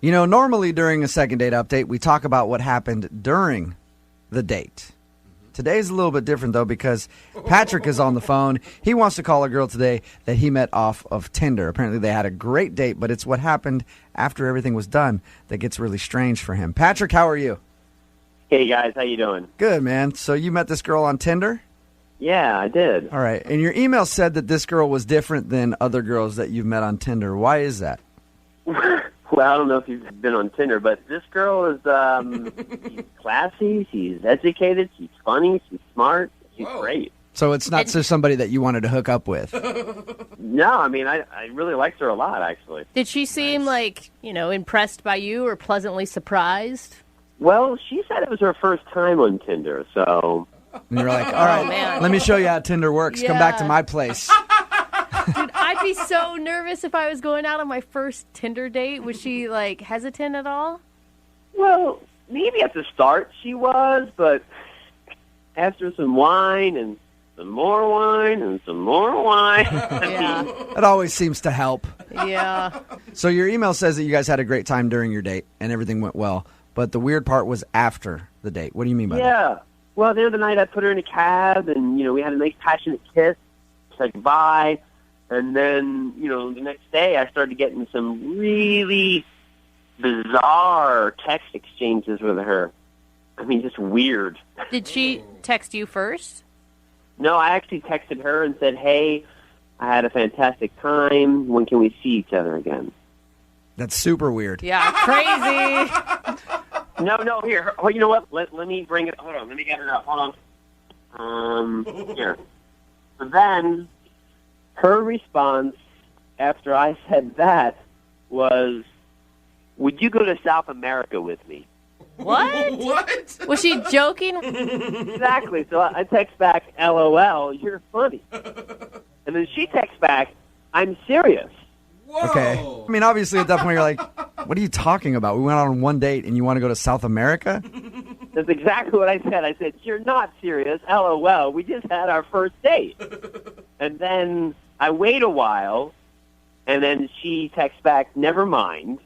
You know, normally during a second date update, we talk about what happened during the date. Today's a little bit different, though, because Patrick is on the phone. He wants to call a girl today that he met off of Tinder. Apparently, they had a great date, but it's what happened after everything was done that gets really strange for him. Patrick, how are you? Hey, guys. How you doing? Good, man. So you met this girl on Tinder? Yeah, I did. All right. And your email said that this girl was different than other girls that you've met on Tinder. Why is that? Well, I don't know if you've been on Tinder, but this girl is she's classy, she's educated, she's funny, she's smart, she's great. So it's not just somebody that you wanted to hook up with? No, I mean, I really liked her a lot, actually. Did she seem impressed by you or pleasantly surprised? Well, she said it was her first time on Tinder, so... And you're like, all right, let me show you how Tinder works. Yeah. Come back to my place. Dude, I'd be so nervous if I was going out on my first Tinder date. Was she, hesitant at all? Well, maybe at the start she was, but after some wine and some more wine and some more wine... Yeah. It always seems to help. Yeah. So your email says that you guys had a great time during your date and everything went well, but the weird part was after the date. What do you mean by that? Yeah. Well, at the end of the night, I put her in a cab, and, we had a nice passionate kiss, said goodbye. And then, the next day I started getting some really bizarre text exchanges with her. I mean, just weird. Did she text you first? No, I actually texted her and said, hey, I had a fantastic time. When can we see each other again? That's super weird. Yeah, crazy. No, here. Oh, you know what? Let me bring it. Hold on. Let me get it up. Hold on. Here. So then... her response after I said that was, would you go to South America with me? What? What? Was she joking? Exactly. So I text back, LOL, you're funny. And then she texts back, I'm serious. Whoa. Okay. I mean, obviously at that point you're like, what are you talking about? We went out on one date and you want to go to South America? That's exactly what I said. I said, you're not serious. LOL, we just had our first date. And then I wait a while, and then she texts back, never mind.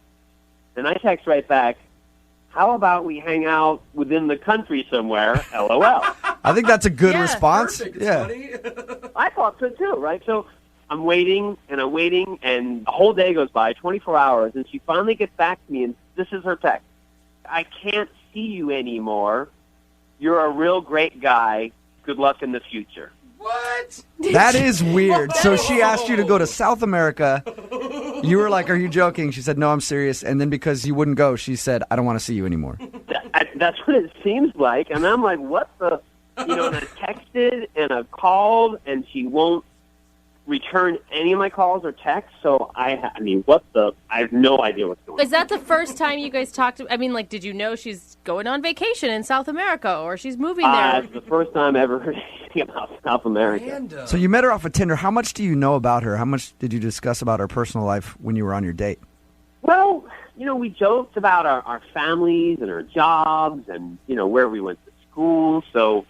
Then I text right back, how about we hang out within the country somewhere, LOL. I think that's a good Yeah, response. Perfect. Yeah. Funny. I thought so too, right? So I'm waiting, and a whole day goes by, 24 hours, and she finally gets back to me, and this is her text. I can't see you anymore. You're a real great guy. Good luck in the future. What? That is weird. So she asked you to go to South America. You were like, are you joking? She said, no, I'm serious. And then because you wouldn't go, she said, I don't want to see you anymore. That's what it seems like. And I'm like, what the? And I texted and I've called, and she won't return any of my calls or texts. So I mean, what the? I have no idea what's going on. Is that the first time you guys talked? I mean, did you know she's going on vacation in South America or she's moving there? It's the first time I ever heard anything about South America. Random. So you met her off of Tinder. How much do you know about her? How much did you discuss about her personal life when you were on your date? Well, we joked about our families and our jobs and, where we went to school. So,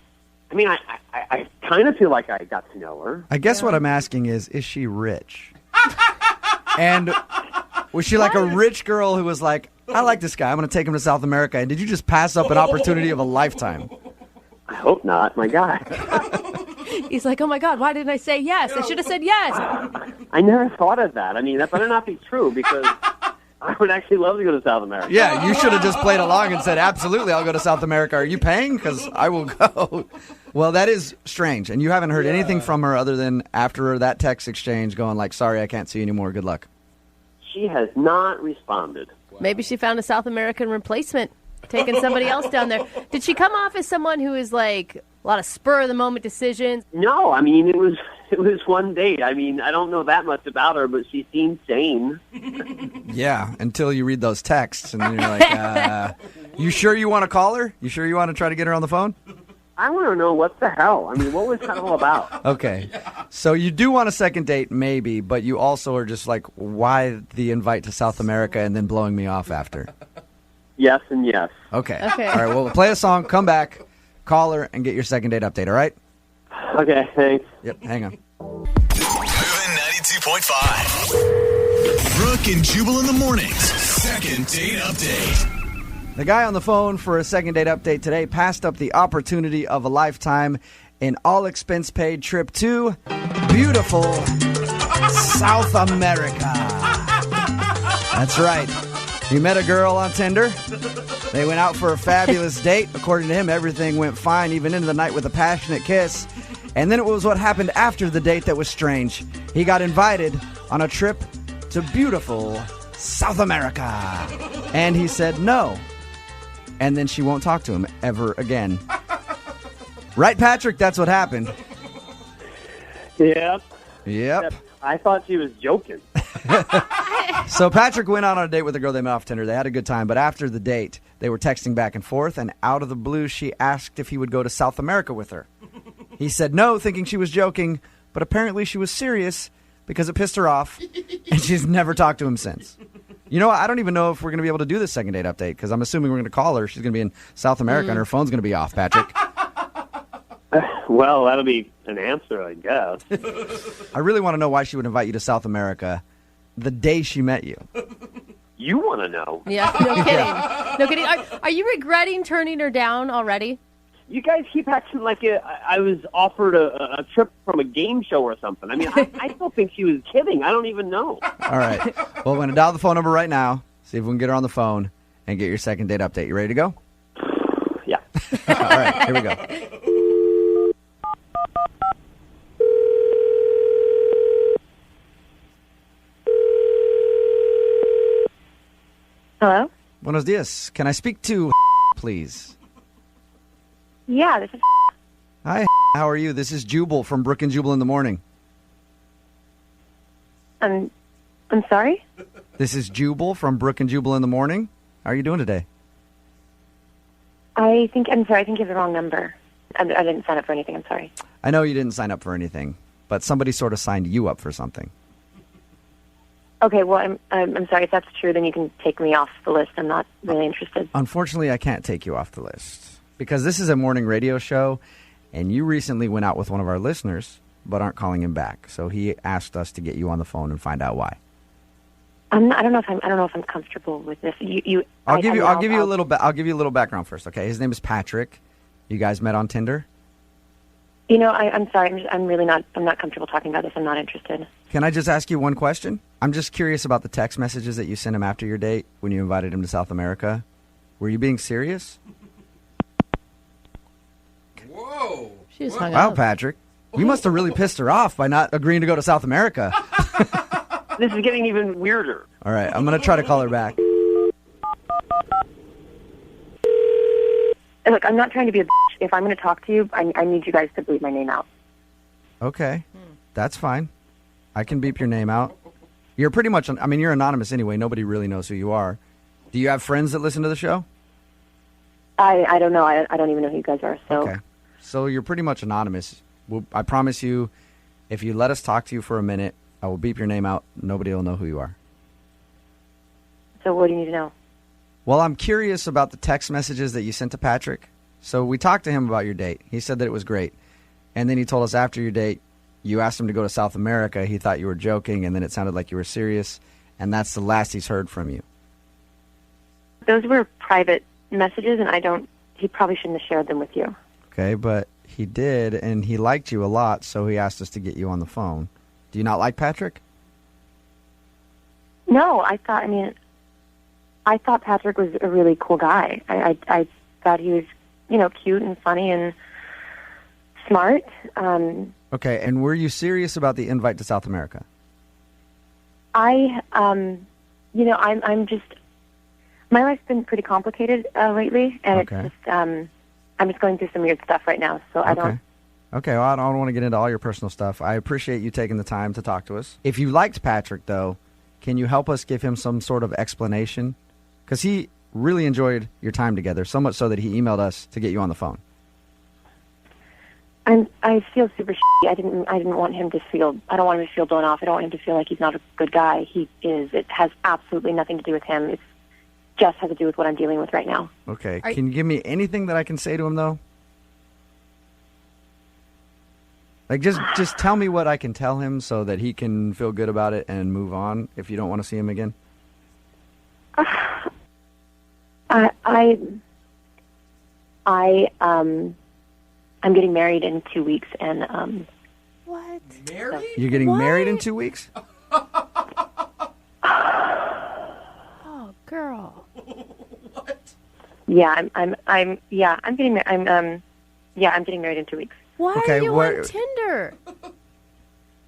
I mean, I kind of feel like I got to know her. I guess what I'm asking is she rich? And was she like a rich girl who was like, I like this guy, I'm going to take him to South America? And did you just pass up an opportunity of a lifetime? I hope not, my God. He's like, oh my God, why didn't I say yes? I should have said yes. I never thought of that. I mean, that better not be true because I would actually love to go to South America. Yeah, you should have just played along and said, absolutely, I'll go to South America. Are you paying? Because I will go. Well, that is strange. And you haven't heard anything from her other than after that text exchange going like, sorry, I can't see you anymore. Good luck. She has not responded. Maybe she found a South American replacement, taking somebody else down there. Did she come off as someone who is like a lot of spur-of-the-moment decisions? No, I mean, it was one date. I mean, I don't know that much about her, but she seemed sane. Yeah, until you read those texts and then you're like, you sure you want to call her? You sure you want to try to get her on the phone? I want to know what the hell. I mean, what was that all about? Okay. So you do want a second date, maybe, but you also are just like, why the invite to South America and then blowing me off after? Yes and yes. Okay. Okay. All right, well, play a song, come back, call her, and get your second date update, all right? Okay, thanks. Yep, hang on. Moving 92.5. Brooke and Jubal in the mornings. Second date update. The guy on the phone for a second date update today passed up the opportunity of a lifetime, an all-expense-paid trip to beautiful South America. That's right. He met a girl on Tinder. They went out for a fabulous date. According to him, everything went fine, even into the night with a passionate kiss. And then it was what happened after the date that was strange. He got invited on a trip to beautiful South America. And he said no. And then she won't talk to him ever again. Right, Patrick? That's what happened. Yep. Yep. I thought she was joking. So Patrick went out on a date with a girl they met off Tinder. They had a good time, but after the date, they were texting back and forth, and out of the blue, she asked if he would go to South America with her. He said no, thinking she was joking, but apparently she was serious because it pissed her off, and she's never talked to him since. You know what? I don't even know if we're going to be able to do this second date update, because I'm assuming we're going to call her. She's going to be in South America, and her phone's going to be off, Patrick. Well, that'll be an answer, I guess. I really want to know why she would invite you to South America the day she met you. You want to know? Yeah, no kidding. No kidding. Are you regretting turning her down already? You guys keep acting like I was offered a trip from a game show or something. I mean, I still think she was kidding. I don't even know. All right. Well, we're going to dial the phone number right now, see if we can get her on the phone, and get your second date update. You ready to go? Yeah. All right. Here we go. Hello? Buenos dias. Can I speak to please? Yeah, this is... Hi, how are you? This is Jubal from Brooke and Jubal in the morning. I'm sorry? This is Jubal from Brooke and Jubal in the morning. How are you doing today? I'm sorry, I think you have the wrong number. I didn't sign up for anything, I'm sorry. I know you didn't sign up for anything, but somebody sort of signed you up for something. Okay, well, I'm sorry. If that's true, then you can take me off the list. I'm not really interested. Unfortunately, I can't take you off the list because this is a morning radio show, and you recently went out with one of our listeners, but aren't calling him back. So he asked us to get you on the phone and find out why. I don't know if I'm comfortable with this. I'll give you a little background first. Okay, his name is Patrick. You guys met on Tinder. You know, I'm sorry. I'm not comfortable talking about this. I'm not interested. Can I just ask you one question? I'm just curious about the text messages that you sent him after your date when you invited him to South America. Were you being serious? Whoa. She just hung Wow, up. Patrick. You must have really pissed her off by not agreeing to go to South America. This is getting even weirder. All right, I'm going to try to call her back. Look, I'm not trying to be a bitch. If I'm going to talk to you, I need you guys to bleep my name out. Okay, that's fine. I can beep your name out. You're pretty much, you're anonymous anyway. Nobody really knows who you are. Do you have friends that listen to the show? I don't know. I don't even know who you guys are. So. Okay. So you're pretty much anonymous. I promise you, if you let us talk to you for a minute, I will beep your name out. Nobody will know who you are. So what do you need to know? Well, I'm curious about the text messages that you sent to Patrick. So we talked to him about your date. He said that it was great. And then he told us after your date, you asked him to go to South America. He thought you were joking, and then it sounded like you were serious. And that's the last he's heard from you. Those were private messages, and he probably shouldn't have shared them with you. Okay, but he did, and he liked you a lot, so he asked us to get you on the phone. Do you not like Patrick? No, I thought Patrick was a really cool guy. I thought he was, cute and funny and smart. Okay, and were you serious about the invite to South America? I'm just, my life's been pretty complicated lately, and Okay. it's just, I'm just going through some weird stuff right now, so I don't. Okay, well, I don't want to get into all your personal stuff. I appreciate you taking the time to talk to us. If you liked Patrick, though, can you help us give him some sort of explanation? Because he really enjoyed your time together, so much so that he emailed us to get you on the phone. I feel super shitty. I didn't want him to feel. I don't want him to feel blown off. I don't want him to feel like he's not a good guy. He is. It has absolutely nothing to do with him. It just has to do with what I'm dealing with right now. Okay, can you give me anything that I can say to him, though? Like, just tell me what I can tell him so that he can feel good about it and move on if you don't want to see him again. I'm getting married in 2 weeks, and What? Married? You're getting What? married in 2 weeks? Oh, girl. What? yeah, I'm getting married. I'm getting married in 2 weeks. Why Okay, are you what- on Tinder?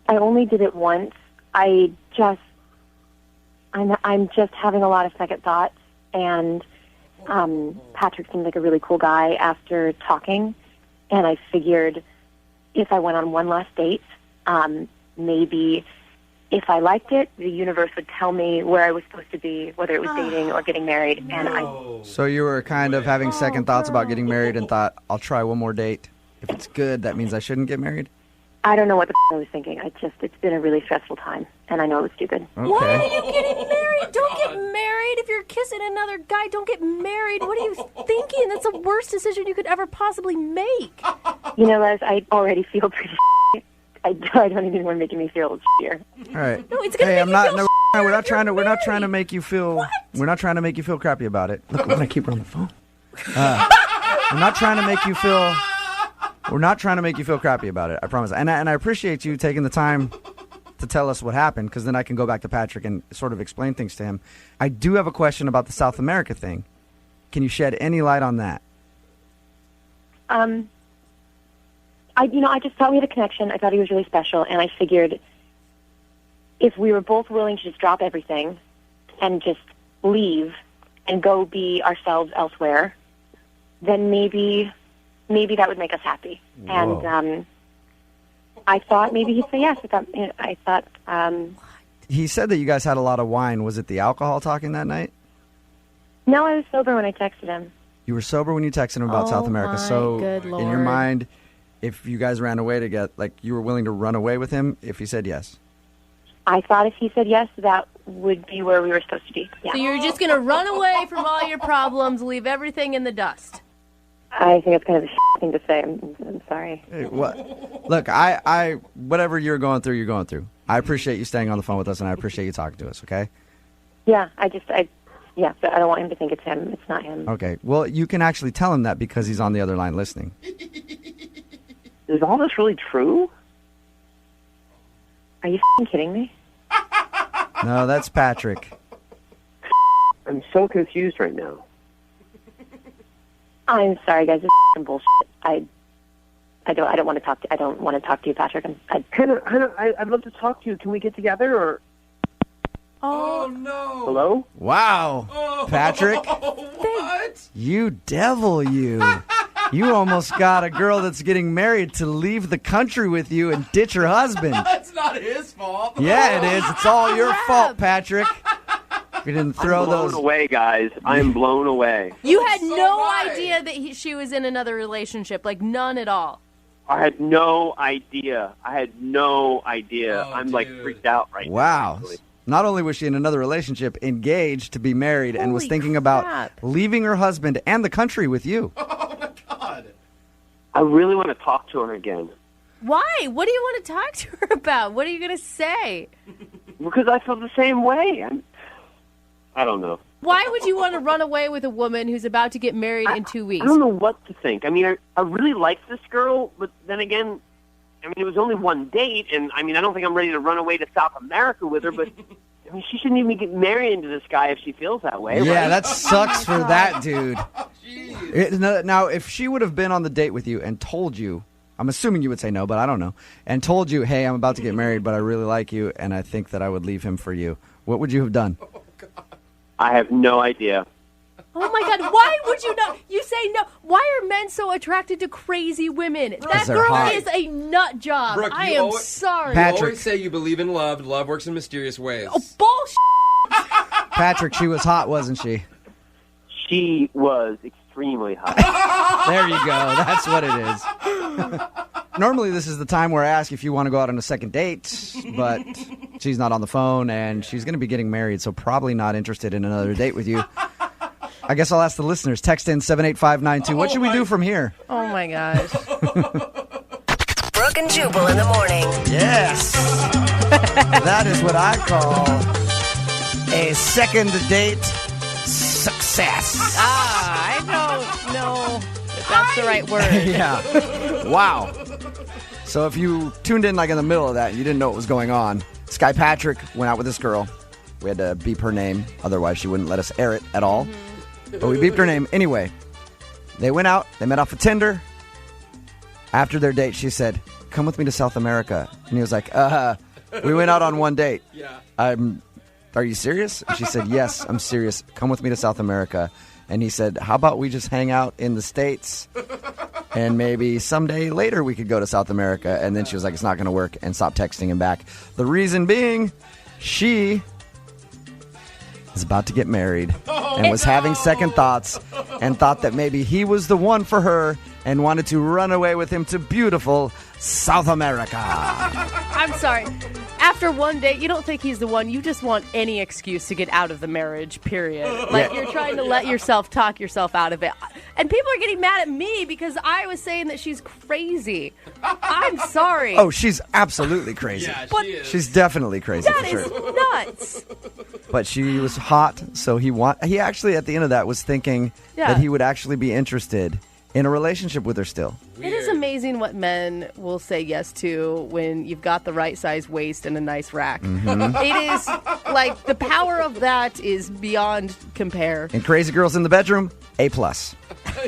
I only did it once. I'm just having a lot of second thoughts, and Patrick seemed like a really cool guy after talking, and I figured if I went on one last date, maybe if I liked it, the universe would tell me where I was supposed to be, whether it was dating or getting married, and So you were kind of having second thoughts about getting married and thought, I'll try one more date. If it's good, that means I shouldn't get married? I don't know what the I was thinking. It's been a really stressful time, and I know it was stupid. Okay. Why are you getting married? Don't get married. If you're kissing another guy, don't get married. What are you thinking? That's the worst decision you could ever possibly make. You know, Les, I already feel pretty I don't even want to make me feel shittier. All right. No, it's gonna Hey, make I'm you not. feel No, shittier we're not if trying to. you're We're not trying to married. make you feel. What? We're not trying to make you feel crappy about it. Look, we're gonna keep her on the phone. We're not trying to make you feel. We're not trying to make you feel crappy about it. I promise. And I appreciate you taking the time to tell us what happened, because then I can go back to Patrick and sort of explain things to him. I do have a question about the South America thing. Can you shed any light on that? I just thought we had a connection. I thought he was really special, and I figured if we were both willing to just drop everything and just leave and go be ourselves elsewhere, then maybe that would make us happy. Whoa. And I thought maybe he'd say yes. I thought He said that you guys had a lot of wine. Was it the alcohol talking that night? no, I was sober when I texted him. You were sober when you texted him about Oh, South America. my So good in your Lord. mind, if you guys ran away together, like you were willing to run away with him if he said yes. I thought if he said yes, that would be where we were supposed to be. Yeah. So you're just going to run away from all your problems, leave everything in the dust. I think it's kind of a thing to say. I'm sorry. Hey, what? Look, I whatever you're going through, you're going through. I appreciate you staying on the phone with us, and I appreciate you talking to us. Okay. Yeah, but I don't want him to think it's him. It's not him. Okay. Well, you can actually tell him that because he's on the other line listening. Is all this really true? Are you kidding me? No, that's Patrick. I'm so confused right now. I'm sorry, guys. This is bullshit. I don't want to talk to. I don't want to talk to you, Patrick. Hannah, I'd love to talk to you. Can we get together or? Oh, no. Hello? Wow, Patrick, What? you devil, you. You almost got a girl that's getting married to leave the country with you and ditch her husband. That's not his fault. Yeah, it is. It's all your fault, Patrick. We didn't throw I'm blown those. away, guys. I'm blown away. You had So no right. idea that she was in another relationship, like none at all. I had no idea. Oh, I'm like dude. freaked out right Wow. now. Actually. Not only was she in another relationship, engaged to be married, and was Holy thinking crap. about leaving her husband and the country with you. Oh, my God. I really want to talk to her again Why? What do you want to talk to her about? What are you going to say? because I feel the same way. I don't know. Why would you want to run away with a woman who's about to get married in 2 weeks? I don't know what to think. I mean, I really like this girl, but then again, I mean, it was only one date, and I mean, I don't think I'm ready to run away to South America with her, but I mean, she shouldn't even get married into this guy if she feels that way. Yeah, right? that sucks for that dude. Jeez. Now, if she would have been on the date with you and told you, I'm assuming you would say no, but I don't know, and told you, hey, I'm about to get married, but I really like you, and I think that I would leave him for you, what would you have done? I have no idea. Oh my God! Why would you not? You say no. Why are men so attracted to crazy women? That they're girl hot. is a nut job. Brooke, I you am always- sorry. Pat- You Patrick. always say you believe in love. Love works in mysterious ways. Oh, bullshit! Patrick, she was hot, wasn't she? She was extremely hot. There you go. That's what it is. Normally, this is the time where I ask if you want to go out on a second date, but she's not on the phone, and she's going to be getting married, so probably not interested in another date with you. I guess I'll ask the listeners. Text in 78592. What should we do from here? Oh my gosh. Brooke Brooke and Jubal in the morning. Yes. That is what I call a second date success. I don't know if that's the right word. Yeah. Wow. So if you tuned in like in the middle of that and you didn't know what was going on, Sky Patrick went out with this girl. We had to beep her name, otherwise she wouldn't let us air it at all. But we beeped her name anyway. They went out, they met off of Tinder. After their date, she said, "Come with me to South America." And he was like, we went out on one date. Yeah. Are you serious? And she said, "Yes, I'm serious. Come with me to South America." And he said, "How about we just hang out in the States and maybe someday later we could go to South America?" And then she was like, "It's not going to work," and stopped texting him back. The reason being, she is about to get married and was having second thoughts and thought that maybe he was the one for her and wanted to run away with him to beautiful South America. I'm sorry. After one date, you don't think he's the one. You just want any excuse to get out of the marriage, period. Like, you're trying to let yourself talk yourself out of it. And people are getting mad at me because I was saying that she's crazy. I'm sorry. Oh, she's absolutely crazy. Yeah, But- she is. She's definitely crazy That for is sure. nuts. But she was hot, so he actually at the end of that was thinking Yeah. that he would actually be interested in a relationship with her still. It is amazing what men will say yes to when you've got the right size waist and a nice rack. It is like the power of that is beyond compare. And crazy girls in the bedroom, A+.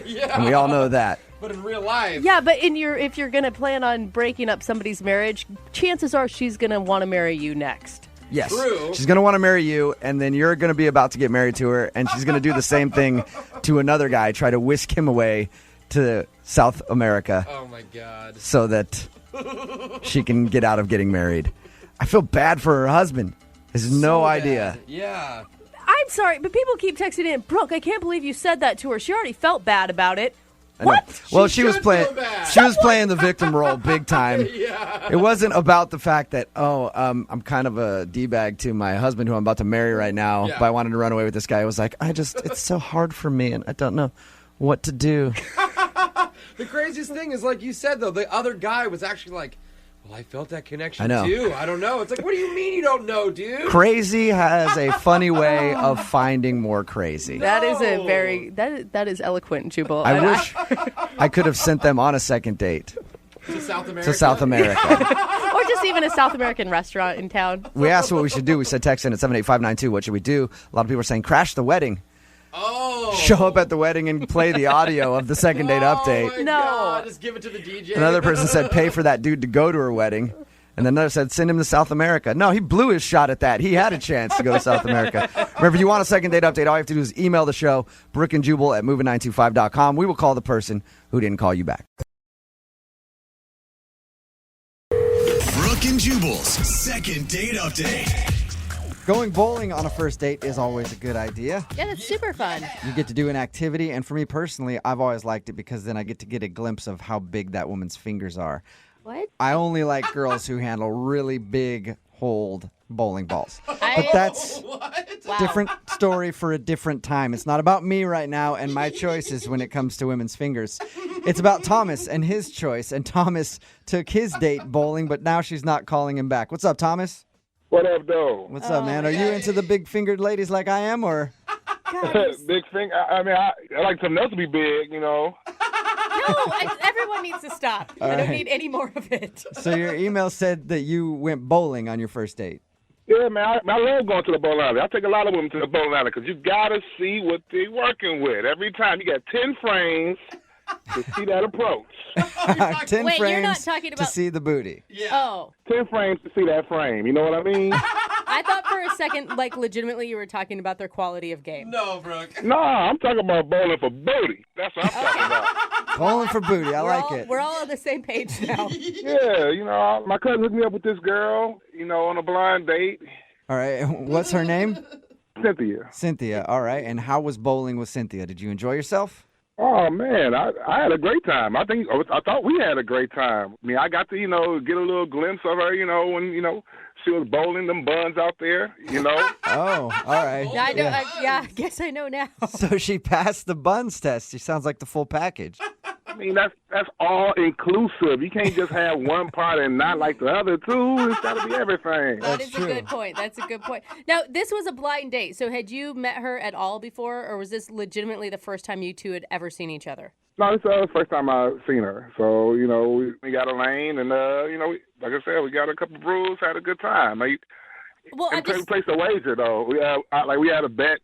Yeah. And we all know that. But in real life. Yeah, but if you're going to plan on breaking up somebody's marriage, chances are she's going to want to marry you next. Yes. True. She's going to want to marry you, and then you're going to be about to get married to her, and she's going to do the same thing to another guy, try to whisk him away to South America Oh, my God. so that she can get out of getting married. I feel bad for her husband. Has no So idea. bad. Yeah. I'm sorry, but people keep texting in, Brooke, I can't believe you said that to her. She already felt bad about it. I know. What? Well, She she was should playing. feel bad. She was playing the victim role big time. Yeah. It wasn't about the fact that I'm kind of a d-bag to my husband who I'm about to marry right now, Yeah. but I wanted to run away with this guy. It was like it's so hard for me, and I don't know what to do. The craziest thing is, like you said, though, the other guy was actually like, well, I felt that connection, I know. too. I don't know. It's like, what do you mean you don't know, dude? Crazy has a funny way of finding more crazy. That is a No. very that is eloquent, Jubal. I wish I could have sent them on a second date To South America? to South America. or just even a South American restaurant in town. We asked what we should do. We said text in at 78592. What should we do? A lot of people are saying crash the wedding. Oh. Show up at the wedding and play the audio of the second date update. Oh, my No. God. Just give it to the DJ. Another person said pay for that dude to go to her wedding. And then another said send him to South America. No, he blew his shot at that. He had a chance to go to South America. Remember, if you want a second date update, all you have to do is email the show, Brooke and Jubal at moving925.com. We will call the person who didn't call you back. Brooke and Jubal's second date update. Going bowling on a first date is always a good idea. Yeah, that's super fun. You get to do an activity, and for me personally, I've always liked it because then I get to get a glimpse of how big that woman's fingers are. What? I only like girls who handle really big hold bowling balls. But that's different story for a different time. It's not about me right now and my choices when it comes to women's fingers. It's about Thomas and his choice. And Thomas took his date bowling, but now she's not calling him back. What's up, Thomas? What up, though? What's up, man? Are you into the big-fingered ladies like I am, or? Big thing. I mean, I like something else to be big, you know. No, everyone needs to stop. I don't right. need any more of it. So your email said that you went bowling on your first date. Yeah, man, I love going to the bowling alley. I take a lot of women to the bowling alley because you got to see what they're working with. Every time you got 10 frames to see that approach. 10 Wait, frames you're not talking to about- see the booty. Oh, 10 frames to see that frame. You know what I mean? I thought for a second, like, legitimately you were talking about their quality of game. No, Brooke. No, I'm talking about bowling for booty. That's what I'm talking about. Bowling for booty. I like it. We're all on the same page now. Yeah, you know, my cousin hooked me up with this girl, you know, on a blind date. All right. What's her name? Cynthia. Cynthia. All right. And how was bowling with Cynthia? Did you enjoy yourself? Oh man, I had a great time. I thought we had a great time. I mean, I got to get a little glimpse of her, when she was bowling them buns out there, Oh, all right. I know, I guess I know now. So she passed the buns test. She sounds like the full package. mean, that's all inclusive. You can't just have one part and not like the other two. It's got to be everything. That is a good point. That's a good point. Now, this was a blind date. So had you met her at all before, or was this legitimately the first time you two had ever seen each other? No, this is the first time I've seen her. So, we got a lane, and, like I said, we got a couple brews, had a good time. Like, Well, we placed a wager, though. We had a bet,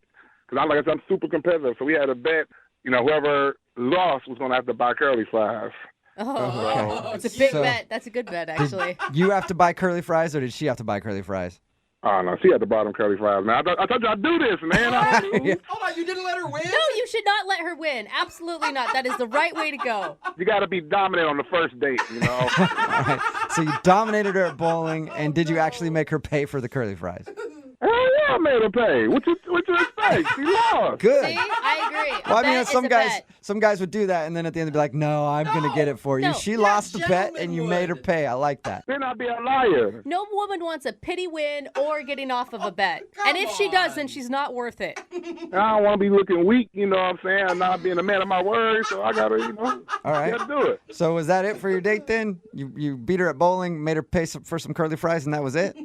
because like I said, I'm super competitive. So we had a bet, whoever lost was going to have to buy curly fries. Oh, it's a big bet. That's a good bet, actually. Did you have to buy curly fries, or did she have to buy curly fries? Oh, no, she had to buy them curly fries, man. I told you I'd do this, man. Hold on, you didn't let her win? No, you should not let her win. Absolutely not. That is the right way to go. You got to be dominant on the first date, All right. So you dominated her at bowling, and did you actually make her pay for the curly fries? Hell yeah, I made her pay. What you expect? She lost. Good. See, I agree. Well, I mean, Bet some is a guys, bet. some guys would do that, and then at the end they'd be like, "No, I'm gonna get it for you." No. She lost the bet, and you made her would. pay. I like that. Then I'd be a liar. No woman wants a pity win or getting off of a bet. And if she does, then she's not worth it. I don't want to be looking weak, you know what I'm saying? I'm not being a man of my word, so I got to, All right. got to do it. So was that it for your date then? You beat her at bowling, made her pay for some curly fries, and that was it?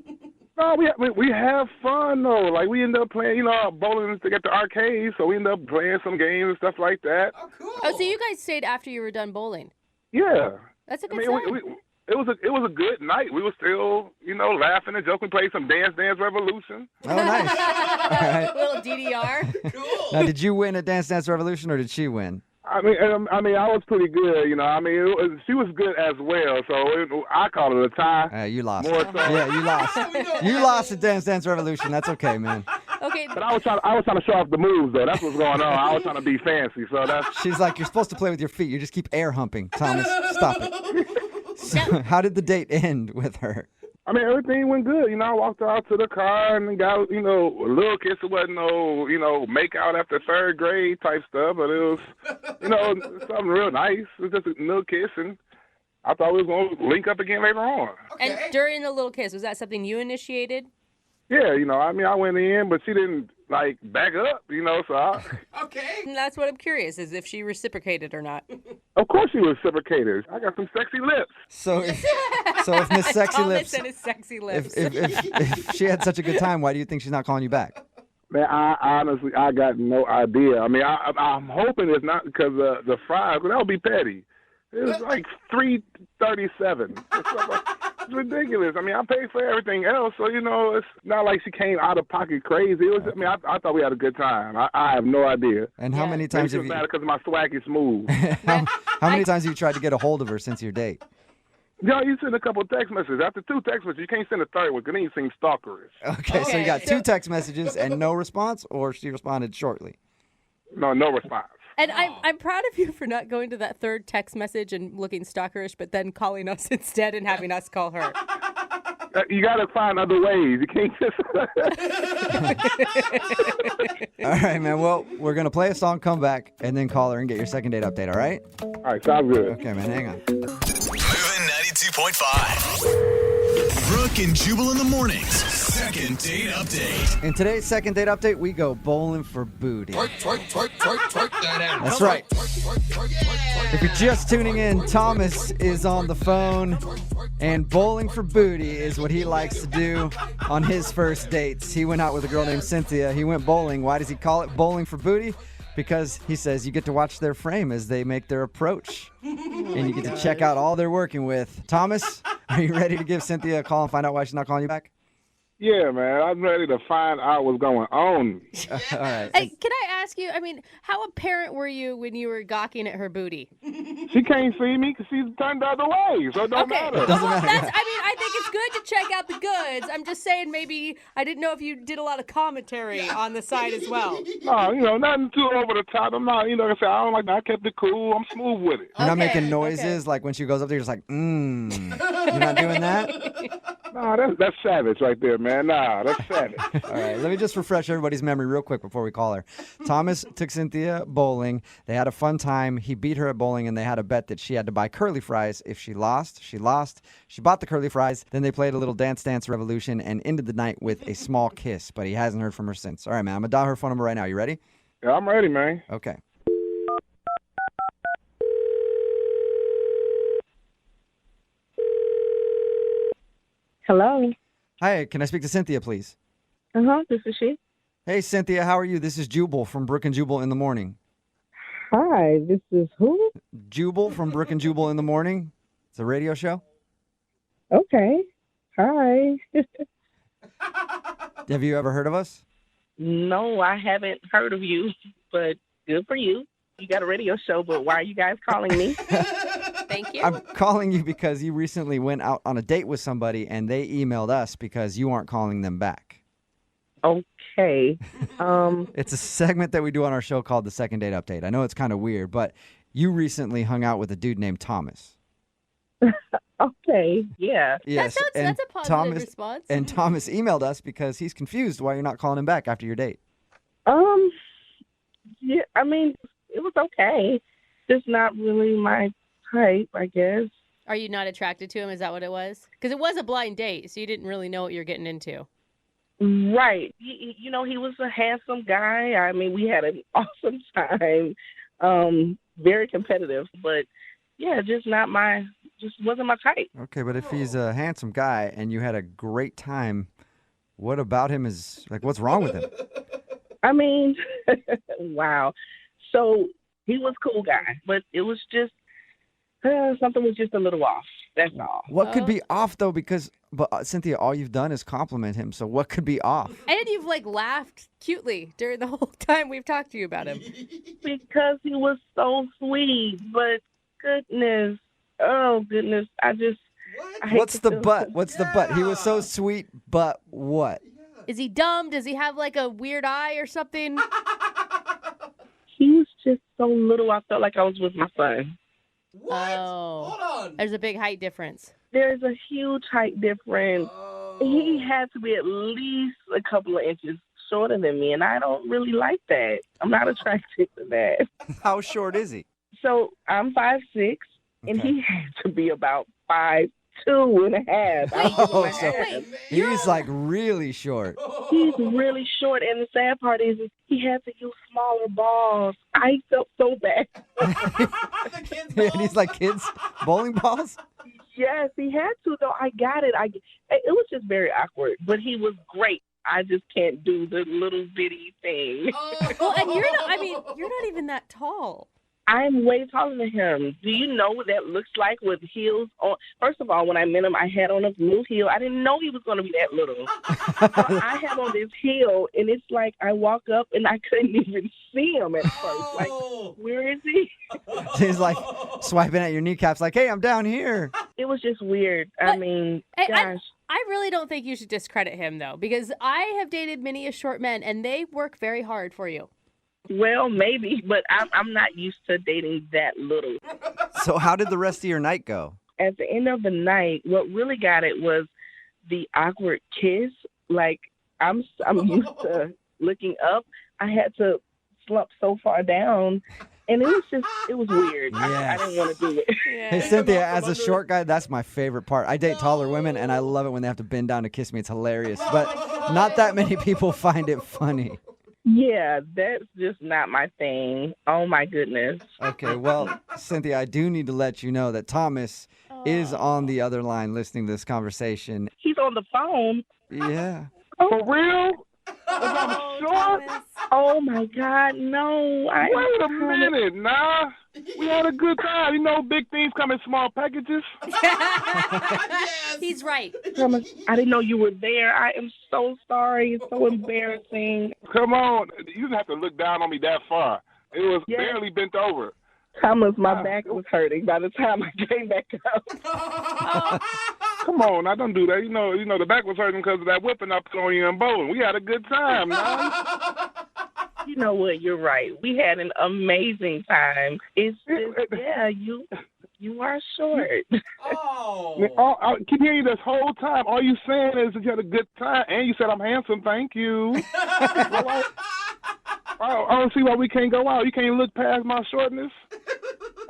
No, we have fun, though. Like, we end up playing, bowling to get the arcade, so we end up playing some games and stuff like that. Oh, cool. Oh, so you guys stayed after you were done bowling. Yeah. That's a I good mean, sign. it was a good night. We were still, laughing and joking. We played some Dance Revolution. Oh, nice. All right. Little DDR. Now, did you win at Dance Dance Revolution, or did she win? I mean, I was pretty good, she was good as well, so I call it a tie. You lost. More so. Yeah, you lost. You lost at Dance Dance Revolution. That's okay, man. Okay. But I was trying to show off the moves, though. That's what's going on. I was trying to be fancy, so that's... She's like, you're supposed to play with your feet. You just keep air humping. Thomas, stop it. So, how did the date end with her? I mean, everything went good. I walked out to the car and got, a little kiss. It wasn't no, make out after third grade type stuff, but it was, something real nice. It was just a little kiss, and I thought we was going to link up again later on. And during the little kiss, was that something you initiated? Yeah, I went in, but she didn't, back up, so I... Okay. And that's what I'm curious, is if she reciprocated or not. Of course she reciprocated. I got some sexy lips. So if Miss Sexy Thomas Lips, and his sexy lips. if she had such a good time, why do you think she's not calling you back? Man, I honestly, I got no idea. I mean, I'm hoping it's not because of the fries, because that would be petty. It was like $3.37. It's ridiculous. I mean, I paid for everything else, so it's not like she came out of pocket crazy. It was. I mean, I thought we had a good time. I have no idea. And how many times have Maybe you? it's because my swag is smooth. How many times have you tried to get a hold of her since your date? You send a couple text messages. After 2 text messages, you can't send a third one because then you seem stalkerish. Okay, so you got 2 text messages and no response, or she responded shortly? No response. And I'm proud of you for not going to that third text message and looking stalkerish, but then calling us instead and having us call her. You got to find other ways. You can't just... All right, man. Well, we're going to play a song, come back, and then call her and get your second date update, all right? All right, sounds good. Okay, man, hang on. Moving 92.5. Brooke and Jubal in the mornings. Second date update. In today's second date update, we go bowling for booty. Twerk that out. That's right. If you're just tuning in, Thomas is on the phone, and bowling for booty is what he likes to do on his first dates. He went out with a girl named Cynthia. He went bowling. Why does he call it bowling for booty? Because he says you get to watch their frame as they make their approach, and you get to check out all they're working with. Thomas, are you ready to give Cynthia a call and find out why she's not calling you back? Yeah, man. I'm ready to find out what's going on. All right. Hey, can I ask you, how apparent were you when you were gawking at her booty? She can't see me because she's turned the other way, so it don't matter. Doesn't matter. I think it's good to check out the goods. I'm just saying maybe I didn't know if you did a lot of commentary on the side as well. No, nothing too over the top. I'm not, like I said, I don't like that. I kept it cool. I'm smooth with it. You're not Okay, making noises like when she goes up there, you're just like, You're not doing that? Nah, that's savage right there, man. Nah, that's savage. All right, let me just refresh everybody's memory real quick before we call her. Thomas took Cynthia bowling. They had a fun time. He beat her at bowling, and they had a bet that she had to buy curly fries. If she lost, she lost. She bought the curly fries. Then they played a little Dance Dance Revolution and ended the night with a small kiss, but he hasn't heard from her since. All right, man, I'm going to dial her phone number right now. You ready? Yeah, I'm ready, man. Okay. Hello. Hi, can I speak to Cynthia, please? This is she. Hey, Cynthia, how are you? This is Jubal from Brooke and Jubal in the Morning. Hi, this is who? Jubal from Brooke and Jubal in the Morning. It's a radio show. Okay. Hi. Have you ever heard of us? No, I haven't heard of you, but good for you. You got a radio show, but why are you guys calling me? Thank you. I'm calling you because you recently went out on a date with somebody and they emailed us because you aren't calling them back. Okay. It's a segment that we do on our show called the Second Date Update. I know it's kind of weird, but you recently hung out with a dude named Thomas. Okay. Yeah. Yes, That's a positive response. And Thomas emailed us because he's confused why you're not calling him back after your date. Yeah, I mean, it was okay. Just not really my type, I guess. Are you not attracted to him? Is that what it was? Because it was a blind date, so you didn't really know what you're getting into. Right. You know, he was a handsome guy. I mean, we had an awesome time. Very competitive, but yeah, just wasn't my type. Okay, but if he's a handsome guy and you had a great time, what about him is, like, what's wrong with him? I mean, wow. So he was a cool guy, but it was just, something was just a little off. That's all. What could be off, though? Because, Cynthia, all you've done is compliment him, so what could be off? And you've, laughed cutely during the whole time we've talked to you about him. Because he was so sweet, but goodness, I hate What's the but? What's the but? He was so sweet, but what? Is he dumb? Does he have, a weird eye or something? He was just so little, I felt like I was with my son. What? Oh. Hold on. There's a big height difference. There's a huge height difference. He had to be at least a couple of inches shorter than me, and I don't really like that. I'm not attracted to that. How short is he? So I'm 5'6", and he had to be about 5'2" and a half. Oh, so he's really short. He's really short, and the sad part is he had to use smaller balls. I felt so bad. And he's like kids' bowling balls? Yes, he had to, though. I got it. It was just very awkward, but he was great. I just can't do the little bitty thing. Well, and you're not even that tall. I'm way taller than him. Do you know what that looks like with heels on? First of all, when I met him, I had on a blue heel. I didn't know he was going to be that little. So I have on this heel, and it's like I walk up, and I couldn't even see him at first. Like, where is he? He's swiping at your kneecaps like, hey, I'm down here. It was just weird. I mean, gosh. I really don't think you should discredit him, though, because I have dated many a short men, and they work very hard for you. Well, maybe, but I'm not used to dating that little. So how did the rest of your night go? At the end of the night, what really got it was the awkward kiss. Like, I'm used to looking up. I had to slump so far down, and it was weird. I didn't want to do it. Yeah. Hey, Cynthia, as a short guy, that's my favorite part. I date taller women, and I love it when they have to bend down to kiss me. It's hilarious. But not that many people find it funny. Yeah, that's just not my thing. Oh, my goodness. Okay, well, Cynthia, I do need to let you know that Thomas is on the other line listening to this conversation. He's on the phone. Yeah. For real? I'm sure? Oh, my God, no. Wait a minute, nah. We had a good time. You know, big things come in small packages. He's right. Thomas, I didn't know you were there. I am so sorry. It's so embarrassing. Come on. You didn't have to look down on me that far. It was barely bent over. Thomas, my back was hurting by the time I came back up. Come on, I don't do that. You know, the back was hurting because of that whipping up on you and bowling. We had a good time, man. You know what? You're right. We had an amazing time. It's just, you are short. I keep hearing you this whole time. All you saying is that you had a good time, and you said I'm handsome. Thank you. I don't see why we can't go out. You can't look past my shortness.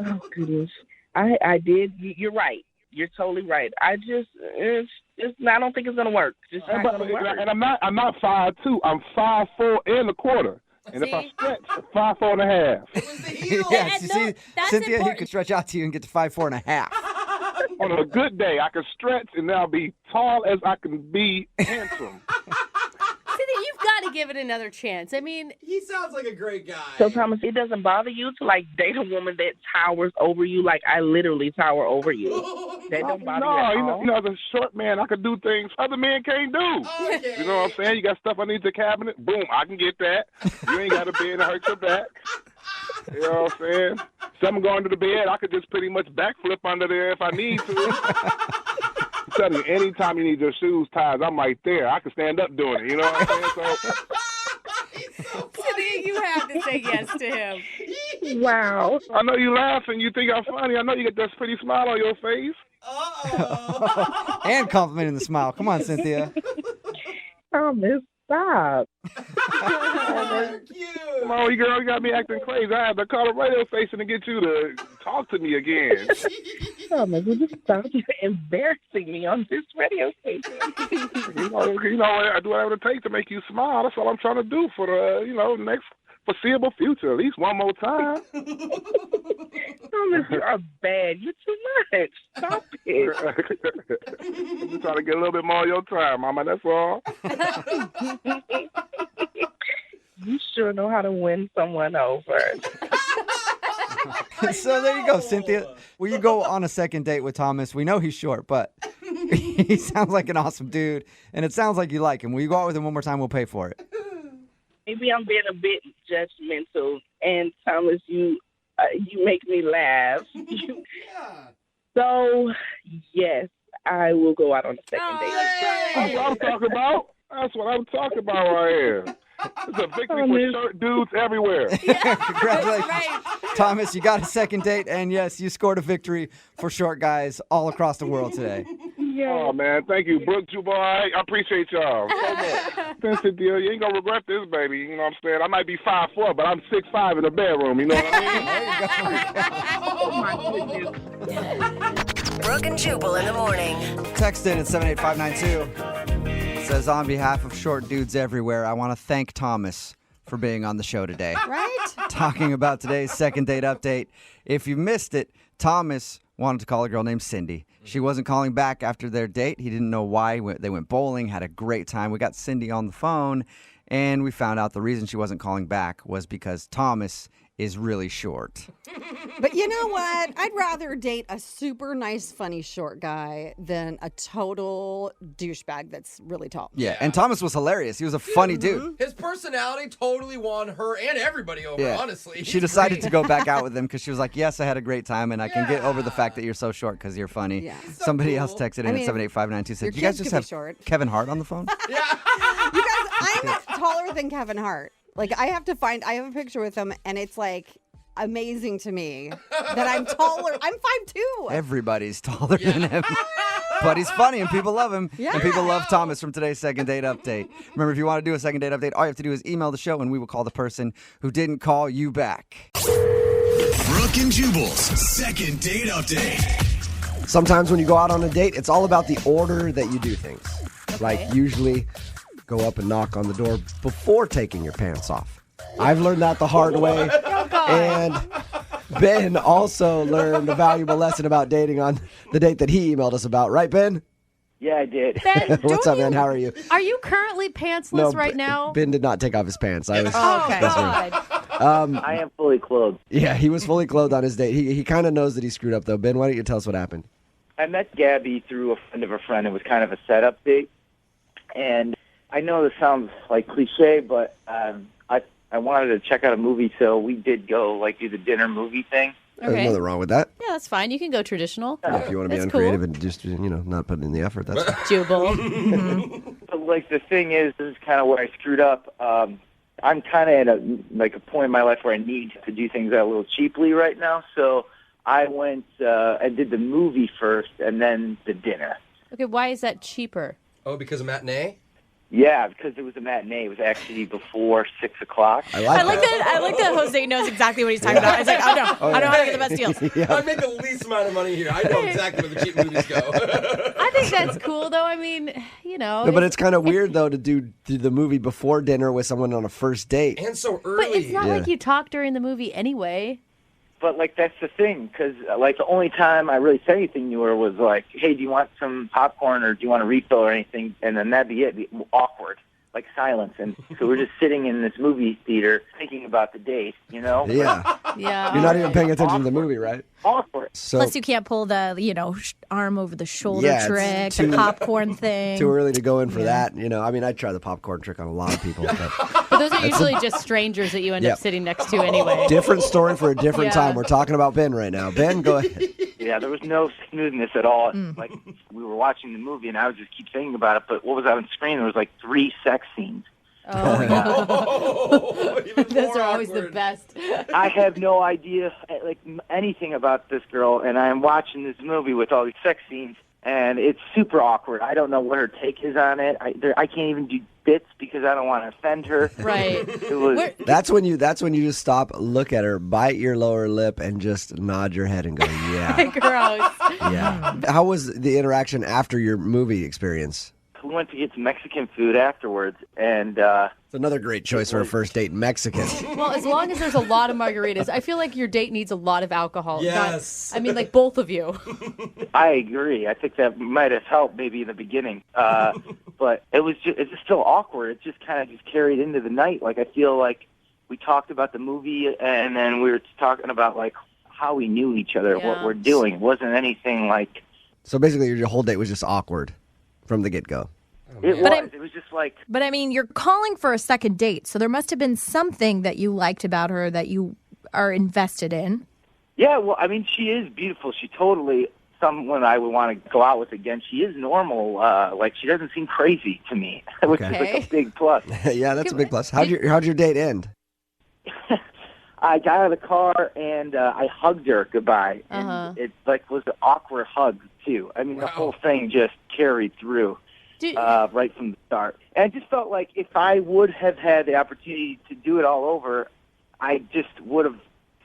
Oh, goodness. I did. You're right. You're totally right. I don't think it's gonna work. Just not gonna work. And I'm not 5'2". I'm 5'4" and a quarter. And if I stretch, 5'4" and a half. Yes, you see, Cynthia, he could stretch out to you and get to 5'4" and a half. On a good day, I can stretch and then I'll be tall as I can be handsome. Cynthia, you've got to give it another chance. I mean, He sounds like a great guy. So, Thomas, it doesn't bother you to, like, date a woman that towers over you? Like, I literally tower over you. That don't bother you at all? You know, as a short man, I can do things other men can't do. Okay. You know what I'm saying? You got stuff underneath the cabinet, boom, I can get that. You ain't got to bed to hurt your back. You know what I'm saying? Something going to the bed, I could just pretty much backflip under there if I need to. I'm telling you, anytime you need your shoes tied, I'm right there. I can stand up doing it. You know what I'm saying? So, Cynthia, you have to say yes to him. Wow. I know you laughing. You think I'm funny. I know you get that pretty smile on your face. And complimenting the smile. Come on, Cynthia. Thomas, stop. Come on, you girl, you got me acting crazy. I have to call the radio station to get you to talk to me again. Thomas, will you stop? You're embarrassing me on this radio station. You know, I do whatever it takes to make you smile. That's all I'm trying to do for the, next foreseeable future. At least one more time. Thomas, you are bad. You're too much. Stop it. I'm just trying to get a little bit more of your time, Mama. That's all. You sure know how to win someone over. So there you go, Cynthia. Will you go on a second date with Thomas? We know he's short, but he sounds like an awesome dude, and it sounds like you like him. Will you go out with him one more time? We'll pay for it. Maybe I'm being a bit judgmental, and Thomas, you make me laugh. So, yes, I will go out on a second date. That's what I'm talking about. That's what I'm talking about right here. It's a victory for short dudes everywhere. Congratulations, Right. Thomas. You got a second date, and yes, you scored a victory for short guys all across the world today. Oh, man. Thank you, Brooke, Jubal. I appreciate y'all so much. Spencer, deal, you ain't going to regret this, baby. You know what I'm saying? I might be 5'4", but I'm 6'5" in the bedroom. You know what I mean? Oh, my goodness. Brooke and Jubal in the morning. Text in at 78592. It says, on behalf of short dudes everywhere, I want to thank Thomas for being on the show today. Right? Talking about today's second date update. If you missed it, Thomas wanted to call a girl named Cindy. She wasn't calling back after their date. He didn't know why. They went bowling, had a great time. We got Cindy on the phone, and we found out the reason she wasn't calling back was because Thomas is really short. But you know what? I'd rather date a super nice, funny short guy than a total douchebag that's really tall. Yeah, and Thomas was hilarious. He was a funny dude. His personality totally won her and everybody over, honestly. She decided to go back out with him because she was like, yes, I had a great time, and I can get over the fact that you're so short because you're funny. Yeah. Somebody else texted in at 78592 said, your you guys kids just could be have short." Kevin Hart on the phone? You guys, I'm taller than Kevin Hart. Like, I have a picture with him, and it's like amazing to me that I'm taller. I'm 5'2". Everybody's taller than him. But he's funny and people love him. Yeah. And people love Thomas from today's second date update. Remember, if you want to do a second date update, all you have to do is email the show and we will call the person who didn't call you back. Brooke and Jubal's second date update. Sometimes when you go out on a date, it's all about the order that you do things. Like usually go up and knock on the door before taking your pants off. I've learned that the hard way. And Ben also learned a valuable lesson about dating on the date that he emailed us about. Right, Ben? Yeah, I did. Ben, What's up, man? How are you? Are you currently pantsless right now? Ben did not take off his pants. I was. Oh, okay. God. I am fully clothed. Yeah, he was fully clothed on his date. He kind of knows that he screwed up, though. Ben, why don't you tell us what happened? I met Gabby through a friend of a friend. It was kind of a setup date. And I know this sounds like cliche, but I wanted to check out a movie, so we did go, do the dinner movie thing. There's nothing wrong with that. Yeah, that's fine. You can go traditional. Yeah, if you want to be That's uncreative cool. and just, not put in the effort, that's fine. Jubal. But, the thing is, this is kind of where I screwed up. I'm kind of at a point in my life where I need to do things a little cheaply right now. So I went, I did the movie first and then the dinner. Okay, why is that cheaper? Oh, because of matinee? Yeah, because it was a matinee. It was actually before 6 o'clock. I like that Jose knows exactly what he's talking about. It's like, I know how to get the best deals. I make the least amount of money here. I know exactly where the cheap movies go. I think that's cool, though. I mean, No, but it's kind of weird, though, to do the movie before dinner with someone on a first date. And so early. But it's not like you talk during the movie anyway. But, like, that's the thing, because, like, the only time I really said anything to her was, like, hey, do you want some popcorn or do you want a refill or anything? And then that'd be it, awkward, like silence. And so we're just sitting in this movie theater thinking about the date, you know? Yeah. Yeah. You're not even paying attention to the movie, right? Awkward. So Plus, you can't pull the, arm over the shoulder Yeah, it's trick, too- the popcorn thing. too early to go in for that. I mean, I'd try the popcorn trick on a lot of people. But But those are usually just strangers that you end Yep. up sitting next to anyway. different story for a different Yeah. time. We're talking about Ben right now. Ben, go ahead. Yeah, there was no smoothness at all. Like, we were watching the movie, and I would just keep thinking about it. But what was on screen? There was, like, 3 sex scenes. Those are always the best. I have no idea, like, anything about this girl, and I'm watching this movie with all these sex scenes, and it's super awkward. I don't know what her take is on it. I can't even do bits because I don't want to offend her. Right. It was. That's when you just stop, look at her, bite your lower lip, and just nod your head and go, yeah. Gross. Yeah. How was the interaction after your movie experience? We went to get some Mexican food afterwards, and It's another great choice for a first date, Mexican. Well, as long as there's a lot of margaritas, I feel like your date needs a lot of alcohol. Yes. Like both of you. I agree. I think that might have helped maybe in the beginning, but it's just still awkward. It just kind of just carried into the night. Like, I feel like we talked about the movie, and then we were talking about, like, how we knew each other, what we're doing. It wasn't anything like. So basically, your whole date was just awkward from the get-go. It was just like. But I mean, you're calling for a second date, so there must have been something that you liked about her that you are invested in. Yeah, well, I mean, she is beautiful. She totally someone I would want to go out with again. She is normal. Like, she doesn't seem crazy to me, which is like a big plus. Yeah, that's a big plus. How'd your date end? I got out of the car and I hugged her goodbye. And it was an awkward hug too. I mean, the whole thing just carried through right from the start. And I just felt like if I would have had the opportunity to do it all over, I just would have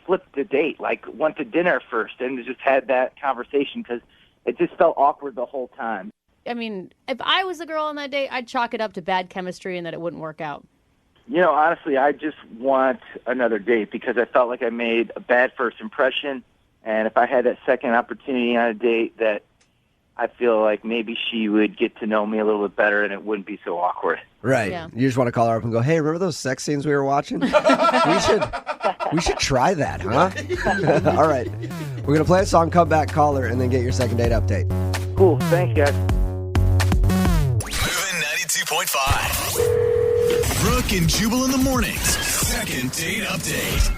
flipped the date, like went to dinner first and just had that conversation because it just felt awkward the whole time. I mean, if I was the girl on that date, I'd chalk it up to bad chemistry and that it wouldn't work out. Honestly, I just want another date because I felt like I made a bad first impression. And if I had that second opportunity on a date, that I feel like maybe she would get to know me a little bit better and it wouldn't be so awkward. Right. Yeah. You just want to call her up and go, hey, remember those sex scenes we were watching? we should try that, huh? All right. We're going to play a song, come back, call her, and then get your second date update. Cool. Thanks, guys. Moving 92.5. Brooke and Jubal in the mornings. Second date update.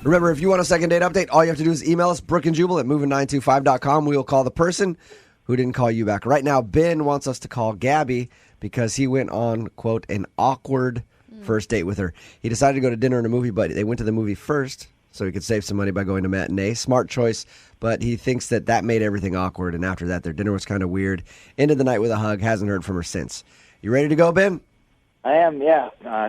Remember, if you want a second date update, all you have to do is email us, brookandjubal at moving925.com. We will call the person who didn't call you back. Right now, Ben wants us to call Gabby because he went on, quote, an awkward first date with her. He decided to go to dinner and a movie, but they went to the movie first so he could save some money by going to matinee. Smart choice, but he thinks that made everything awkward, and after that, their dinner was kind of weird. Ended the night with a hug. Hasn't heard from her since. You ready to go, Ben? I am, yeah.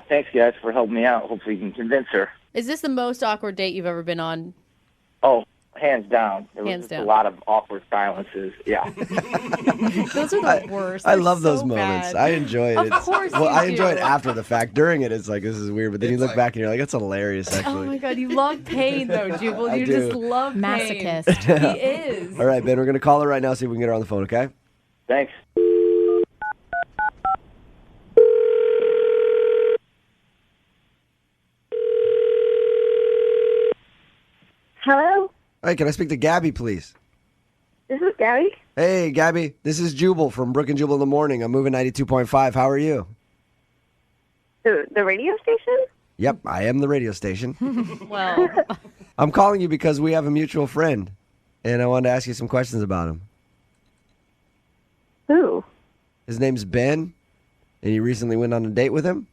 Thanks, guys, for helping me out. Hopefully you can convince her. Is this the most awkward date you've ever been on? Oh, hands down. There was Hands just down. a lot of awkward silences. Yeah. Those are the worst. I They're love those so moments. bad. I enjoy it. Of course Well, you I enjoy do. it after the fact. During it, it's like, this is weird. But then you look back and you're like, that's hilarious, Oh actually. my God, you love pain though, Jubal. I You do. just love pain. Masochist. He is. All right, Ben, we're going to call her right now, see if we can get her on the phone, okay? Thanks. Hello, Hey, can I speak to Gabby, please? this is Gabby. Hey, Gabby, this is Jubal from Brooke and Jubal in the morning. I'm moving 92.5. How are you? The radio station? Yep, I am the radio station. Well, I'm calling you because we have a mutual friend, and I wanted to ask you some questions about him. Who? His name's Ben, and you recently went on a date with him?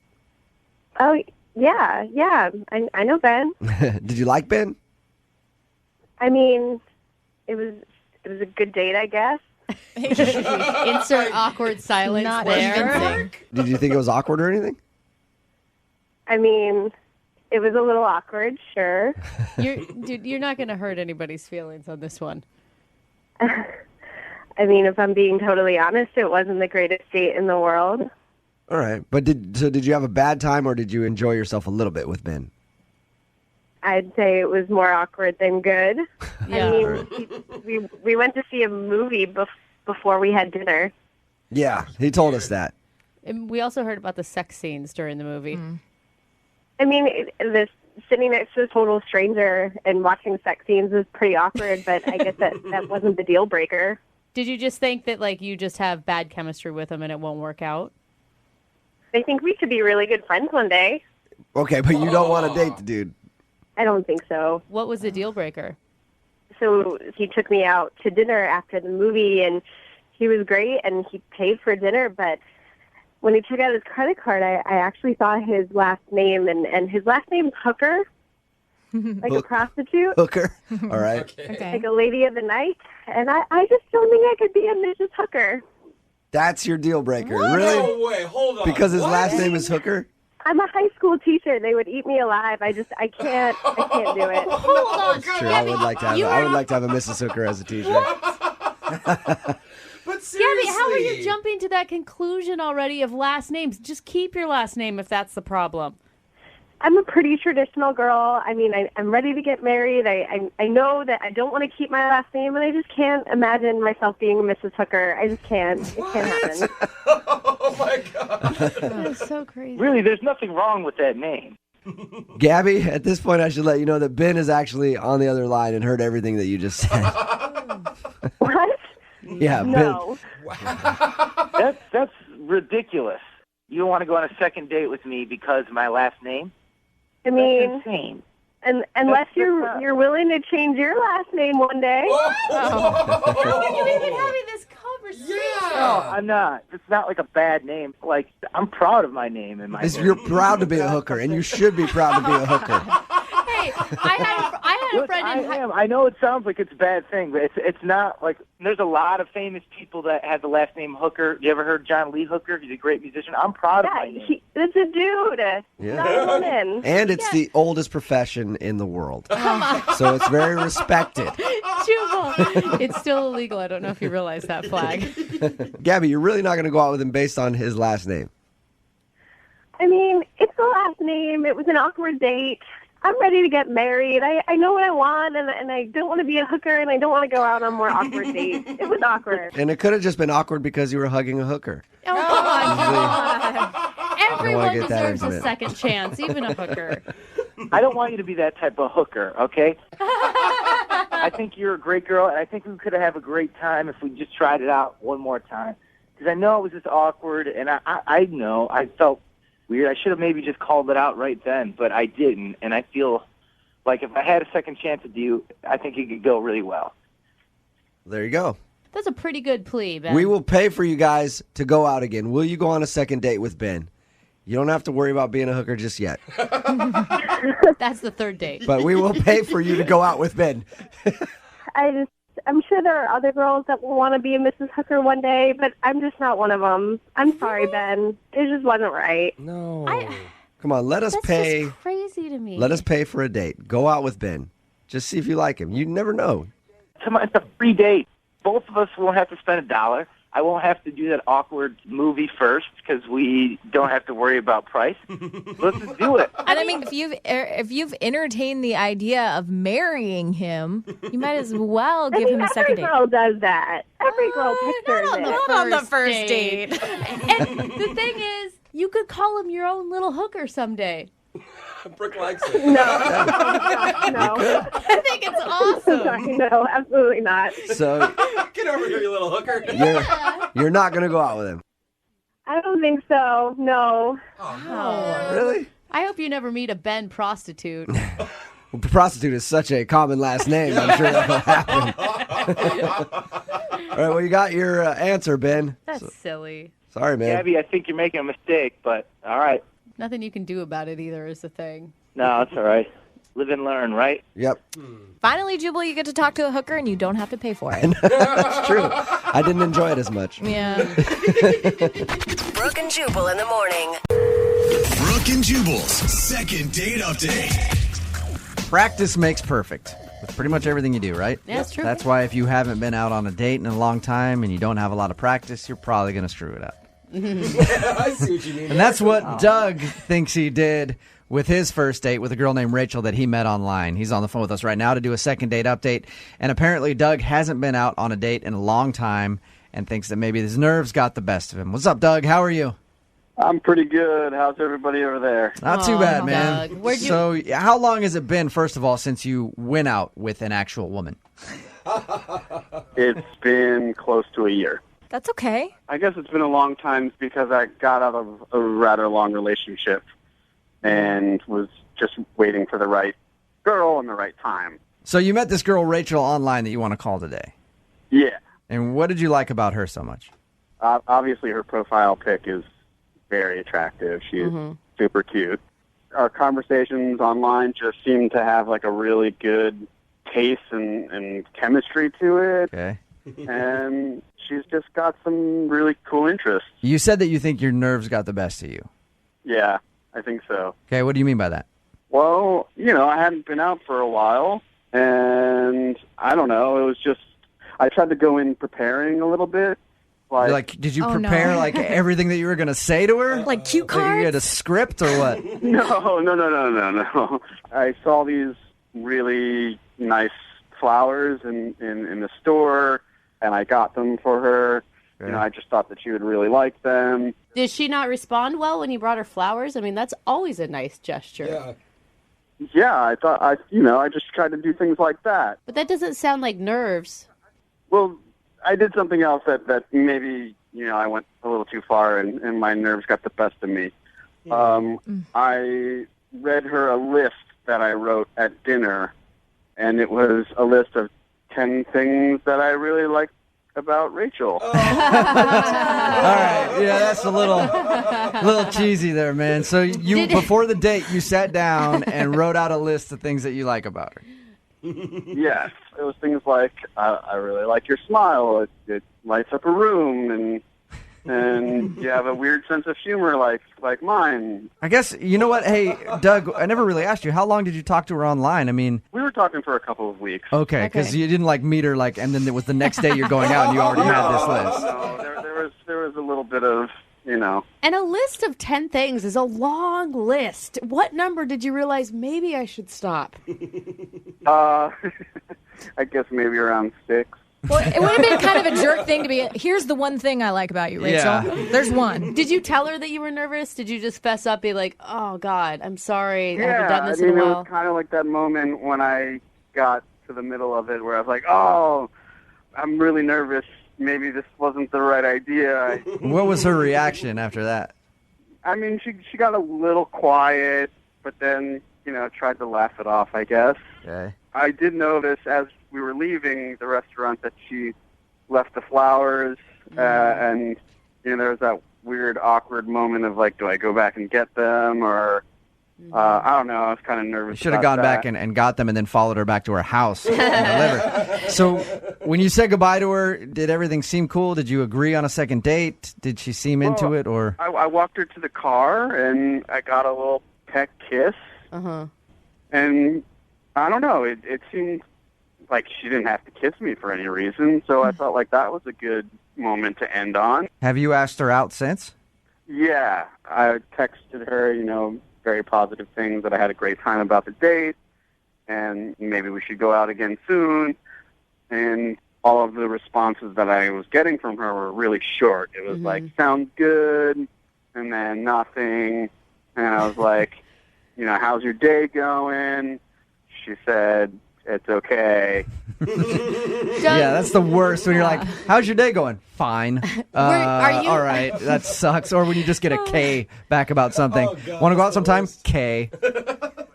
Oh, yeah. I know Ben. Did you like Ben? I mean, it was a good date, I guess. insert awkward silence Not there. convincing. Did you think it was awkward or anything? I mean, it was a little awkward, sure. You're not going to hurt anybody's feelings on this one. I mean, if I'm being totally honest, it wasn't the greatest date in the world. All right, but did you have a bad time or did you enjoy yourself a little bit with Ben? I'd say it was more awkward than good. Yeah. I mean, we went to see a movie before we had dinner. Yeah, he told us that. And we also heard about the sex scenes during the movie. I mean, this sitting next to a total stranger and watching sex scenes is pretty awkward, but I guess that wasn't the deal breaker. Did you just think that, like, you just have bad chemistry with him and it won't work out? I think we could be really good friends one day. Okay, but you don't want to date the dude. I don't think so. What was the deal breaker? So he took me out to dinner after the movie, and he was great, and he paid for dinner, but when he took out his credit card, I actually saw his last name, and his last name's Hooker, like a prostitute. Hooker? All right. Okay. Like a lady of the night, and I just don't think I could be a Mrs. Hooker. That's your deal breaker. No Really? way. Hold on. Because his What? last name is Hooker? I'm a high school teacher. They would eat me alive. I can't do it. Hold on. Sure, I would like to have. I would like to have a Mrs. Hooker as a teacher. But seriously. Gabby, how are you jumping to that conclusion already of last names? Just keep your last name if that's the problem. I'm a pretty traditional girl. I mean, I'm ready to get married. I know that I don't want to keep my last name, and I just can't imagine myself being Mrs. Hooker. I just can't. It can't happen. Oh, my God. That is so crazy. Really, there's nothing wrong with that name. Gabby, at this point, I should let you know that Ben is actually on the other line and heard everything that you just said. What? Yeah, No. That's ridiculous. You don't want to go on a second date with me because of my last name? I mean, That's insane. and unless you're willing to change your last name one day. How are you even having this conversation? No, I'm not. It's not like a bad name. Like, I'm proud of my name and my You're proud to be a hooker, and you should be proud to be a hooker. Hey, I had a friend in I know it sounds like it's a bad thing, but it's not. Like, there's a lot of famous people that have the last name Hooker. You ever heard John Lee Hooker? He's a great musician. I'm proud of my name. It's a dude. Yeah. Not a woman. And it's the oldest profession in the world. So it's very respected. Jubal. It's still illegal. I don't know if you realize that flag. Gabby, you're really not going to go out with him based on his last name. I mean, it's the last name. It was an awkward date. I'm ready to get married. I know what I want, and I don't want to be a hooker, and I don't want to go out on more awkward dates. It was awkward. And it could have just been awkward because you were hugging a hooker. Oh, come on. Everyone get that deserves a intimate. second chance, even a hooker. I don't want you to be that type of hooker, okay? I think you're a great girl, and I think we could have a great time if we just tried it out one more time. Because I know it was just awkward, and I know I felt weird. I should have maybe just called it out right then, but I didn't. And I feel like if I had a second chance with you, I think it could go really well. There you go. That's a pretty good plea, Ben. We will pay for you guys to go out again. Will you go on a second date with Ben? You don't have to worry about being a hooker just yet. That's the third date. But we will pay for you to go out with Ben. I'm sure there are other girls that will want to be a Mrs. Hooker one day, but I'm just not one of them. I'm sorry, Ben. It just wasn't right. No. Come on, let us That's pay. just crazy to me. Let us pay for a date. Go out with Ben. Just see if you like him. You never know. Come on, it's a free date. Both of us won't have to spend $1. I won't have to do that awkward movie first because we don't have to worry about price. Let's just do it. And I mean, if you've entertained the idea of marrying him, you might as well give him a second date. Every girl does that. Every girl pictures it. Not on the first date. And the thing is, you could call him your own little hooker someday. Brooke likes it. No. I think it's awesome. Sorry, no, absolutely not. So Get over here, you little hooker. you're not going to go out with him. I don't think so. No. Really? I hope you never meet a Ben prostitute. Well, prostitute is such a common last name. I'm sure that will happen. All right, well, you got your answer, Ben. That's silly. Sorry, man. Gabby, I think you're making a mistake, but all right. Nothing you can do about it either is the thing. No, it's all right. Live and learn, right? Yep. Finally, Jubal, you get to talk to a hooker and you don't have to pay for it. That's true. I didn't enjoy it as much. Yeah. Brooke and Jubal in the morning. Brooke and Jubal's second date update. Practice makes perfect. With pretty much everything you do, right? Yeah, that's true. That's why if you haven't been out on a date in a long time and you don't have a lot of practice, you're probably going to screw it up. I see what you mean. And that's what Doug thinks he did with his first date with a girl named Rachel that he met online. He's on the phone with us right now to do a second date update. And apparently Doug hasn't been out on a date in a long time and thinks that maybe his nerves got the best of him. What's up, Doug? How are you? I'm pretty good. How's everybody over there? Not too bad, man. Doug. So how long has it been, first of all, since you went out with an actual woman? It's been close to a year. That's okay. I guess it's been a long time because I got out of a rather long relationship and was just waiting for the right girl and the right time. So you met this girl, Rachel, online that you want to call today. Yeah. And what did you like about her so much? Obviously, her profile pic is very attractive. She's super cute. Our conversations online just seem to have like a really good taste and chemistry to it. Okay. And she's just got some really cool interests. You said that you think your nerves got the best of you. Yeah, I think so. Okay, what do you mean by that? Well, I hadn't been out for a while, and I don't know, it was just, I tried to go in preparing a little bit. Like, did you prepare like everything that you were going to say to her? Like cue cards? Like you had a script or what? No. I saw these really nice flowers in the store, and I got them for her. Okay. I just thought that she would really like them. Did she not respond well when you brought her flowers? I mean, that's always a nice gesture. Yeah, I thought I just tried to do things like that. But that doesn't sound like nerves. Well, I did something else that maybe, I went a little too far and my nerves got the best of me. I read her a list that I wrote at dinner, and it was a list of 10 things that I really liked about Rachel. All right, yeah, that's a little cheesy there, man. So you before the date, you sat down and wrote out a list of things that you like about her. Yes, it was things like I really like your smile. It lights up a room, and you have a weird sense of humor like mine. I guess you know what? Hey, Doug, I never really asked you. How long did you talk to her online? I mean, we were talking for a couple of weeks. Okay, because you didn't meet her and then it was the next day you're going out and you already had this list. No, there was a little bit of. And a list of 10 things is a long list. What number did you realize maybe I should stop? I guess maybe around 6. Well, it would have been kind of a jerk thing to be, here's the one thing I like about you, Rachel. Yeah. There's one. Did you tell her that you were nervous? Did you just fess up, be like, oh, God, I'm sorry. Yeah, I haven't done this in a it while? was kind of like that moment when I got to the middle of it where I was like, oh, I'm really nervous. Maybe this wasn't the right idea. What was her reaction after that? I mean, she got a little quiet, but then, tried to laugh it off, I guess. Okay. I did notice as we were leaving the restaurant that she left the flowers, and, there was that weird, awkward moment of, do I go back and get them, or... I don't know. I was kind of nervous. You should have gone back and got them and then followed her back to her house and delivered. So when you said goodbye to her, did everything seem cool? Did you agree on a second date? Did she seem into it? Or I walked her to the car and I got a little peck kiss. And I don't know. It seemed like she didn't have to kiss me for any reason. So I felt like that was a good moment to end on. Have you asked her out since? Yeah. I texted her, very positive things, that I had a great time about the date, and maybe we should go out again soon. And all of the responses that I was getting from her were really short. It was like, sounds good, and then nothing. And I was like, how's your day going? She said, it's okay. Yeah, that's the worst when you're like, how's your day going? Fine. Are you... All right, that sucks. Or when you just get a K back about something. Want to go out sometime? K.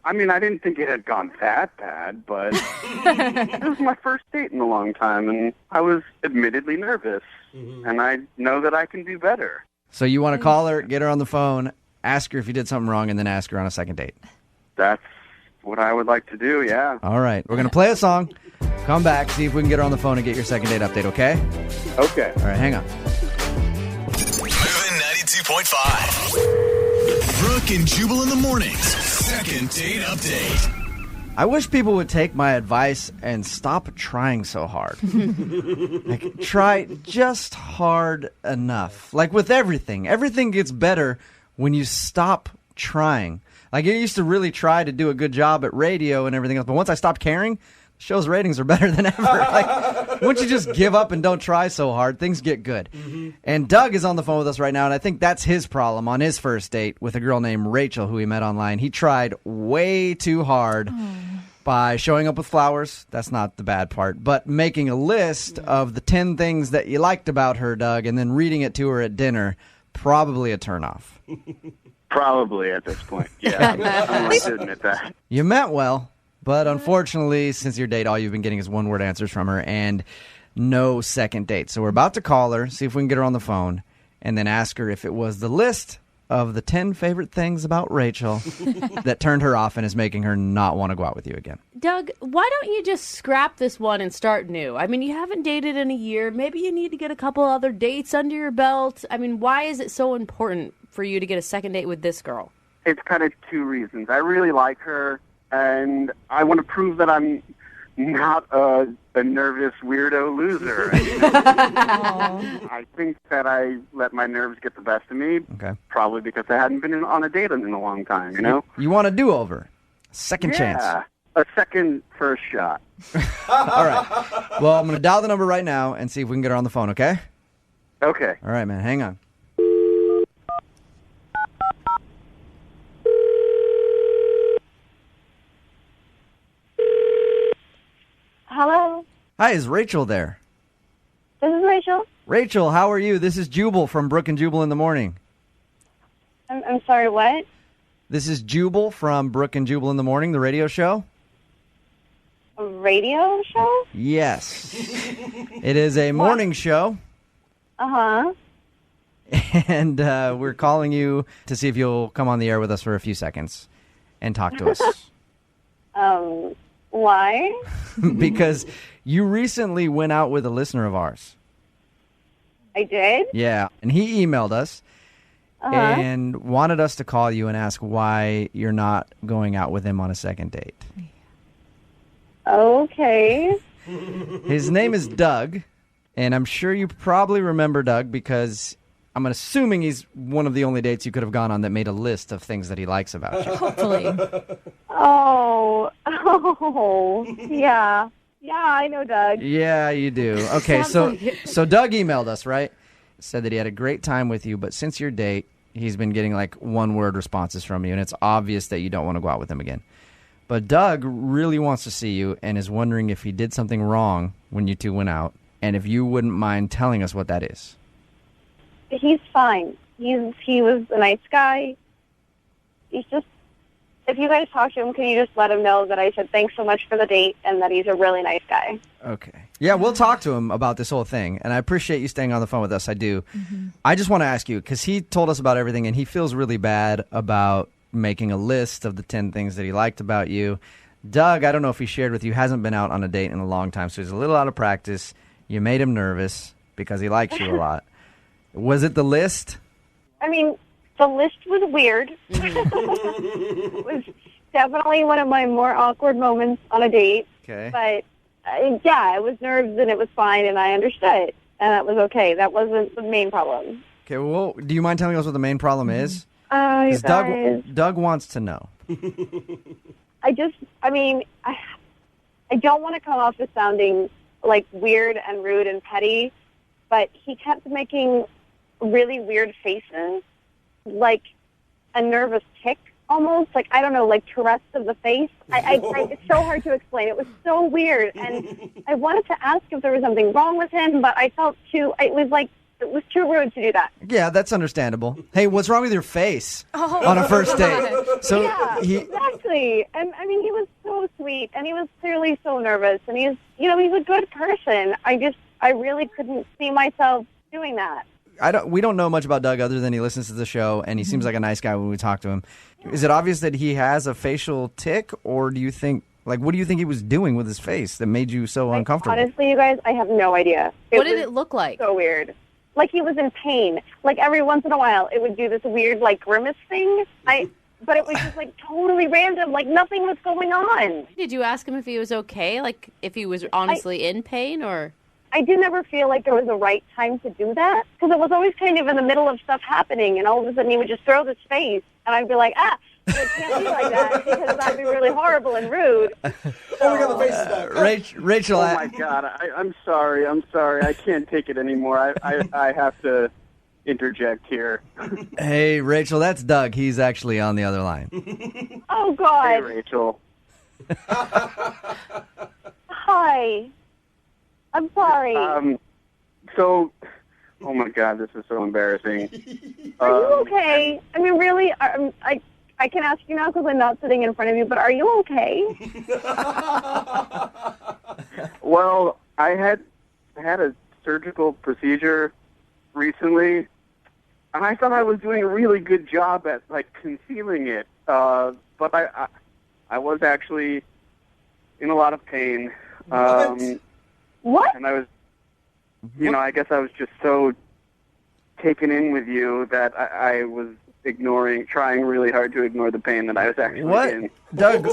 I mean, I didn't think it had gone that bad, but it was my first date in a long time, and I was admittedly nervous, and I know that I can do better. So you want to call her, get her on the phone, ask her if you did something wrong, and then ask her on a second date. That's what I would like to do, yeah. All right. We're going to play a song, come back, see if we can get her on the phone and get your second date update, okay? Okay. All right, hang on. Moving 92.5. Brooke and Jubal in the mornings. Second date update. I wish people would take my advice and stop trying so hard. Try just hard enough. Like with everything. Everything gets better when you stop trying. Like, I used to really try to do a good job at radio and everything else, but once I stopped caring, the show's ratings are better than ever. Like, once you just give up and don't try so hard, things get good. And Doug is on the phone with us right now, and I think that's his problem on his first date with a girl named Rachel who he met online. He tried way too hard by showing up with flowers. That's not the bad part. But making a list of the 10 things that you liked about her, Doug, and then reading it to her at dinner, probably a turnoff. Probably at this point. Yeah, I'm willing to admit that. You meant well, but unfortunately, since your date, all you've been getting is one-word answers from her and no second date. So we're about to call her, see if we can get her on the phone, and then ask her if it was the list of the 10 favorite things about Rachel that turned her off and is making her not want to go out with you again. Doug, why don't you just scrap this one and start new? I mean, you haven't dated in a year. Maybe you need to get a couple other dates under your belt. I mean, why is it so important for you to get a second date with this girl? It's kind of two reasons. I really like her, and I want to prove that I'm not a nervous weirdo loser. I think that I let my nerves get the best of me, probably because I hadn't been on a date in a long time, you know? You want a do-over, second chance. A second first shot. All right. Well, I'm going to dial the number right now and see if we can get her on the phone, okay? Okay. All right, man. Hang on. Hello, Hi, is Rachel there? this is Rachel. Rachel, how are you? This is Jubal from Brooke and Jubal in the morning. I'm sorry, what? This is Jubal from Brooke and Jubal in the morning, the radio show. A radio show? Yes. It is a morning show, Uh-huh. and we're calling you to see if you'll come on the air with us for a few seconds and talk to us. Why? Because you recently went out with a listener of ours. I did? Yeah, and he emailed us Uh-huh. and wanted us to call you and ask why you're not going out with him on a second date. Okay. His name is Doug, and I'm sure you probably remember Doug because I'm assuming he's one of the only dates you could have gone on that made a list of things that he likes about you. Hopefully. Oh, yeah. Yeah, I know Doug. Yeah, you do. Okay, Sounds so like it. so Doug emailed us, right? Said that he had a great time with you, but since your date, he's been getting like one-word responses from you, and it's obvious that you don't want to go out with him again. But Doug really wants to see you and is wondering if he did something wrong when you two went out, and if you wouldn't mind telling us what that is. He's fine. He was a nice guy. He's just, if you guys talk to him, can you just let him know that I said thanks so much for the date and that he's a really nice guy? Okay. Yeah, we'll talk to him about this whole thing, and I appreciate you staying on the phone with us. I do. I just want to ask you, because he told us about everything, and he feels really bad about making a list of the 10 things that he liked about you. Doug, I don't know if he shared with you, hasn't been out on a date in a long time, so he's a little out of practice. You made him nervous because he likes you a lot. Was it the list? I mean, the list was weird. It was definitely one of my more awkward moments on a date. Okay. But, yeah, it was nerves and it was fine, and I understood. And that was okay. That wasn't the main problem. Okay, well, do you mind telling us what the main problem is? You 'Cause guys. Doug wants to know. I don't want to come off as sounding like weird and rude and petty, but he kept making really weird faces, like a nervous tick almost, like, I don't know, like Tourette's of the face. It's so hard to explain. It was so weird, and I wanted to ask if there was something wrong with him, but I felt it was too rude to do that. Yeah, that's understandable. Hey, what's wrong with your face on a first date? So yeah, exactly. And I mean, he was so sweet, and he was clearly so nervous, and he's a good person. I really couldn't see myself doing that. We don't know much about Doug other than he listens to the show, and he seems like a nice guy when we talk to him. Is it obvious that he has a facial tick, or do you think, like, what do you think he was doing with his face that made you so uncomfortable? Honestly, you guys, I have no idea. What did it look like? So weird. Like he was in pain. Like every once in a while, it would do this weird, like, grimace thing. But it was just, like, totally random. Like, nothing was going on. Did you ask him if he was okay? Like, if he was honestly in pain, or? I did never feel like there was a right time to do that, because it was always kind of in the middle of stuff happening, and all of a sudden he would just throw this face, and I'd be like, It can't be like that because that'd be really horrible and rude. Oh, we got the faces back. Rachel, Oh my God! I'm sorry. I can't take it anymore. I have to interject here. Hey, Rachel, that's Doug. He's actually on the other line. Oh, God. Hey, Rachel. Hi. I'm sorry. So, oh my God, this is so embarrassing. Are you okay? I mean, really, I can ask you now because I'm not sitting in front of you, but are you okay? Well, I had a surgical procedure recently, and I thought I was doing a really good job at concealing it. But I was actually in a lot of pain. What? And I was, I guess I was just so taken in with you that I was trying really hard to ignore the pain that I was actually in. Doug,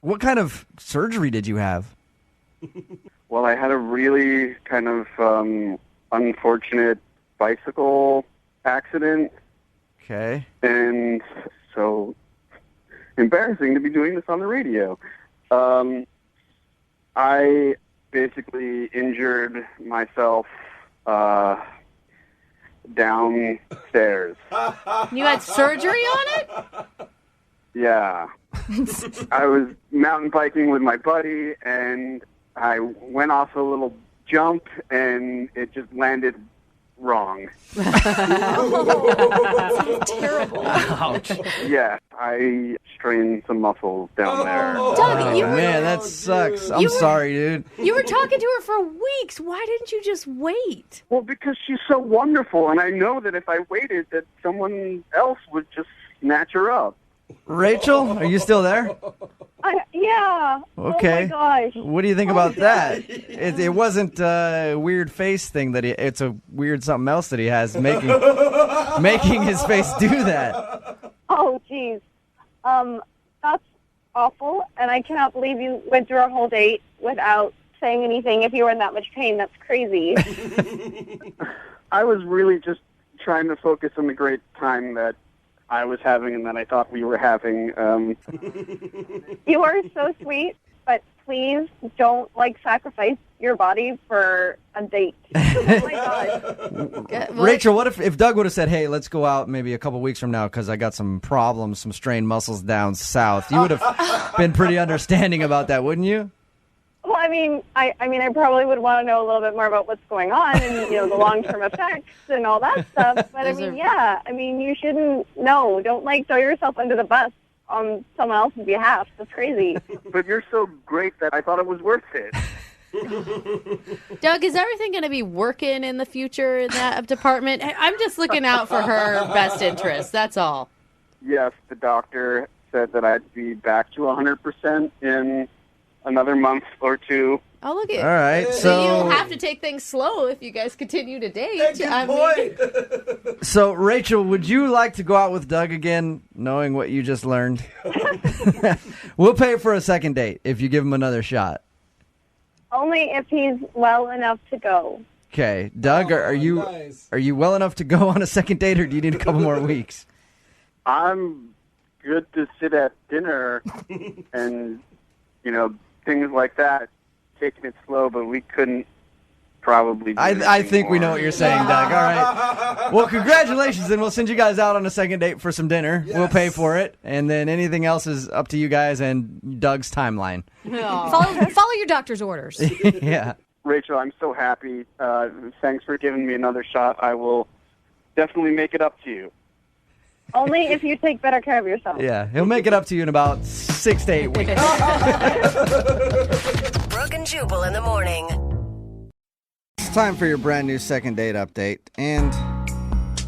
what kind of surgery did you have? Well, I had a really kind of unfortunate bicycle accident. Okay. And so embarrassing to be doing this on the radio. I basically injured myself downstairs. You had surgery on it? Yeah. I was mountain biking with my buddy, and I went off a little jump, and it just landed wrong. Terrible. Ouch. Yeah, I strained some muscles down there. Doug, you were, Man, that sucks. I'm sorry, dude. You were talking to her for weeks. Why didn't you just wait? Well, because she's so wonderful, and I know that if I waited, that someone else would just snatch her up. Rachel, are you still there? Yeah. Okay. Oh, my gosh. What do you think about that? It wasn't a weird face thing it's a weird something else that he has making his face do that. Oh, geez. That's awful, and I cannot believe you went through our whole date without saying anything. If you were in that much pain, that's crazy. I was really just trying to focus on the great time that I was having and that I thought we were having. You are so sweet, but please don't sacrifice your body for a date. Oh my God. Rachel, what if Doug would have said, "Hey, let's go out maybe a couple weeks from now because I got some problems, some strained muscles down south." You would have been pretty understanding about that, wouldn't you? Well, I probably would want to know a little bit more about what's going on and, the long-term effects and all that stuff. But, you shouldn't, don't, throw yourself under the bus on someone else's behalf. That's crazy. But you're so great that I thought it was worth it. Doug, is everything going to be working in the future in that department? I'm just looking out for her best interest. That's all. Yes, the doctor said that I'd be back to 100% in another month or two. Oh, look at All right, so you'll have to take things slow if you guys continue to date. So, Rachel, would you like to go out with Doug again, knowing what you just learned? We'll pay for a second date if you give him another shot. Only if he's well enough to go. Okay, Doug, are you well enough to go on a second date, or do you need a couple more weeks? I'm good to sit at dinner and, things like that, taking it slow, but we couldn't probably do I think more. we know what you're saying, Doug. All right. Well, congratulations, then. We'll send you guys out on a second date for some dinner. Yes. We'll pay for it, and then anything else is up to you guys and Doug's timeline. Follow your doctor's orders. Yeah. Rachel, I'm so happy. Thanks for giving me another shot. I will definitely make it up to you. Only if you take better care of yourself. Yeah, he'll make it up to you in about 6 to 8 weeks. Brooke and Jubal in the morning. It's time for your brand new second date update. And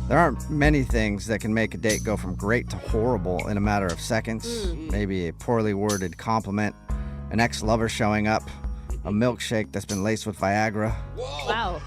there aren't many things that can make a date go from great to horrible in a matter of seconds. Maybe a poorly worded compliment, an ex-lover showing up, a milkshake that's been laced with Viagra. Wow.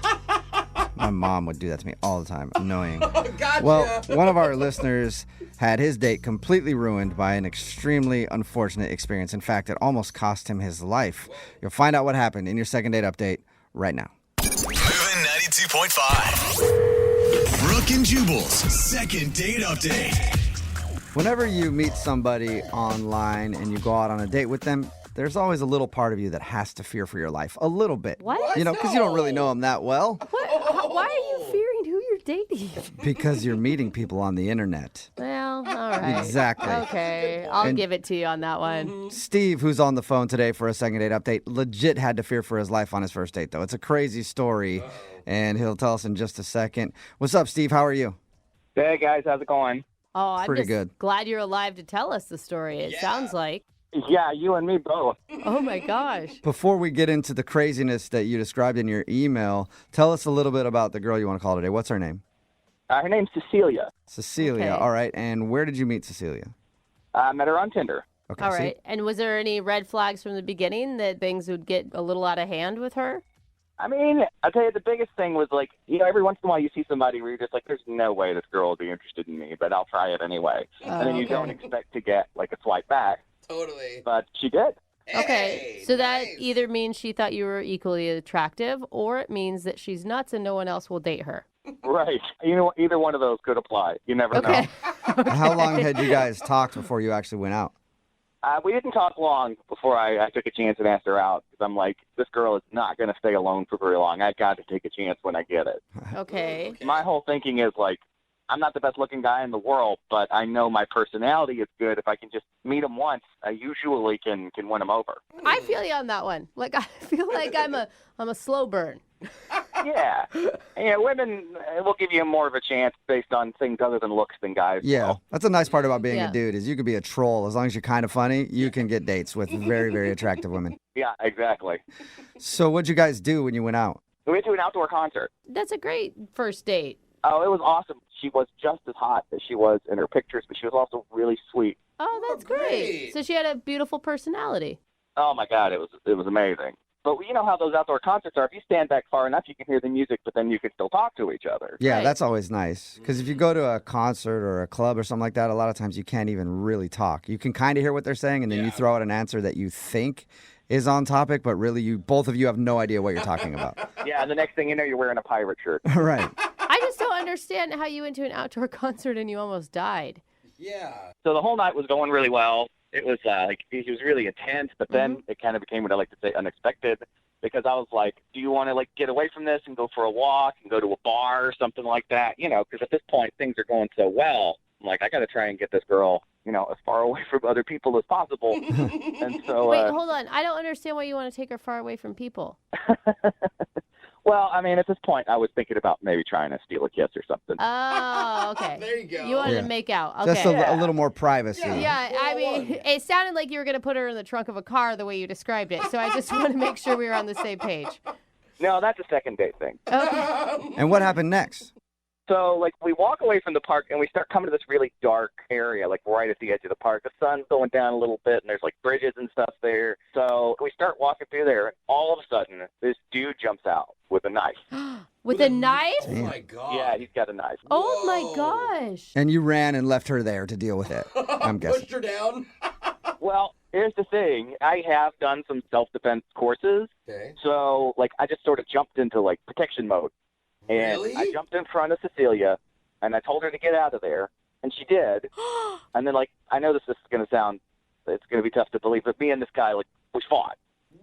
My mom would do that to me all the time. Annoying. Gotcha. Well, one of our listeners had his date completely ruined by an extremely unfortunate experience. In fact, it almost cost him his life. You'll find out what happened in your second date update right now. Moving 92.5. Brooke and Jubal's second date update. Whenever you meet somebody online and you go out on a date with them, there's always a little part of you that has to fear for your life. A little bit. What? You know, because you don't really know them that well. Why are you fearing who you're dating? Because you're meeting people on the internet. Well, all right. Exactly. Okay, I'll And give it to you on that one. Steve, who's on the phone today for a second date update, legit had to fear for his life on his first date, though. It's a crazy story, and he'll tell us in just a second. What's up, Steve? How are you? Hey, guys. How's it going? Oh, I'm Pretty just good. glad you're alive to tell us the story. It sounds like. Yeah, you and me both. Oh, my gosh. Before we get into the craziness that you described in your email, tell us a little bit about the girl you want to call today. What's her name? Her name's Cecilia. Cecilia. Okay. All right. And where did you meet Cecilia? I met her on Tinder. Okay. All see? right. And was there any red flags from the beginning that things would get a little out of hand with her? I mean, I'll tell you, the biggest thing was like, every once in a while you see somebody where you're just like, there's no way this girl will be interested in me, but I'll try it anyway. And then you don't expect to get like a swipe back. Totally. But she did. Okay, so that either means she thought you were equally attractive, or it means that she's nuts and no one else will date her. Right. Either one of those could apply. You never know. How long had you guys talked before you actually went out? We didn't talk long before I took a chance and asked her out because I'm like, this girl is not going to stay alone for very long. I got to take a chance when I get it. Okay. My whole thinking is like, I'm not the best looking guy in the world, but I know my personality is good. If I can just meet him once, I usually can win him over. I feel you on that one. Like I feel like I'm a slow burn. Yeah. Women will give you more of a chance based on things other than looks than guys. Yeah, that's a nice part about being Yeah. a dude is you could be a troll. As long as you're kind of funny, you can get dates with very, very attractive women. Yeah, exactly. So what'd you guys do when you went out? We went to an outdoor concert. That's a great first date. Oh, it was awesome. She was just as hot as she was in her pictures, but she was also really sweet. Oh, that's great. So she had a beautiful personality. Oh my God, it was amazing. But you know how those outdoor concerts are. If you stand back far enough, you can hear the music, but then you can still talk to each other. Yeah, that's always nice. Because if you go to a concert or a club or something like that, a lot of times you can't even really talk. You can kind of hear what they're saying, and then you throw out an answer that you think is on topic, but really both of you have no idea what you're talking about. Yeah, and the next thing you know, you're wearing a pirate shirt. Right. I just don't understand how you went to an outdoor concert and you almost died. Yeah. So the whole night was going really well. It was he was really intense, but then it kind of became what I like to say unexpected because I was like, do you want to like get away from this and go for a walk and go to a bar or something like that? Because at this point things are going so well. I'm like, I got to try and get this girl, as far away from other people as possible. And so Wait, hold on. I don't understand why you want to take her far away from people. Well, I mean, at this point, I was thinking about maybe trying to steal a kiss or something. Oh, okay. There you go. You wanted to make out. Okay. Just a little more privacy. Yeah, I mean, it sounded like you were going to put her in the trunk of a car the way you described it. So I just want to make sure we were on the same page. No, that's a second date thing. Okay. And what happened next? So, we walk away from the park, and we start coming to this really dark area, right at the edge of the park. The sun's going down a little bit, and there's, bridges and stuff there. So we start walking through there, and all of a sudden, this dude jumps out with a knife. With a knife? Oh, my God. Yeah, he's got a knife. Oh, my gosh. And you ran and left her there to deal with it, I'm guessing. Pushed her down. Well, here's the thing. I have done some self-defense courses. Okay. So, I just sort of jumped into, protection mode. And Really? I jumped in front of Cecilia, and I told her to get out of there, and she did. And then, I know this is going to sound, it's going to be tough to believe, but me and this guy, we fought.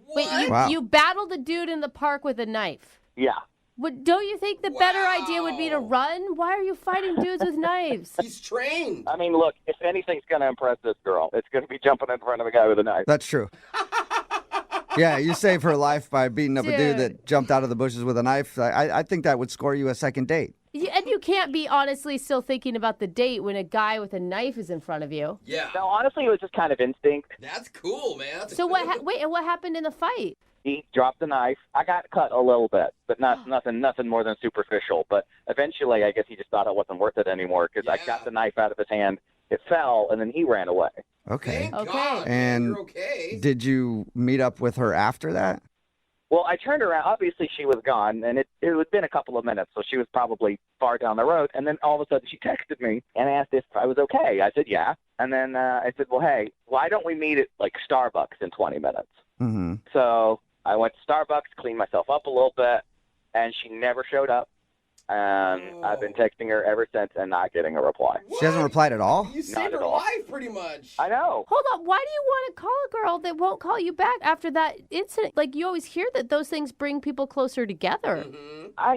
Wait, you battled a dude in the park with a knife? Yeah. Don't you think the better idea would be to run? Why are you fighting dudes with knives? He's trained. I mean, look, if anything's going to impress this girl, it's going to be jumping in front of a guy with a knife. That's true. Yeah, you saved her life by beating up a dude that jumped out of the bushes with a knife. I think that would score you a second date. And you can't be honestly still thinking about the date when a guy with a knife is in front of you. Yeah. No, honestly, it was just kind of instinct. That's cool, man. So what happened in the fight? He dropped the knife. I got cut a little bit, but nothing more than superficial. But eventually, I guess he just thought it wasn't worth it anymore because I got the knife out of his hand. It fell, and then he ran away. Okay. Thank God, And you're okay. did you meet up with her after that? Well, I turned around. Obviously, she was gone, and it had been a couple of minutes, so she was probably far down the road. And then all of a sudden, she texted me and asked if I was okay. I said, yeah. And then I said, well, hey, why don't we meet at, Starbucks in 20 minutes? Mm-hmm. So I went to Starbucks, cleaned myself up a little bit, and she never showed up. and I've been texting her ever since and not getting a reply. She hasn't replied at all? You saved her life, pretty much. I know. Hold on. Why do you want to call a girl that won't call you back after that incident? Like, you always hear that those things bring people closer together.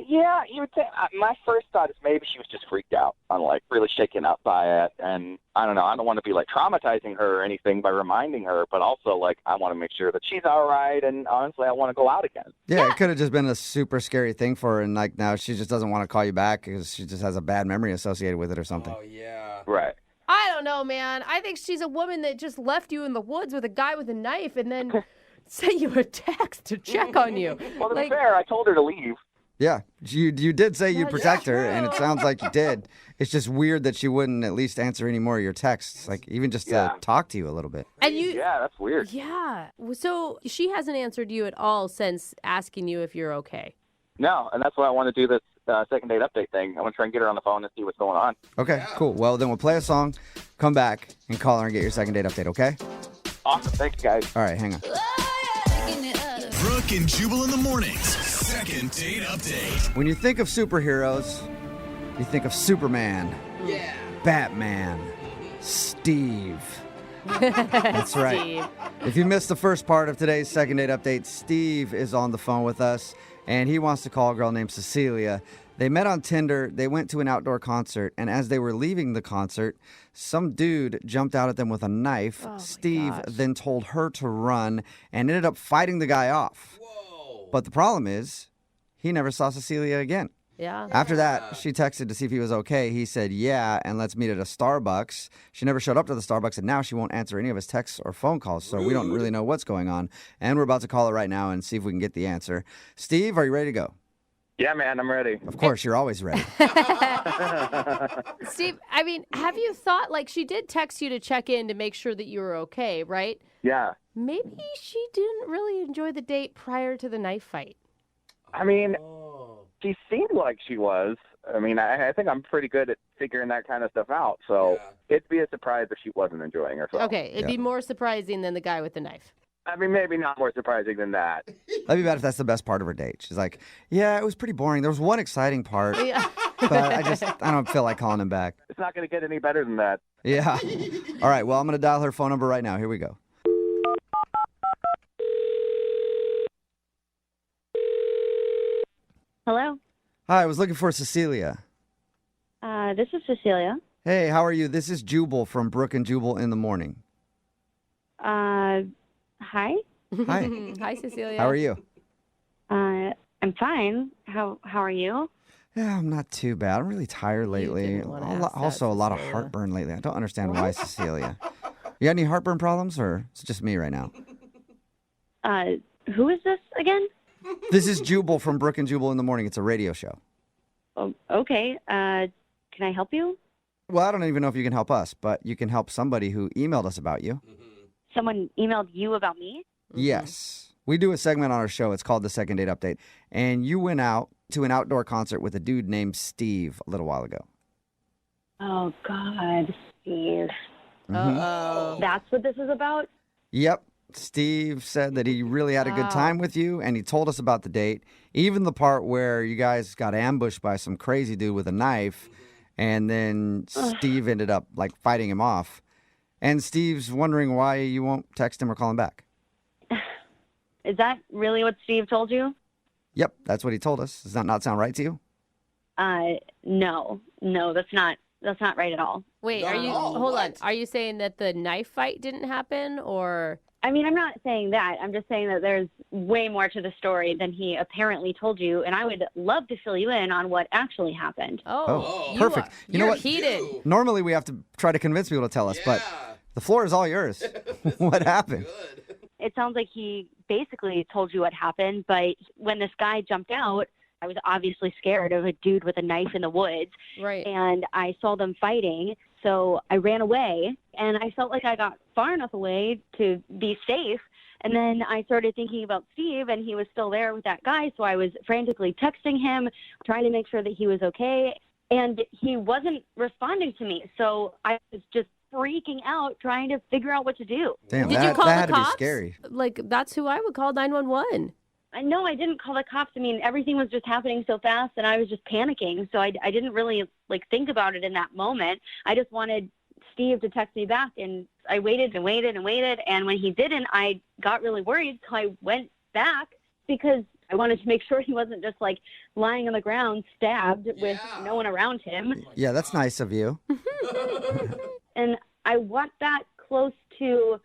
Yeah, you would think. My first thought is maybe she was just freaked out. I'm like really shaken up by it, and I don't know. I don't want to be like traumatizing her or anything by reminding her, but also like I want to make sure that she's all right, and honestly, I want to go out again. Yeah, it could have just been a super scary thing for her, and like now she just doesn't want to call you back because she just has a bad memory associated with it or something. Oh, yeah. Right. I don't know, man. I think she's a woman that just left you in the woods with a guy with a knife and then sent you a text to check on you. Well, to be fair, I told her to leave. Yeah, you did say you'd protect her, and it sounds like you did. It's just weird that she wouldn't at least answer any more of your texts, like even just to talk to you a little bit. And you, yeah, that's weird. Yeah. So she hasn't answered you at all since asking you if you're okay. No, and that's why I want to do this second date update thing. I want to try and get her on the phone and see what's going on. Okay, cool. Well, then we'll play a song, come back, and call her and get your second date update, okay? Awesome. Thank you, guys. All right, hang on. Brooke and Jubal in the mornings. Second date update. When you think of superheroes, you think of Superman, Batman, Steve. That's right. Steve. If you missed the first part of today's second date update, Steve is on the phone with us, and he wants to call a girl named Cecilia. They met on Tinder, they went to an outdoor concert, and as they were leaving the concert, some dude jumped out at them with a knife. Steve then told her to run and ended up fighting the guy off. Whoa. But the problem is, he never saw Cecilia again. Yeah. After that, she texted to see if he was okay. He said, yeah, and let's meet at a Starbucks. She never showed up to the Starbucks, and now she won't answer any of his texts or phone calls, so we don't really know what's going on. And we're about to call her right now and see if we can get the answer. Steve, are you ready to go? Yeah, man, I'm ready. Of course, you're always ready. Steve, I mean, have you thought, like, she did text you to check in to make sure that you were okay, right? Yeah. Maybe she didn't really enjoy the date prior to the knife fight. I mean, she seemed like she was. I mean, I think I'm pretty good at figuring that kind of stuff out. So it'd be a surprise if she wasn't enjoying herself. Okay, it'd be more surprising than the guy with the knife. I mean, maybe not more surprising than that. That'd be bad if that's the best part of her date. She's like, yeah, it was pretty boring. There was one exciting part, but I don't feel like calling him back. It's not going to get any better than that. Yeah. All right, well, I'm going to dial her phone number right now. Here we go. Hello. Hi, I was looking for Cecilia. This is Cecilia. Hey, how are you? This is Jubal from Brooke and Jubal in the morning. Hi. Hi. Hi, Cecilia. How are you? I'm fine. How are you? Yeah, I'm not too bad. I'm really tired lately. Also, a lot of heartburn lately. I don't understand why, Cecilia. You got any heartburn problems, or it's just me right now? Who is this again? This is Jubal from Brooke and Jubal in the morning. It's a radio show. Oh, okay. Can I help you? Well, I don't even know if you can help us, but you can help somebody who emailed us about you. Someone emailed you about me? Yes. We do a segment on our show. It's called the Second Date Update. And you went out to an outdoor concert with a dude named Steve a little while ago. Oh, God, Steve. Uh-oh. That's what this is about? Yep. Steve said that he really had a good time with you, and he told us about the date, even the part where you guys got ambushed by some crazy dude with a knife, and then Steve ended up, like, fighting him off. And Steve's wondering why you won't text him or call him back. Is that really what Steve told you? Yep, that's what he told us. Does that not sound right to you? No, that's not right at all. Wait, hold on. Are you saying that the knife fight didn't happen, or? I mean, I'm not saying that. I'm just saying that there's way more to the story than he apparently told you, and I would love to fill you in on what actually happened. Oh, perfect. You know what? Heated. Normally we have to try to convince people to tell us, but the floor is all yours. What happened? It sounds like he basically told you what happened, but when this guy jumped out, I was obviously scared of a dude with a knife in the woods. Right. And I saw them fighting, so I ran away, and I felt like I got far enough away to be safe. And then I started thinking about Steve, and he was still there with that guy, so I was frantically texting him, trying to make sure that he was okay. And he wasn't responding to me, so I was just freaking out, trying to figure out what to do. Damn, Did you call the had cops? To be scary. Like, that's who I would call 911. No, I didn't call the cops. I mean, everything was just happening so fast, and I was just panicking. So I didn't really think about it in that moment. I just wanted Steve to text me back, and I waited and waited and waited. And when he didn't, I got really worried. So I went back because I wanted to make sure he wasn't just lying on the ground, stabbed with no one around him. Yeah, that's nice of you. And I walked back close to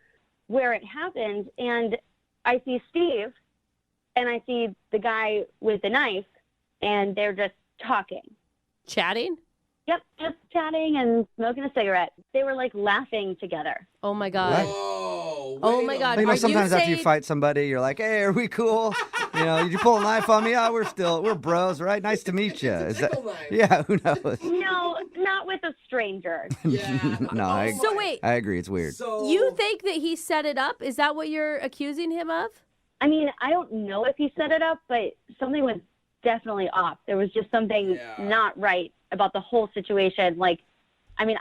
where it happened, and I see Steve, and I see the guy with the knife, and they're just talking. Chatting? Yep, just chatting and smoking a cigarette. They were laughing together. Oh my God. Oh my God. Sometimes after you fight somebody, you're like, hey, are we cool? Did you pull a knife on me? Oh, we're bros, right? Nice to meet you. Is that? Yeah, who knows? No, not with a stranger. No, So wait. I agree. It's weird. You think that he set it up? Is that what you're accusing him of? I mean, I don't know if he set it up, but something was definitely off. There was just something not right about the whole situation.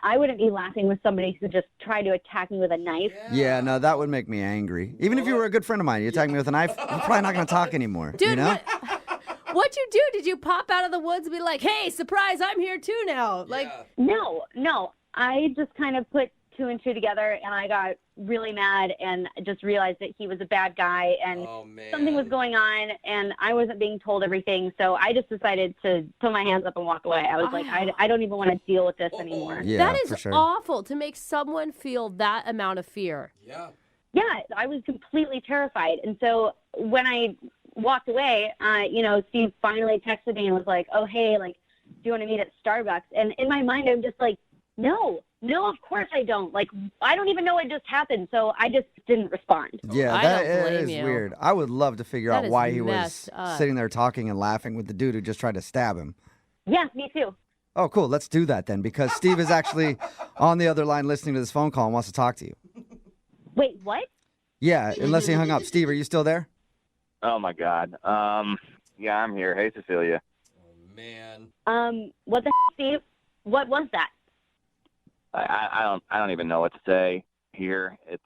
I wouldn't be laughing with somebody who just tried to attack me with a knife. Yeah, no, that would make me angry. Even if you were a good friend of mine, you attack me with a knife, we're probably not going to talk anymore. Dude, what'd you do? Did you pop out of the woods and be like, hey, surprise, I'm here too now? No. I just kind of put two and two together, and I got really mad and just realized that he was a bad guy and something was going on, and I wasn't being told everything. So I just decided to put my hands up and walk away. I was I don't even want to deal with this anymore. Yeah, that is awful to make someone feel that amount of fear. Yeah, I was completely terrified. And so when I walked away, Steve finally texted me and was like, oh, hey, do you want to meet at Starbucks? And in my mind, I'm just no, of course I don't. I don't even know what just happened, so I just didn't respond. Yeah, that is weird. I would love to figure out why he was sitting there talking and laughing with the dude who just tried to stab him. Yeah, me too. Oh, cool. Let's do that then, because Steve is actually on the other line listening to this phone call and wants to talk to you. Wait, what? Yeah, unless he hung up. Steve, are you still there? Oh, my God. Yeah, I'm here. Hey, Cecilia. Oh, man. What the Steve? What was that? I don't even know what to say here. It's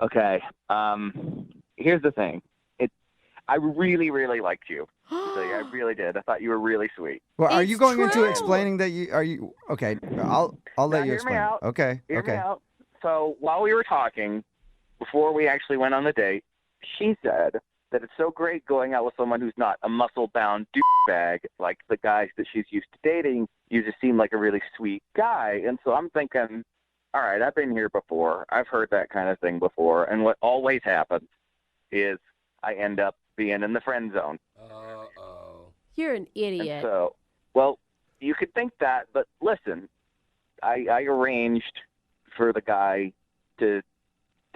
okay. Here's the thing. I really, really liked you. I really did. I thought you were really sweet. Well, are you going into explaining that are you okay? I'll let you explain. Hear me out. Okay. Hear me out. So while we were talking, before we actually went on the date, she said that it's so great going out with someone who's not a muscle-bound douchebag like the guys that she's used to dating. You just seem like a really sweet guy. And so I'm thinking, all right, I've been here before. I've heard that kind of thing before. And what always happens is I end up being in the friend zone. You're an idiot. And so, well, you could think that, but listen, I arranged for the guy to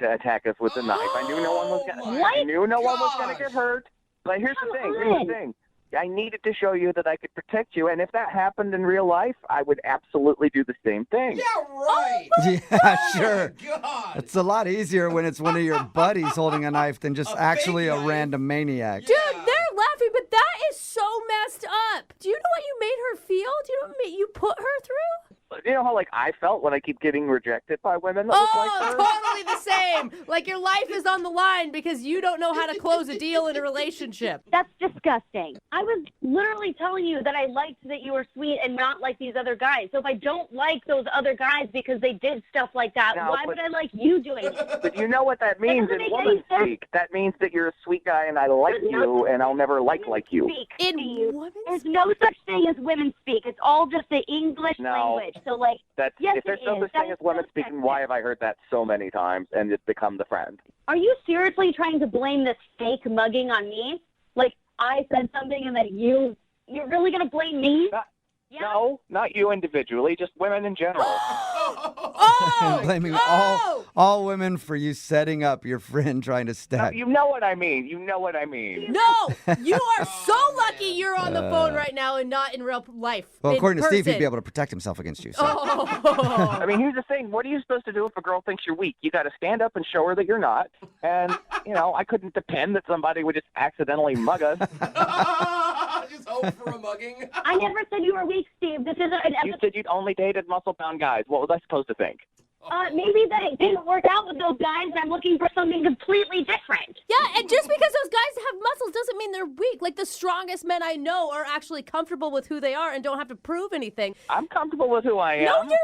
attack us with a knife. I knew no one was gonna get hurt. But here's the thing. I needed to show you that I could protect you, and if that happened in real life, I would absolutely do the same thing. Yeah, right. Yeah, sure. It's a lot easier when it's one of your buddies holding a knife than just actually a random maniac. Dude, they're laughing, but that is so messed up. Do you know what you made her feel? Do you know what you put her through? You know how I felt when I keep getting rejected by women that look like her? Totally the same. Like your life is on the line because you don't know how to close a deal in a relationship. That's disgusting. I was literally telling you that I liked that you were sweet and not like these other guys. So if I don't like those other guys because they did stuff like that, why would I like you doing it? But you know what that means in woman speak. That means that you're a sweet guy and I like you and I'll never like you. There's no such thing as women speak. It's all just the English language. So yes, if there's no such thing as women speaking, why have I heard that so many times and it's become the friend? Are you seriously trying to blame this fake mugging on me? I said something and then you're really going to blame me? No, not you individually, just women in general. I'm blaming all women for you setting up your friend trying to stab. No, you know what I mean. No, you are so lucky you're on the phone right now and not in real life. Well, according to Steve, he'd be able to protect himself against you. So. I mean, here's the thing. What are you supposed to do if a girl thinks you're weak? You got to stand up and show her that you're not. And, I couldn't depend that somebody would just accidentally mug us. Just hope for a mugging. I never said you were weak, Steve. This isn't an You said you'd only dated muscle-bound guys. What was I supposed to think? maybe that it didn't work out with those guys and I'm looking for something completely different. Yeah, and just because those guys have muscles doesn't mean they're weak. Like, the strongest men I know are actually comfortable with who they are and don't have to prove anything. I'm comfortable with who I am. No, you're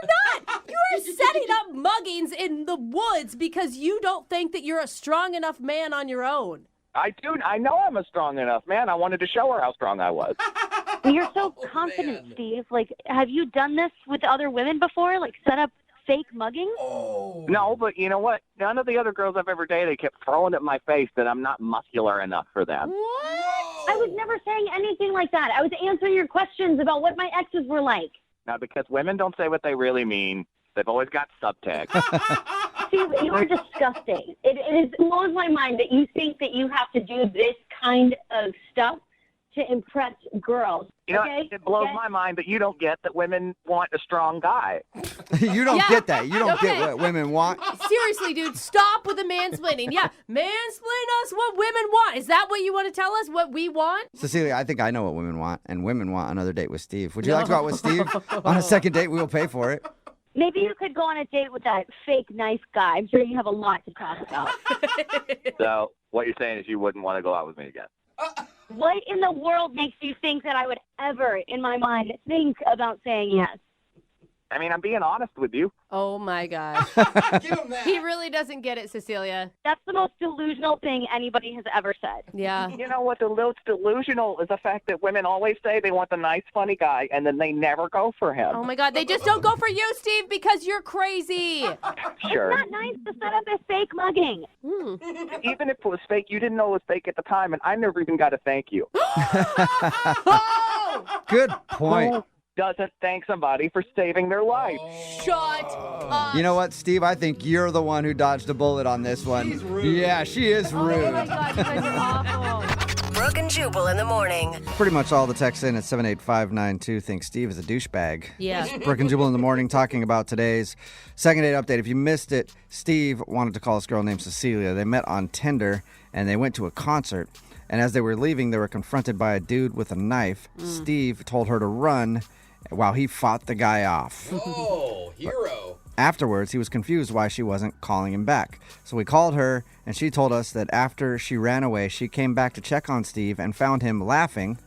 not. You are setting up muggings in the woods because you don't think that you're a strong enough man on your own. I do. I know I'm a strong enough man. I wanted to show her how strong I was. You're so confident, Steve. Like, have you done this with other women before? Like, set up fake mugging? No, but you know what? None of the other girls I've ever dated kept throwing it in my face that I'm not muscular enough for them. What? I was never saying anything like that. I was answering your questions about what my exes were like. Now, because women don't say what they really mean, they've always got subtext. Steve, you are disgusting. It blows my mind that you think that you have to do this kind of stuff to impress girls. You know, okay? it blows my mind that you don't get that women want a strong guy. You don't get that. You don't get what women want. Seriously, dude, stop with the mansplaining. Yeah, mansplain us what women want. Is that what you want to tell us, what we want? Cecilia, I think I know what women want, and women want another date with Steve. Would you like to go out with Steve? On a second date, we will pay for it. Maybe you could go on a date with that fake nice guy. I'm sure you have a lot to talk about. So what you're saying is you wouldn't want to go out with me again. What in the world makes you think that I would ever, in my mind, think about saying yes? I mean, I'm being honest with you. Oh, my gosh. He really doesn't get it, Cecilia. That's the most delusional thing anybody has ever said. Yeah. You know what's delusional is the fact that women always say they want the nice, funny guy, and then they never go for him. Oh, my God. They just don't go for you, Steve, because you're crazy. Sure. It's not nice to set up a fake mugging. Even if it was fake, you didn't know it was fake at the time, and I never even got to thank you. Good point. Who doesn't thank somebody for saving their life? Shut up. You know what, Steve? I think you're the one who dodged a bullet on this one. She's rude. Yeah, she is rude. Oh, my God. You guys are awful. Brooke and Jubal in the morning. Pretty much all the texts in at 78592 think Steve is a douchebag. Yeah. Brooke and Jubal in the morning talking about today's second date update. If you missed it, Steve wanted to call this girl named Cecilia. They met on Tinder, and they went to a concert. And as they were leaving, they were confronted by a dude with a knife. Steve told her to run while he fought the guy off. Oh, hero. Afterwards, he was confused why she wasn't calling him back. So we called her, and she told us that after she ran away, she came back to check on Steve and found him laughing,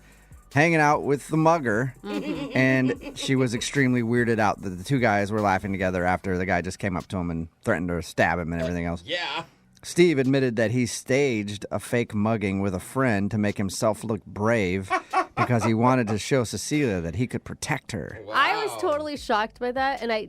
hanging out with the mugger, and she was extremely weirded out that the two guys were laughing together after the guy just came up to him and threatened to stab him and everything else. Yeah. Steve admitted that he staged a fake mugging with a friend to make himself look brave because he wanted to show Cecilia that he could protect her. Wow. I was totally shocked by that, and I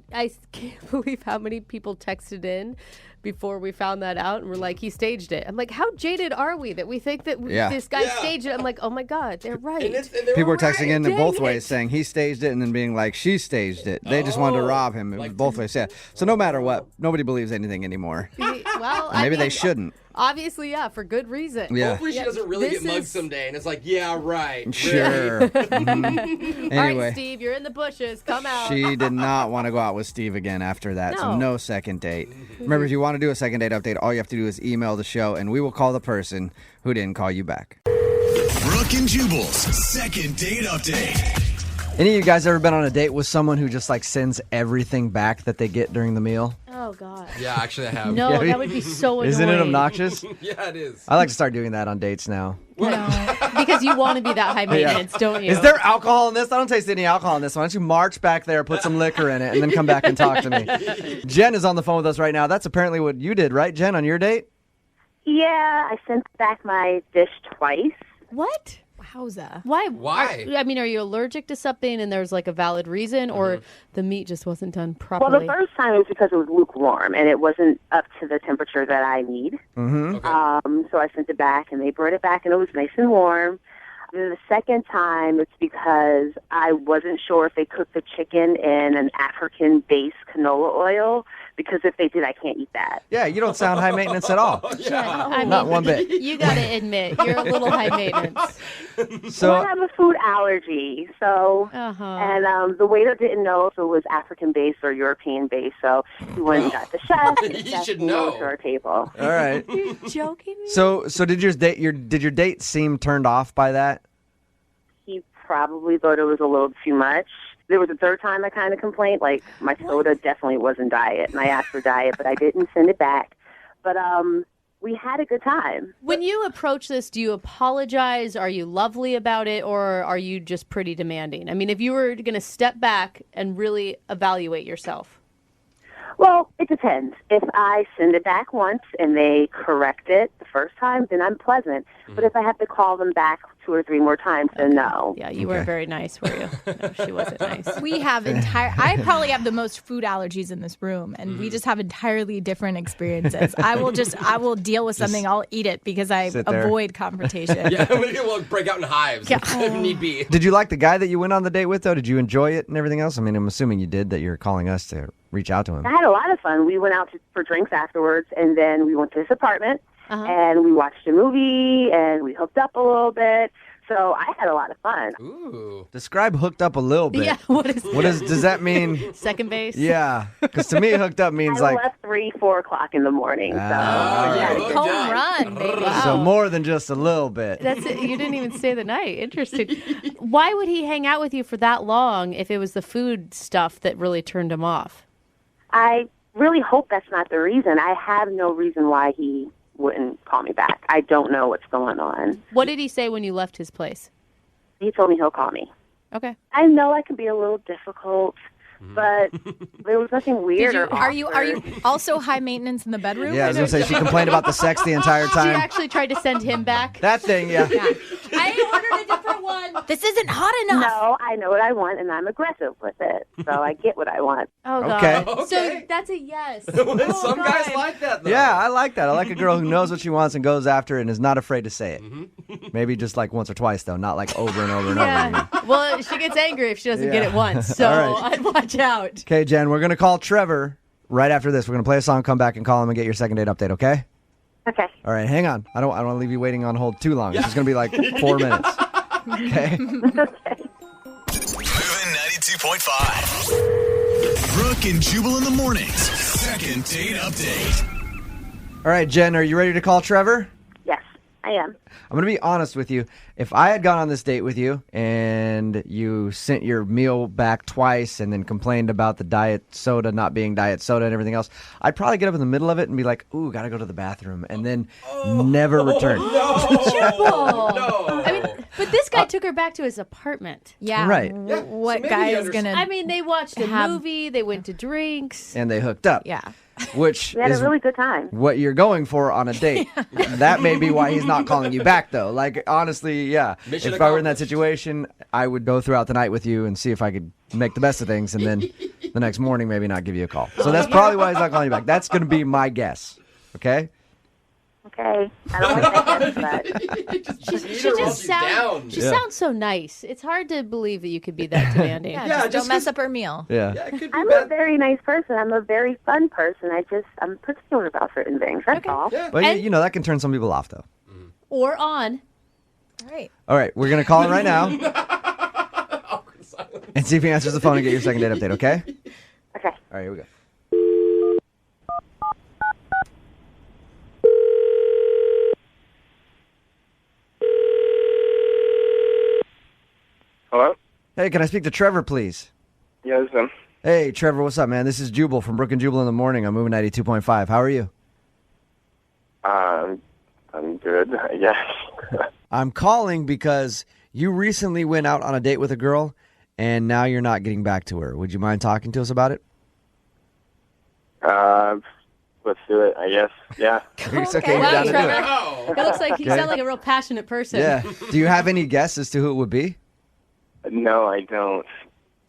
can't believe how many people texted in before we found that out and were like, he staged it. I'm like, how jaded are we that we think that this guy staged it? I'm like, oh my God, they're right. People were texting in Dang both it. ways saying he staged it and then being like, she staged it. They just wanted to rob him. It was both ways. Yeah. So no matter what, nobody believes anything anymore. Well, And maybe they shouldn't. Obviously, yeah, for good reason. Yeah. Hopefully she doesn't really get mugged someday, and it's like, yeah, right. Sure. Really. Mhm. All right, Anyway, Steve, you're in the bushes. Come out. she did not want to go out with Steve again after that. So No. no second date. Remember, if you want to do a second date update, all you have to do is email the show, and we will call the person who didn't call you back. Brooke and Jubal's second date update. Any of you guys ever been on a date with someone who just like sends everything back that they get during the meal? Oh, God. Yeah, actually I have. No, that would be so annoying. Isn't it obnoxious? Yeah, it is. I like to start doing that on dates now. No, because you want to be that high maintenance, don't you? Is there alcohol in this? I don't taste any alcohol in this. Why don't you march back there, put some liquor in it, and then come back and talk to me? Jen is on the phone with us right now. That's apparently what you did, right, Jen, on your date? Yeah, I sent back my dish twice. What? Wowza. Why? I mean, are you allergic to something and there's like a valid reason, or the meat just wasn't done properly? Well, the first time it was because it was lukewarm and it wasn't up to the temperature that I need. Mm-hmm. Okay. So I sent it back and they brought it back and it was nice and warm. And then the second time, it's because I wasn't sure if they cooked the chicken in an African-based canola oil, because if they did, I can't eat that. Yeah, you don't sound high maintenance at all. Not one bit. You got to admit, you're a little high maintenance. Well, I have a food allergy, so and the waiter didn't know if it was African-based or European-based, so he went and got the chef. And the chef came over to our table. All right. You're joking me? So did your date seem turned off by that? He probably thought it was a little too much. There was a third time I kind of complained, like my soda definitely wasn't diet, and I asked for diet, but I didn't send it back. But we had a good time. When you approach this, do you apologize? Are you lovely about it, or are you just pretty demanding? I mean, if you were going to step back and really evaluate yourself. Well, it depends. If I send it back once and they correct it the first time, then I'm pleasant. But if I have to call them back 2 or 3 more times, then no. Yeah, you weren't very nice, were you? No, she wasn't nice. We have I probably have the most food allergies in this room, and we just have entirely different experiences. I will deal with something, I'll eat it because I avoid confrontation. Yeah, we'll break out in hives if need be. Did you like the guy that you went on the date with, though? Did you enjoy it and everything else? I mean, I'm assuming you did, that you're calling us to reach out to him. I had a lot of fun. We went out for drinks afterwards, and then we went to his apartment, and we watched a movie, and we hooked up a little bit. So I had a lot of fun. Ooh. Describe hooked up a little bit. Yeah, what does that mean? Second base? Yeah, because to me, hooked up means I left 3, 4 o'clock in the morning. Home run, baby. So more than just a little bit. That's it. You didn't even stay the night. Interesting. Why would he hang out with you for that long if it was the food stuff that really turned him off? I really hope that's not the reason. I have no reason why he wouldn't call me back. I don't know what's going on. What did he say when you left his place? He told me he'll call me. Okay. I know I can be a little difficult, but there was nothing weird or Are you also high maintenance in the bedroom? Yeah, I was going to say, she complained about the sex the entire She time. actually tried to send him back? That thing, yeah. I ordered a different one. This isn't hot enough. No, I know what I want, and I'm aggressive with it, so I get what I want. Oh, God. Okay. So that's a yes. Some guys like that, though. Yeah, I like that. I like a girl who knows what she wants and goes after it and is not afraid to say it. Maybe just like once or twice, though, not like over and over and over again. Well, she gets angry if she doesn't get it once, so All right. I'd watch out. Okay, Jen, we're going to call Trevor right after this. We're going to play a song, come back and call him and get your second date update, okay? Okay. All right, hang on. I don't want to leave you waiting on hold too long. It's just going to be like 4 minutes. Okay? Moving 92.5. Brooke and Jubal in the mornings. Second date update. All right, Jen, are you ready to call Trevor? Yes, I am. I'm going to be honest with you. If I had gone on this date with you and you sent your meal back twice and then complained about the diet soda not being diet soda and everything else, I'd probably get up in the middle of it and be like, ooh, got to go to the bathroom, and then never return. I mean, but this guy took her back to his apartment. Yeah. Right. What guy is going to... I mean, they watched a movie, they went to drinks. And they hooked up. Yeah. Which We had is a really good time. what you're going for on a date. That may be why he's not calling you back, though. Like, honestly, yeah. Mission if I were in that accomplished. situation, I would go throughout the night with you and see if I could make the best of things, and then the next morning maybe not give you a call. So that's probably why he's not calling you back. That's going to be my guess. Okay? Okay. I don't like that, but She sounds so nice. It's hard to believe that you could be that demanding. just don't mess up her meal. Yeah. I'm a very nice person. I'm a very fun person. I'm particular about certain things. That's all. But, you know, that can turn some people off, though. Or on. All right. All right, we're going to call him right now. And see if he answers the phone and get your second date update, okay? Okay. All right, here we go. Hello? Hey, can I speak to Trevor, please? Yeah, this is him. Hey, Trevor, what's up, man? This is Jubal from Brooke and Jubal in the morning. I'm moving 92.5. How are you? I'm good, I guess. I'm calling because you recently went out on a date with a girl, and now you're not getting back to her. Would you mind talking to us about it? Let's do it, I guess. Yeah. It's okay. You're Wow, down to do Trevor. it. It looks like you Okay. sound like a real passionate person. Yeah. Do you have any guess as to who it would be? No, I don't.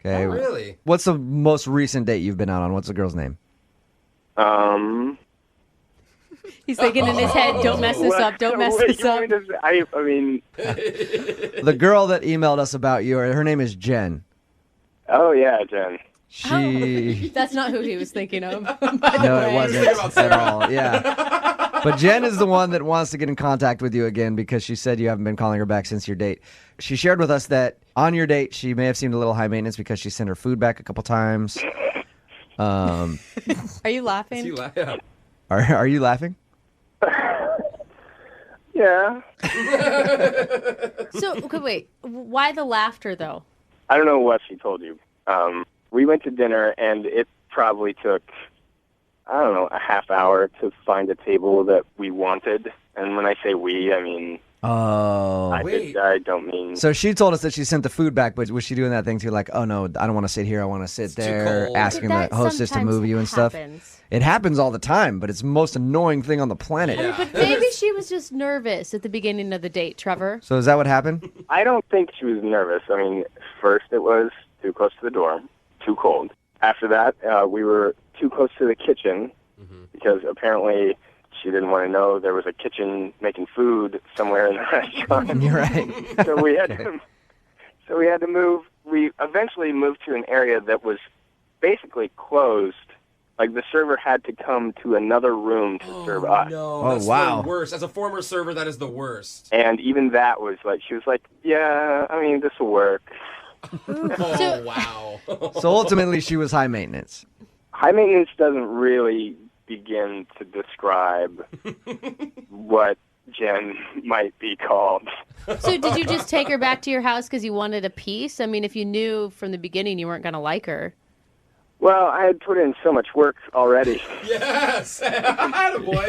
Okay. Oh, really? What's the most recent date you've been out on? What's the girl's name? He's thinking in his head, don't mess this up, don't mess What this you up. want me to say? I mean... The girl that emailed us about you, her name is Jen. Oh, yeah, Jen. She... That's not who he was thinking of. No, it wasn't at all. Yeah. But Jen is the one that wants to get in contact with you again because she said you haven't been calling her back since your date. She shared with us that on your date, she may have seemed a little high maintenance because she sent her food back a couple times. Are you laughing? Are you laughing? Yeah. So, okay, wait. Why the laughter, though? I don't know what she told you. We went to dinner, and it probably took, I don't know, a half hour to find a table that we wanted. And when I say we, I mean... Oh. I don't mean... So she told us that she sent the food back, but was she doing that thing too, like, oh no, I don't want to sit here, I want to sit there, asking the hostess to move you and stuff? It happens all the time, but it's the most annoying thing on the planet. I mean, but maybe she was just nervous at the beginning of the date, Trevor. So is that what happened? I don't think she was nervous. I mean, first it was too close to the door, too cold. After that, we were too close to the kitchen because apparently she didn't want to know there was a kitchen making food somewhere in the restaurant. You're right. So we had to move. We eventually moved to an area that was basically closed. Like, the server had to come to another room to serve us. No, that's the worst. As a former server, that is the worst. And even that was like, she was like, yeah, I mean, this will work. Oh, wow. So ultimately, she was high maintenance. High maintenance doesn't really begin to describe what Jen might be called. So did you just take her back to your house because you wanted a piece? I mean, if you knew from the beginning you weren't going to like her. Well, I had put in so much work already. Yes! Attaboy.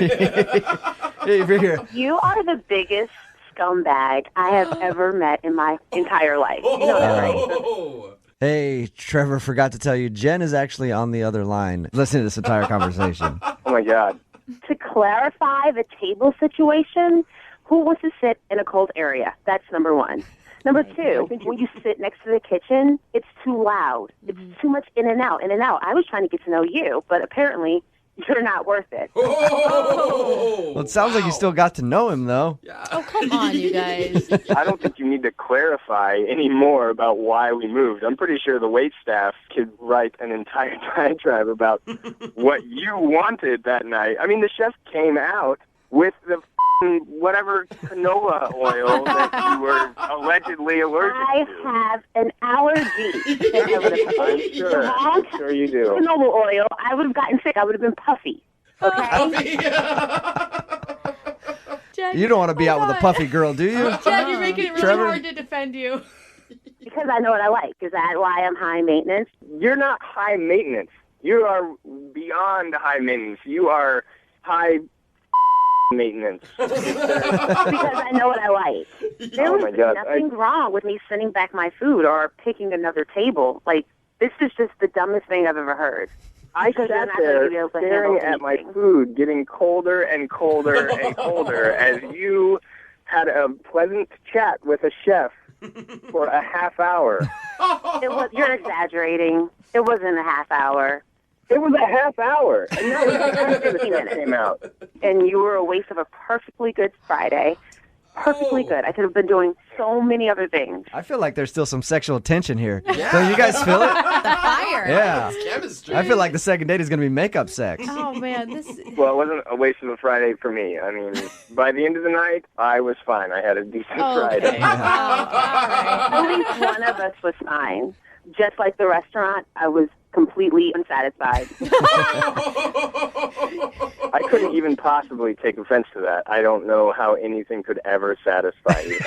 Hey, if you're here. You are the biggest scumbag I have ever met in my entire life. You know that, right? Hey, Trevor forgot to tell you, Jen is actually on the other line. Listen to this entire conversation. Oh, my God. To clarify the table situation, who wants to sit in a cold area? That's number one. Number two, when you sit next to the kitchen, it's too loud. It's too much in and out, in and out. I was trying to get to know you, but apparently you're not worth it. Well, it sounds like you still got to know him, though. Oh, come on, you guys. I don't think you need to clarify any more about why we moved. I'm pretty sure the wait staff could write an entire diatribe about what you wanted that night. I mean, the chef came out with the whatever canola oil that you were allegedly allergic to. I have an allergy. I'm sure you do. Canola oil, I would have gotten sick. I would have been puffy. Okay? Jen, You don't want to be out with a puffy girl, do you? Jen, you're making it really Trevor? hard to defend you. Because I know what I like. Is that why I'm high maintenance? You're not high maintenance. You are beyond high maintenance. You are high maintenance. Because I know what I like. There was nothing wrong with me sending back my food or picking another table. Like, this is just the dumbest thing I've ever heard. I sat there staring at my food getting colder and colder and colder as you had a pleasant chat with a chef for a half hour. You're exaggerating. It wasn't a half hour. It was a half hour. And now the chef came out. And you were a waste of a perfectly good Friday. Perfectly good. I could have been doing so many other things. I feel like there's still some sexual tension here. Yeah. Don't you guys feel it? The fire. Yeah. It's chemistry. I feel like the second date is going to be makeup sex. Oh, man. Well, it wasn't a waste of a Friday for me. I mean, by the end of the night, I was fine. I had a decent Friday. All right. At least one of us was fine. Just like the restaurant, I was completely unsatisfied. I couldn't even possibly take offense to that. I don't know how anything could ever satisfy you.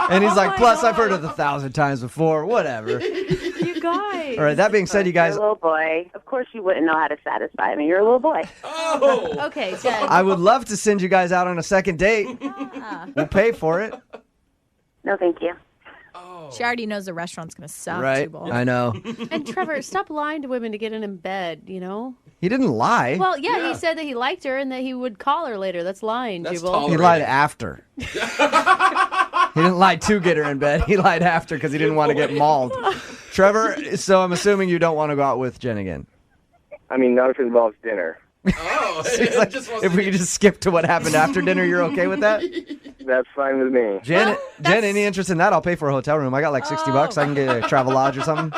And he's like, plus, I've heard it 1,000 times before. Whatever. You guys. All right, that being said, you guys... You're a little boy. Of course you wouldn't know how to satisfy me. You're a little boy. Oh. Okay, Jen. I would love to send you guys out on a second date. We'll pay for it. No, thank you. She already knows the restaurant's going to suck. Right, Jubal. I know. And Trevor, stop lying to women to get in bed, you know? He didn't lie. Well, yeah, he said that he liked her and that he would call her later. That's lying, Jubal. He lied after. He didn't lie to get her in bed. He lied after because he didn't want to get mauled. Trevor, so I'm assuming you don't want to go out with Jen again. I mean, not if it involves dinner. Oh, like, if we could just skip to what happened after dinner, you're okay with that? That's fine with me. Jen, any interest in that? I'll pay for a hotel room. I got like $60. I can get a travel lodge or something.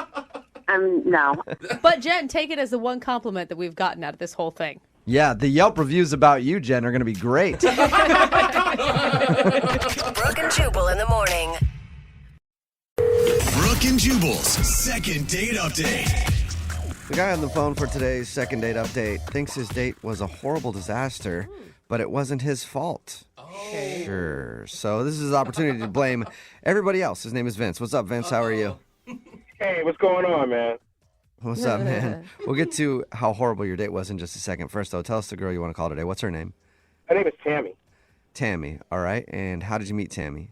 No. But Jen, take it as the one compliment that we've gotten out of this whole thing. Yeah, the Yelp reviews about you, Jen, are going to be great. Brooke and Jubal in the morning. Brooke and Jubal's second date update. The guy on the phone for today's second date update thinks his date was a horrible disaster, but it wasn't his fault. Okay. Sure. So this is his opportunity to blame everybody else. His name is Vince. What's up, Vince? How are you? Hey, what's going on, man? What's up, man? We'll get to how horrible your date was in just a second. First, though, tell us the girl you want to call today. What's her name? Her name is Tammy. Tammy. All right. And how did you meet Tammy?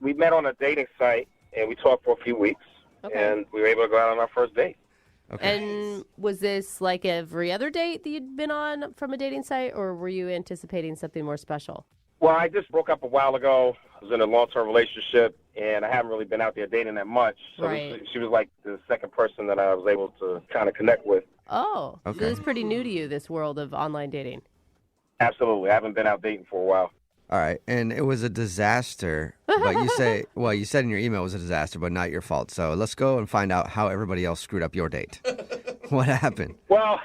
We met on a dating site, and we talked for a few weeks, and we were able to go out on our first date. Okay. And was this like every other date that you'd been on from a dating site, or were you anticipating something more special? Well, I just broke up a while ago. I was in a long-term relationship, and I haven't really been out there dating that much. So Right. she was like the second person that I was able to kind of connect with. Oh, Okay. so this is pretty new to you, this world of online dating. Absolutely. I haven't been out dating for a while. All right. And it was a disaster. But you say, well, you said in your email it was a disaster, but not your fault. So let's go and find out how everybody else screwed up your date. What happened? Well,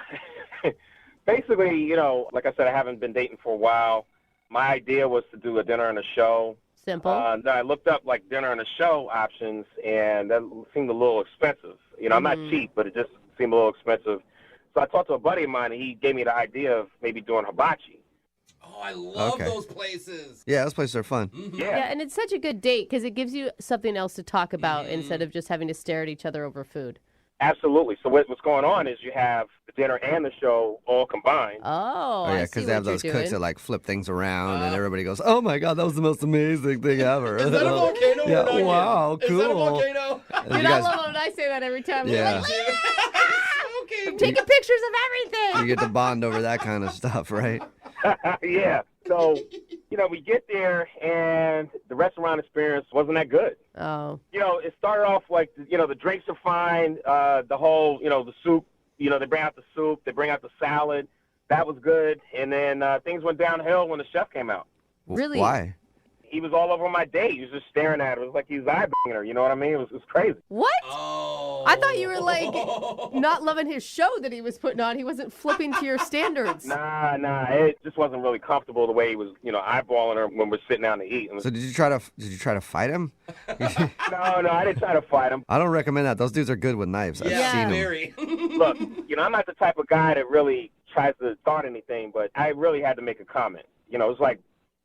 basically, you know, like I said, I haven't been dating for a while. My idea was to do a dinner and a show. Simple. I looked up like dinner and a show options, and that seemed a little expensive. You know, I'm not cheap, but it just seemed a little expensive. So I talked to a buddy of mine, and he gave me the idea of maybe doing hibachi. Oh, I love Okay. those places. Yeah, those places are fun. Yeah, and it's such a good date because it gives you something else to talk about instead of just having to stare at each other over food. Absolutely. So what's going on is you have the dinner and the show all combined. Oh, yeah, because they have those cooks that like flip things around, and everybody goes, "Oh my god, that was the most amazing thing ever!" Is that a volcano? Yeah, or an onion? wow, Is that a cool. volcano? And Dude, you I guys- love it when I say that every time. Yeah. You're like, I'm taking pictures of everything. You get to bond over that kind of stuff, right? Yeah. So, you know, we get there, and the restaurant experience wasn't that good. Oh. You know, it started off like, you know, the drinks are fine. The whole, you know, the soup, you know, they bring out the soup, they bring out the salad. That was good. And then things went downhill when the chef came out. Really? Why? He was all over my date. He was just staring at her. It was like he was eye-banging her. You know what I mean? It was crazy. What? Oh. I thought you were like not loving his show that he was putting on. He wasn't flipping to your standards. Nah. It just wasn't really comfortable the way he was, you know, eyeballing her when we're sitting down to eat. So did you try to fight him? No, I didn't try to fight him. I don't recommend that. Those dudes are good with knives. I've seen them. Look, you know, I'm not the type of guy that really tries to start anything, but I really had to make a comment. You know, it's like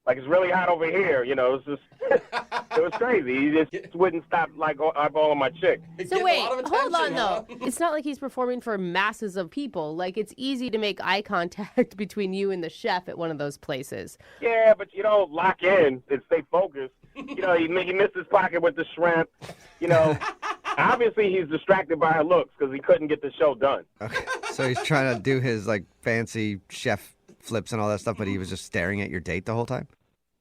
it's really hot over here. You know, it's just it was crazy. He just wouldn't stop like eyeballing my chick. So wait, hold on though. It's not like he's performing for masses of people. Like it's easy to make eye contact between you and the chef at one of those places. Yeah, but you don't lock in and stay focused. You know, he missed his pocket with the shrimp. You know, obviously he's distracted by her looks because he couldn't get the show done. Okay. So he's trying to do his like fancy chef flips and all that stuff, but he was just staring at your date the whole time?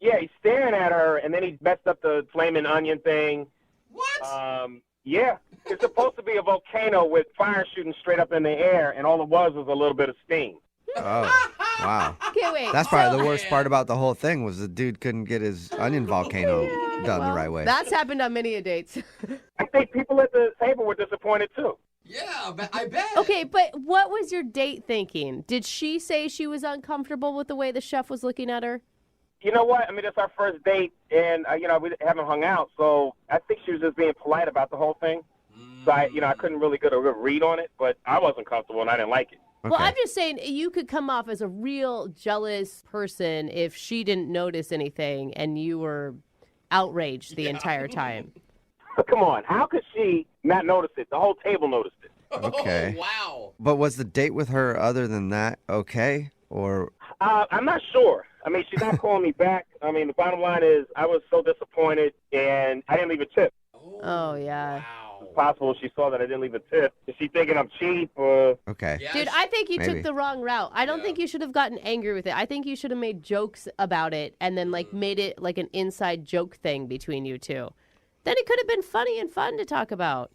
Yeah, he's staring at her, and then he messed up the flaming onion thing. What? Yeah. It's supposed to be a volcano with fire shooting straight up in the air, and all it was a little bit of steam. Oh, wow. Okay, wait. That's probably the worst part about the whole thing was the dude couldn't get his onion volcano done the right way. That's happened on many a dates. I think people at the table were disappointed, too. Yeah, I bet. Okay, but what was your date thinking? Did she say she was uncomfortable with the way the chef was looking at her? You know what? I mean, it's our first date, and, you know, we haven't hung out, so I think she was just being polite about the whole thing. So, I couldn't really get a good read on it, but I wasn't comfortable, and I didn't like it. Well, I'm just saying you could come off as a real jealous person if she didn't notice anything and you were outraged the entire time. Come on. How could she not notice it? The whole table noticed it. Okay. Oh, wow. But was the date with her other than that okay? Or I'm not sure. I mean, she's not calling me back. I mean, the bottom line is I was so disappointed, and I didn't leave a tip. Oh, yeah. It's possible she saw that I didn't leave a tip. Is she thinking I'm cheap? Okay. Dude, I think you Maybe. took the wrong route. I don't think you should have gotten angry with it. I think you should have made jokes about it and then like made it like an inside joke thing between you two. Then it could have been funny and fun to talk about.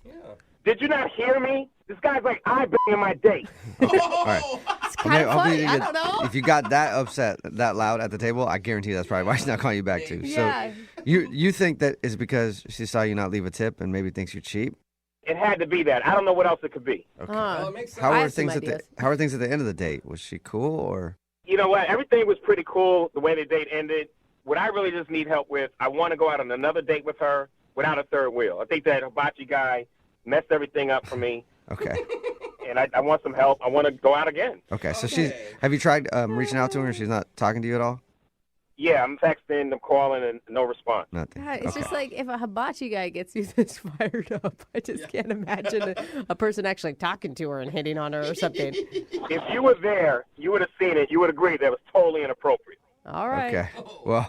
Did you not hear me? This guy's like eye-banging my date. All right. It's kind of funny. I don't know. If you got that upset, that loud at the table, I guarantee that's probably why she's not calling you back too. Yeah. So you think that is because she saw you not leave a tip and maybe thinks you're cheap? It had to be that. I don't know what else it could be. Okay. Well, it makes sense. How are things at the end of the date? Was she cool or? You know what? Everything was pretty cool the way the date ended. What I really just need help with, I want to go out on another date with her without a third wheel. I think that hibachi guy messed everything up for me. Okay. And I want some help. I want to go out again. Okay. So have you tried reaching out to her and she's not talking to you at all? Yeah, I'm texting, I'm calling, and no response. Nothing. God, it's just like if a hibachi guy gets you this fired up, I just can't imagine a person actually talking to her and hitting on her or something. If you were there, you would have seen it. You would agree that was totally inappropriate. All right. Okay. Well,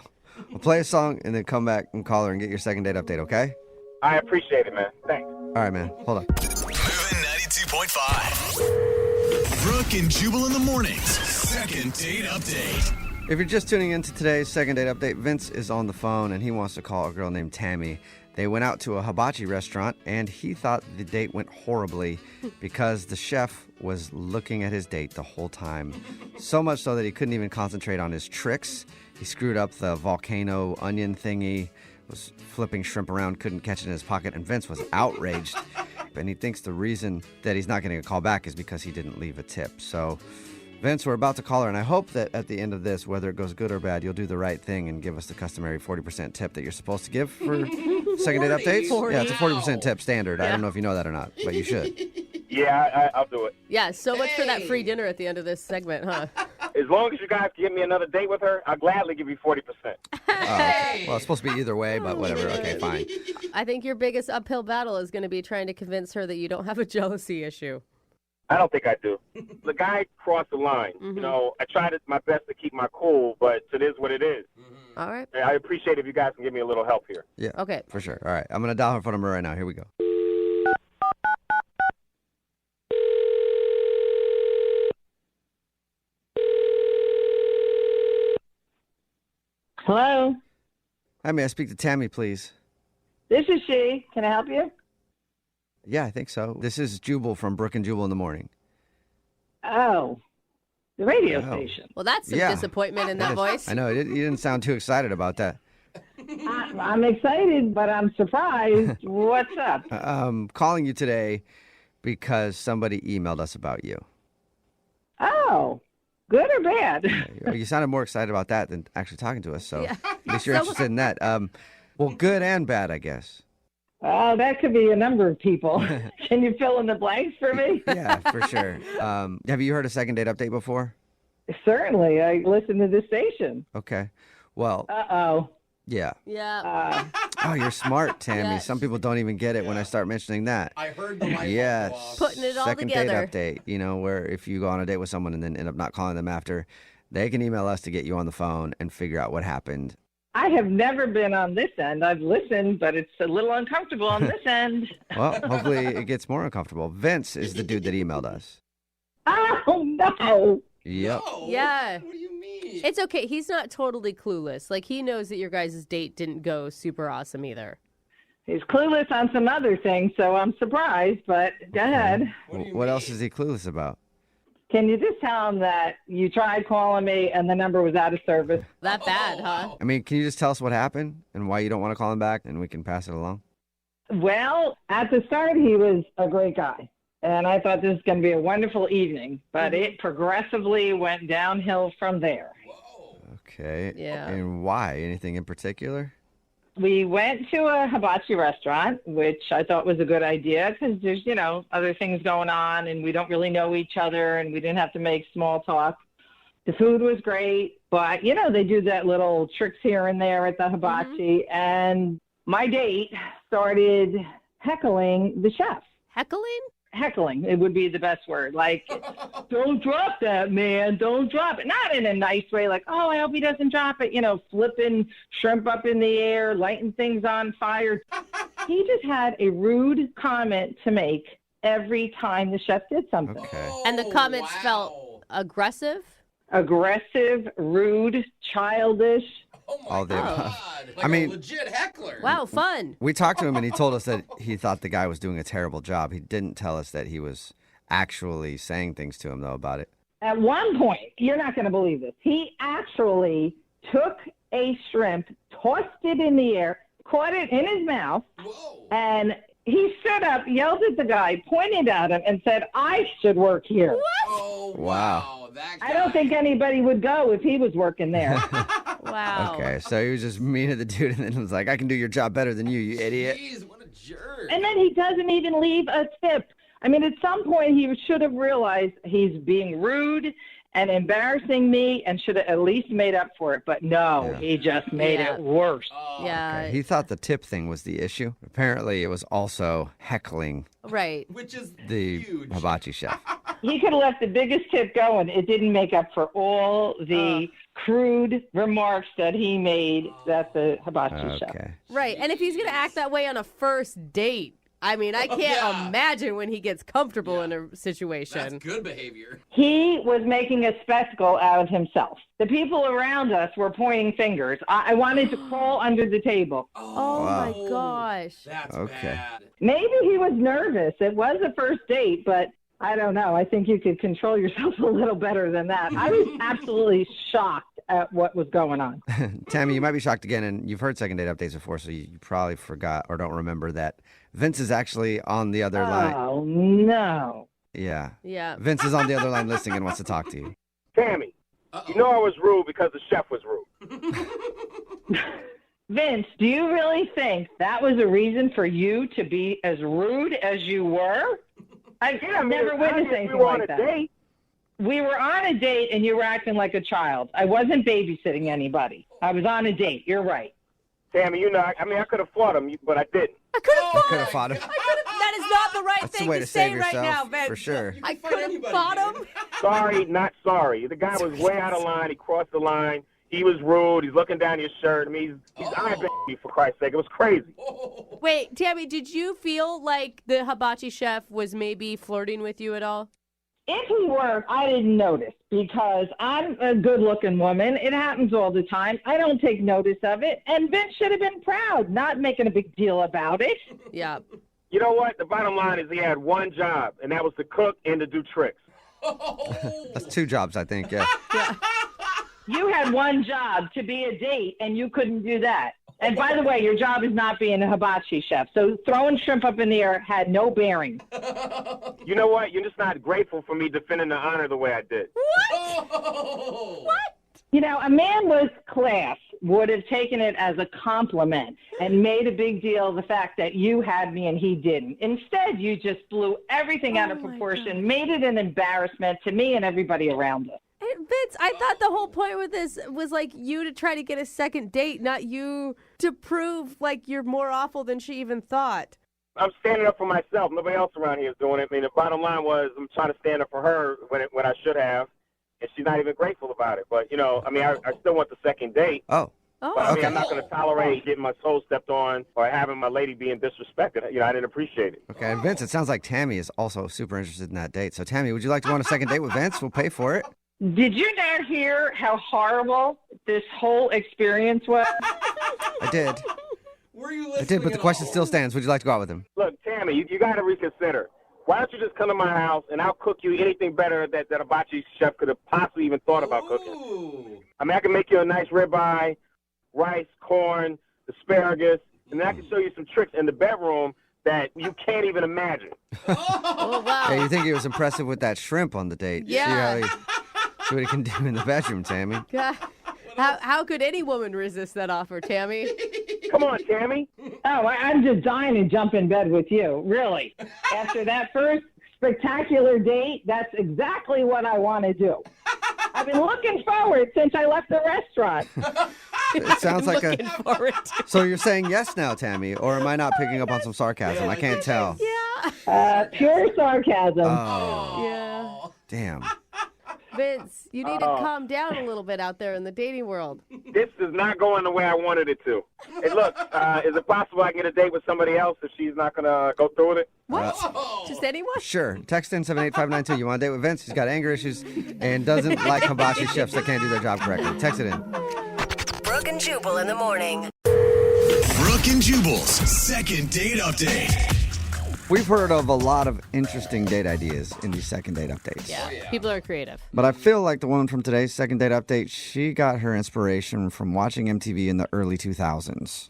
we'll play a song and then come back and call her and get your second date update, okay? I appreciate it, man. Thanks. All right, man. Hold on. Moving 92.5. Brooke and Jubal in the mornings. Second date update. If you're just tuning into today's second date update, Vince is on the phone and he wants to call a girl named Tammy. They went out to a hibachi restaurant and he thought the date went horribly because the chef was looking at his date the whole time. So much so that he couldn't even concentrate on his tricks. He screwed up the volcano onion thingy, was flipping shrimp around, couldn't catch it in his pocket, and Vince was outraged. And he thinks the reason that he's not getting a call back is because he didn't leave a tip. So, Vince, we're about to call her, and I hope that at the end of this, whether it goes good or bad, you'll do the right thing and give us the customary 40% tip that you're supposed to give for second date updates. 40. Yeah, it's a 40% tip standard. I don't know if you know that or not, but you should. Yeah, I'll do it. Yeah, so much for that free dinner at the end of this segment, huh? As long as you guys give me another date with her, I'll gladly give you 40%. Well, it's supposed to be either way, but whatever. Okay, fine. I think your biggest uphill battle is going to be trying to convince her that you don't have a jealousy issue. I don't think I do. The guy crossed the line. Mm-hmm. You know, I tried my best to keep my cool, but it is what it is. All right. I appreciate if you guys can give me a little help here. Yeah. Okay. For sure. All right. I'm going to dial her phone number right now. Here we go. Hello, Hi, may I speak to Tammy, please? this is she. Can I help you? Yeah, I think so. This is Jubal from Brooke and Jubal in the morning. Oh, the radio Oh. station. Well, that's some disappointment in that voice. I know. You didn't sound too excited about that. I'm excited, but I'm surprised. What's up? Calling you today because somebody emailed us about you. Oh, good or bad? You sounded more excited about that than actually talking to us, so Yeah. at least you're interested in that. Well, good and bad, I guess. Oh, that could be a number of people. Can you fill in the blanks for me? Yeah, for sure. Have you heard a second date update before? Certainly. I listen to this station. Okay. Well, Uh-oh. yeah. Yeah. Oh, you're smart, Tammy. Yes. Some people don't even get it when I start mentioning that. I heard the light Yes. bulb go off. Putting it all Second together. date update, you know, where if you go on a date with someone and then end up not calling them after, they can email us to get you on the phone and figure out what happened. I have never been on this end. I've listened, but it's a little uncomfortable on this end. Well, hopefully it gets more uncomfortable. Vince is the dude that emailed us. Oh, no. Yep. Yeah. What do you mean? It's okay. He's not totally clueless. Like, he knows that your guys' date didn't go super awesome either. He's clueless on some other things, so I'm surprised, but go ahead. What else is he clueless about? Can you just tell him that you tried calling me and the number was out of service? That bad, huh? I mean, can you just tell us what happened and why you don't want to call him back and we can pass it along? Well, at the start, he was a great guy. And I thought this was going to be a wonderful evening, but it progressively went downhill from there. Okay. Yeah. And why? Anything in particular? We went to a hibachi restaurant, which I thought was a good idea because there's, other things going on and we don't really know each other and we didn't have to make small talk. The food was great, but, they do that little tricks here and there at the hibachi. And my date started heckling the chef. Heckling? Heckling, it would be the best word. Like, don't drop that, man. Don't drop it. Not in a nice way, like, oh, I hope he doesn't drop it. Flipping shrimp up in the air, lighting things on fire. He just had a rude comment to make every time the chef did something. Okay. And the comments felt aggressive? Aggressive, rude, childish. All the above. Like I mean, a legit heckler. Wow, fun. we talked to him and he told us that he thought the guy was doing a terrible job. He didn't tell us that he was actually saying things to him, though, about it. At one point, you're not going to believe this, he actually took a shrimp, tossed it in the air, caught it in his mouth, and he stood up, yelled at the guy, pointed at him, and said, I should work here. Wow. I don't think anybody would go if he was working there. Wow. Okay, so he was just mean to the dude and then was like, I can do your job better than you idiot. And then he doesn't even leave a tip. I mean, at some point, he should have realized he's being rude and embarrassing me and should have at least made up for it. But no, he just made it worse. Yeah. He thought the tip thing was the issue. Apparently, it was also heckling Right. Which is the hibachi chef. He could have let the biggest tip go, and it didn't make up for all the crude remarks that he made at the hibachi chef. Right. And if he's going to act that way on a first date, I mean, I can't imagine when he gets comfortable in a situation. That's good behavior. He was making a spectacle out of himself. The people around us were pointing fingers. I wanted to crawl under the table. Oh, my gosh. That's bad. Maybe he was nervous. It was a first date, but I don't know. I think you could control yourself a little better than that. I was absolutely shocked at what was going on. Tammy, you might be shocked again, and you've heard second date updates before, so you probably forgot or don't remember that Vince is actually on the other line. Oh, no. Yeah. Yeah. Vince is on the other line listening and wants to talk to you. Tammy, you know I was rude because the chef was rude. Vince, do you really think that was a reason for you to be as rude as you were? I've never witnessed anything like that. Date. We were on a date, and you were acting like a child. I wasn't babysitting anybody. I was on a date. You're right. Tammy, you know, I could have fought him, but I didn't. I could have Could have fought him. That is not the right That's the thing way to to save say right yourself, now, Vince. for sure. I could have fought him. Sorry, not sorry. The guy was way out of line. He crossed the line. He was rude. He's looking down your shirt. I mean, he's eyeballing me, for Christ's sake. It was crazy. Wait, Tammy, did you feel like the hibachi chef was maybe flirting with you at all? If he were, I didn't notice because I'm a good-looking woman. It happens all the time. I don't take notice of it. And Vince should have been proud, not making a big deal about it. Yeah. You know what? The bottom line is he had one job, and that was to cook and to do tricks. That's two jobs, I think, yeah. You had one job to be a date, and you couldn't do that. And by the way, your job is not being a hibachi chef. So throwing shrimp up in the air had no bearing. You know what? You're just not grateful for me defending the honor the way I did. What? You know, a man with class would have taken it as a compliment and made a big deal of the fact that you had me and he didn't. Instead, you just blew everything out of proportion, made it an embarrassment to me and everybody around us. Hey, Vince, I thought the whole point with this was like you to try to get a second date, not you to prove like you're more awful than she even thought. I'm standing up for myself. Nobody else around here is doing it. I mean, the bottom line was I'm trying to stand up for her when I should have, and she's not even grateful about it. But, you know, I mean, I still want the second date. Oh. But, I mean, I'm not going to tolerate getting my toe stepped on or having my lady being disrespected. You know, I didn't appreciate it. Okay, and Vince, it sounds like Tammy is also super interested in that date. So, Tammy, would you like to go on a second date with Vince? We'll pay for it. Did you not hear how horrible this whole experience was? I did. Were you I did, but the question still stands. Would you like to go out with him? Look, Tammy, you got to reconsider. Why don't you just come to my house and I'll cook you anything better that a hibachi chef could have possibly even thought about cooking? I mean, I can make you a nice ribeye, rice, corn, asparagus, and then I can show you some tricks in the bedroom that you can't even imagine. Oh, wow. Yeah, you think he was impressive with that shrimp on the date? Yeah. See what he can do in the bedroom, Tammy. God. How could any woman resist that offer, Tammy? Come on, Tammy. Oh, I'm just dying to jump in bed with you, really. After that first spectacular date, that's exactly what I want to do. I've been looking forward since I left the restaurant. It sounds like Looking forward to So you're saying yes now, Tammy, or am I not picking up on some sarcasm? I can't tell. Pure sarcasm. Oh, Yeah. damn. Vince, you need to calm down a little bit out there in the dating world. This is not going the way I wanted it to. Hey, look, is it possible I can get a date with somebody else if she's not going to go through with it? What? Just anyone? Sure. Text in 78592. You want to date with Vince? He's got anger issues and doesn't like hibachi chefs that can't do their job correctly. Text it in. Brooke and Jubal in the morning. Brooke and Jubal's second date update. We've heard of a lot of interesting date ideas in these second date updates. Yeah. People are creative. But I feel like the woman from today's second date update, she got her inspiration from watching MTV in the early 2000s.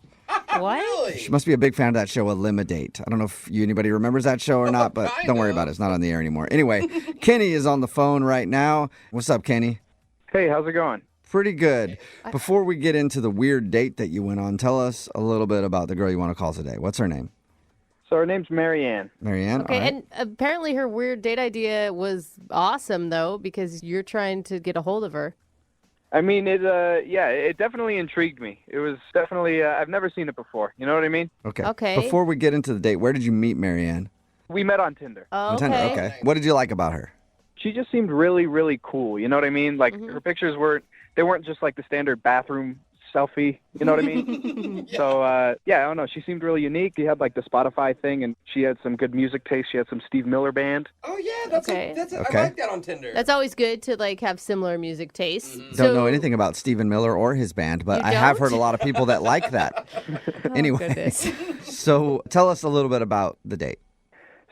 What? She must be a big fan of that show, Eliminate. I don't know if anybody remembers that show or not, but don't worry about it. It's not on the air anymore. Anyway, Kenny is on the phone right now. What's up, Kenny? Hey, how's it going? Pretty good. Before we get into the weird date that you went on, tell us a little bit about the girl you want to call today. What's her name? So her name's Marianne. Marianne, Okay, all right. and apparently her weird date idea was awesome, though, because you're trying to get a hold of her. I mean, it definitely intrigued me. It was definitely, I've never seen it before. You know what I mean? Okay. Before we get into the date, where did you meet Marianne? We met on Tinder. On Tinder, okay. What did you like about her? She just seemed really, really cool. You know what I mean? Like, her pictures weren't just like the standard bathroom selfie. You know what I mean? So, I don't know. She seemed really unique. She had like the Spotify thing, and she had some good music taste. She had some Steve Miller Band. Oh, yeah. That's Okay. I like that on Tinder. That's always good to like have similar music tastes. Don't know anything about Stephen Miller or his band, but You I have don't? heard a lot of people that like that. Anyway, goodness. so tell us a little bit about the date.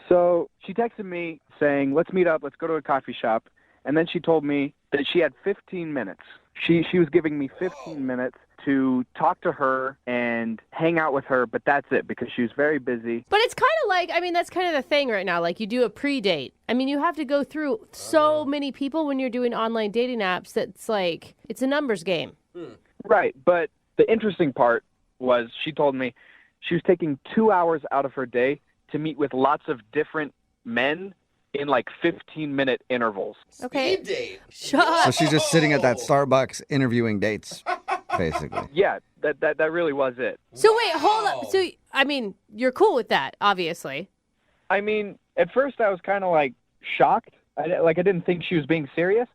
So she texted me saying, let's meet up, let's go to a coffee shop. And then she told me that she had 15 minutes. She was giving me 15 minutes to talk to her and hang out with her, but that's it because she was very busy. But it's kind of like, I mean, that's kind of the thing right now. Like you do a pre-date. I mean, you have to go through so many people when you're doing online dating apps that it's like, it's a numbers game. Right, but the interesting part was she told me she was taking 2 hours out of her day to meet with lots of different men in like 15-minute intervals. Okay. Speed date. So she's just sitting at that Starbucks interviewing dates, basically. Yeah, that really was it. So wait, hold up. So, I mean, you're cool with that, obviously. I mean, at first I was kind of like shocked. I didn't think she was being serious,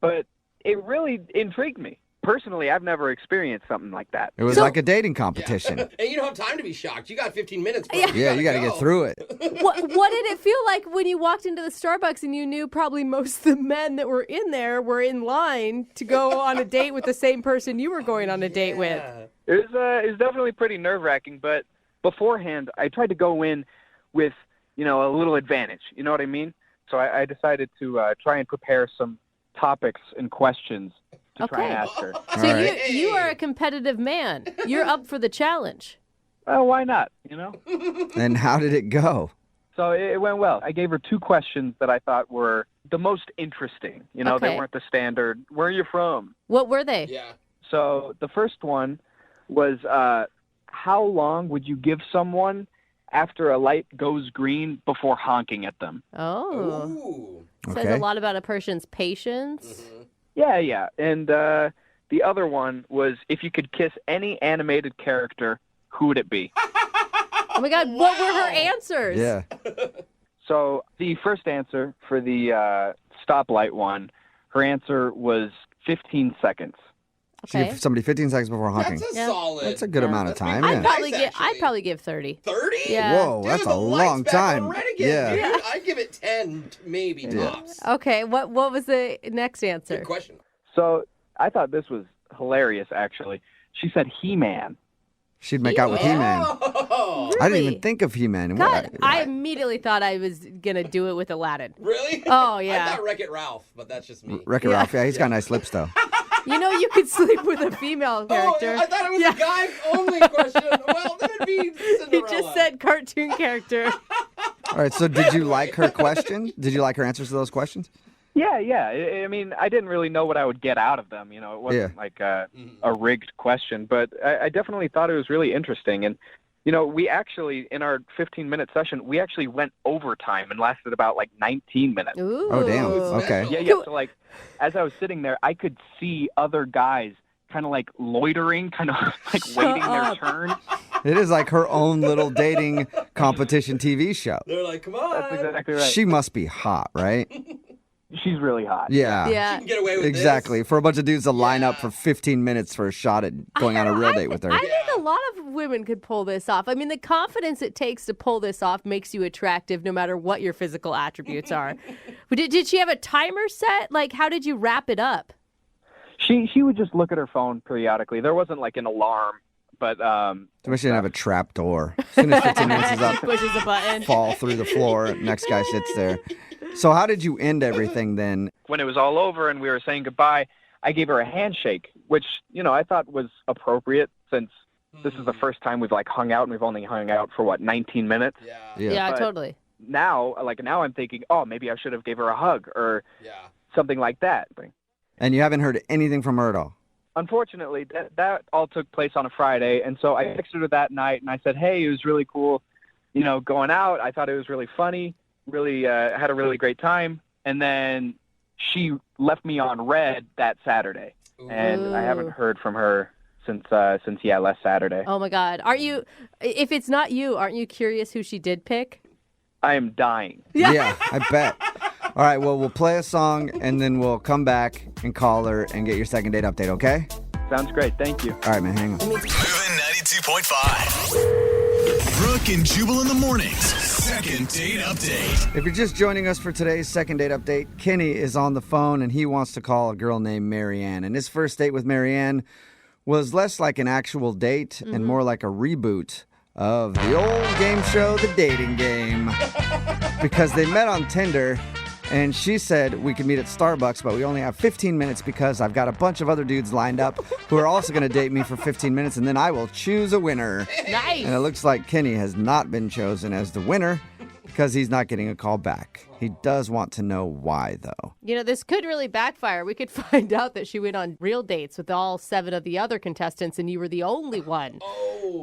but it really intrigued me. Personally, I've never experienced something like that. It was like a dating competition. And you don't have time to be shocked. You got 15 minutes, bro. Yeah, you got to get through it. What did it feel like when you walked into the Starbucks and you knew probably most of the men that were in there were in line to go on a date with the same person you were going on a date with? It was definitely pretty nerve-wracking, but beforehand, I tried to go in with, a little advantage. You know what I mean? So I decided to try and prepare some topics and questions to try and ask her. So you are a competitive man. You're up for the challenge. Well, why not, And how did it go? So it went well. I gave her 2 questions that I thought were the most interesting. They weren't the standard, where are you from? What were they? Yeah. So the first one was, how long would you give someone after a light goes green before honking at them? Oh. Ooh. Says a lot about a person's patience. Yeah. And the other one was, if you could kiss any animated character, who would it be? Oh my God, what were her answers? Yeah. So the first answer for the stoplight one, her answer was 15 seconds. So you give somebody 15 seconds before honking. That's a solid. That's a good amount of time. I'd Yeah. probably give 30. 30? Yeah. Whoa, that's a long time. Yeah. Yeah. Dude, I'd give it 10, maybe tops. Okay, what was the next answer? Good question. So I thought this was hilarious, actually. She said He-Man. She'd make out with He-Man. Oh. I didn't even think of He-Man. God, I immediately thought I was going to do it with Aladdin. Really? Oh, yeah. I thought Wreck-It Ralph, but that's just me. Wreck-It Ralph. Yeah, he's got nice lips, though. You know you could sleep with a female character. Oh, I thought it was a guy-only question. Well, then it'd be Cinderella. He just said cartoon character. All right, so did you like her question? Did you like her answers to those questions? Yeah. I mean, I didn't really know what I would get out of them. It wasn't like a rigged question, but I definitely thought it was really interesting. And, we actually, in our 15-minute session, we actually went overtime and lasted about like 19 minutes. Ooh. Oh, damn. Okay. Yeah. So like, as I was sitting there, I could see other guys kind of like loitering, kind of like waiting their turn. It is like her own little dating competition TV show. They're like, come on. That's exactly right. She must be hot, right? She's really hot. Yeah. She can get away with exactly. For a bunch of dudes to line up for 15 minutes for a shot at going on a real date with her. I think a lot of women could pull this off. I mean, the confidence it takes to pull this off makes you attractive no matter what your physical attributes are. Did she have a timer set? Like, how did you wrap it up? She would just look at her phone periodically. There wasn't like an alarm, but She didn't have a trap door. As soon as 15 minutes is up, pushes a button, fall through the floor. Next guy sits there. So how did you end everything then? When it was all over and we were saying goodbye, I gave her a handshake, which, I thought was appropriate since this is the first time we've like hung out and we've only hung out for 19 minutes. Yeah, But totally. Now I'm thinking, oh, maybe I should have gave her a hug or something like that. And you haven't heard anything from her at all? Unfortunately, that all took place on a Friday, and so I texted her that night and I said, hey, it was really cool going out, I thought it was really funny, really had a really great time. And then she left me on red that Saturday. And I haven't heard from her since last Saturday. Oh, my God. If it's not you, aren't you curious who she did pick? I am dying. Yeah, I bet. All right, well, we'll play a song, and then we'll come back and call her and get your second date update, okay? Sounds great. Thank you. All right, man, hang on. Moving 92.5. Brooke and Jubal in the mornings. Second date update. If you're just joining us for today's second date update, Kenny is on the phone, and he wants to call a girl named Marianne. And his first date with Marianne was less like an actual date and more like a reboot of the old game show, The Dating Game. Because they met on Tinder, and she said we could meet at Starbucks, but we only have 15 minutes because I've got a bunch of other dudes lined up who are also going to date me for 15 minutes, and then I will choose a winner. Nice. And it looks like Kenny has not been chosen as the winner because he's not getting a call back. He does want to know why, though. This could really backfire. We could find out that she went on real dates with all 7 of the other contestants, and you were the only one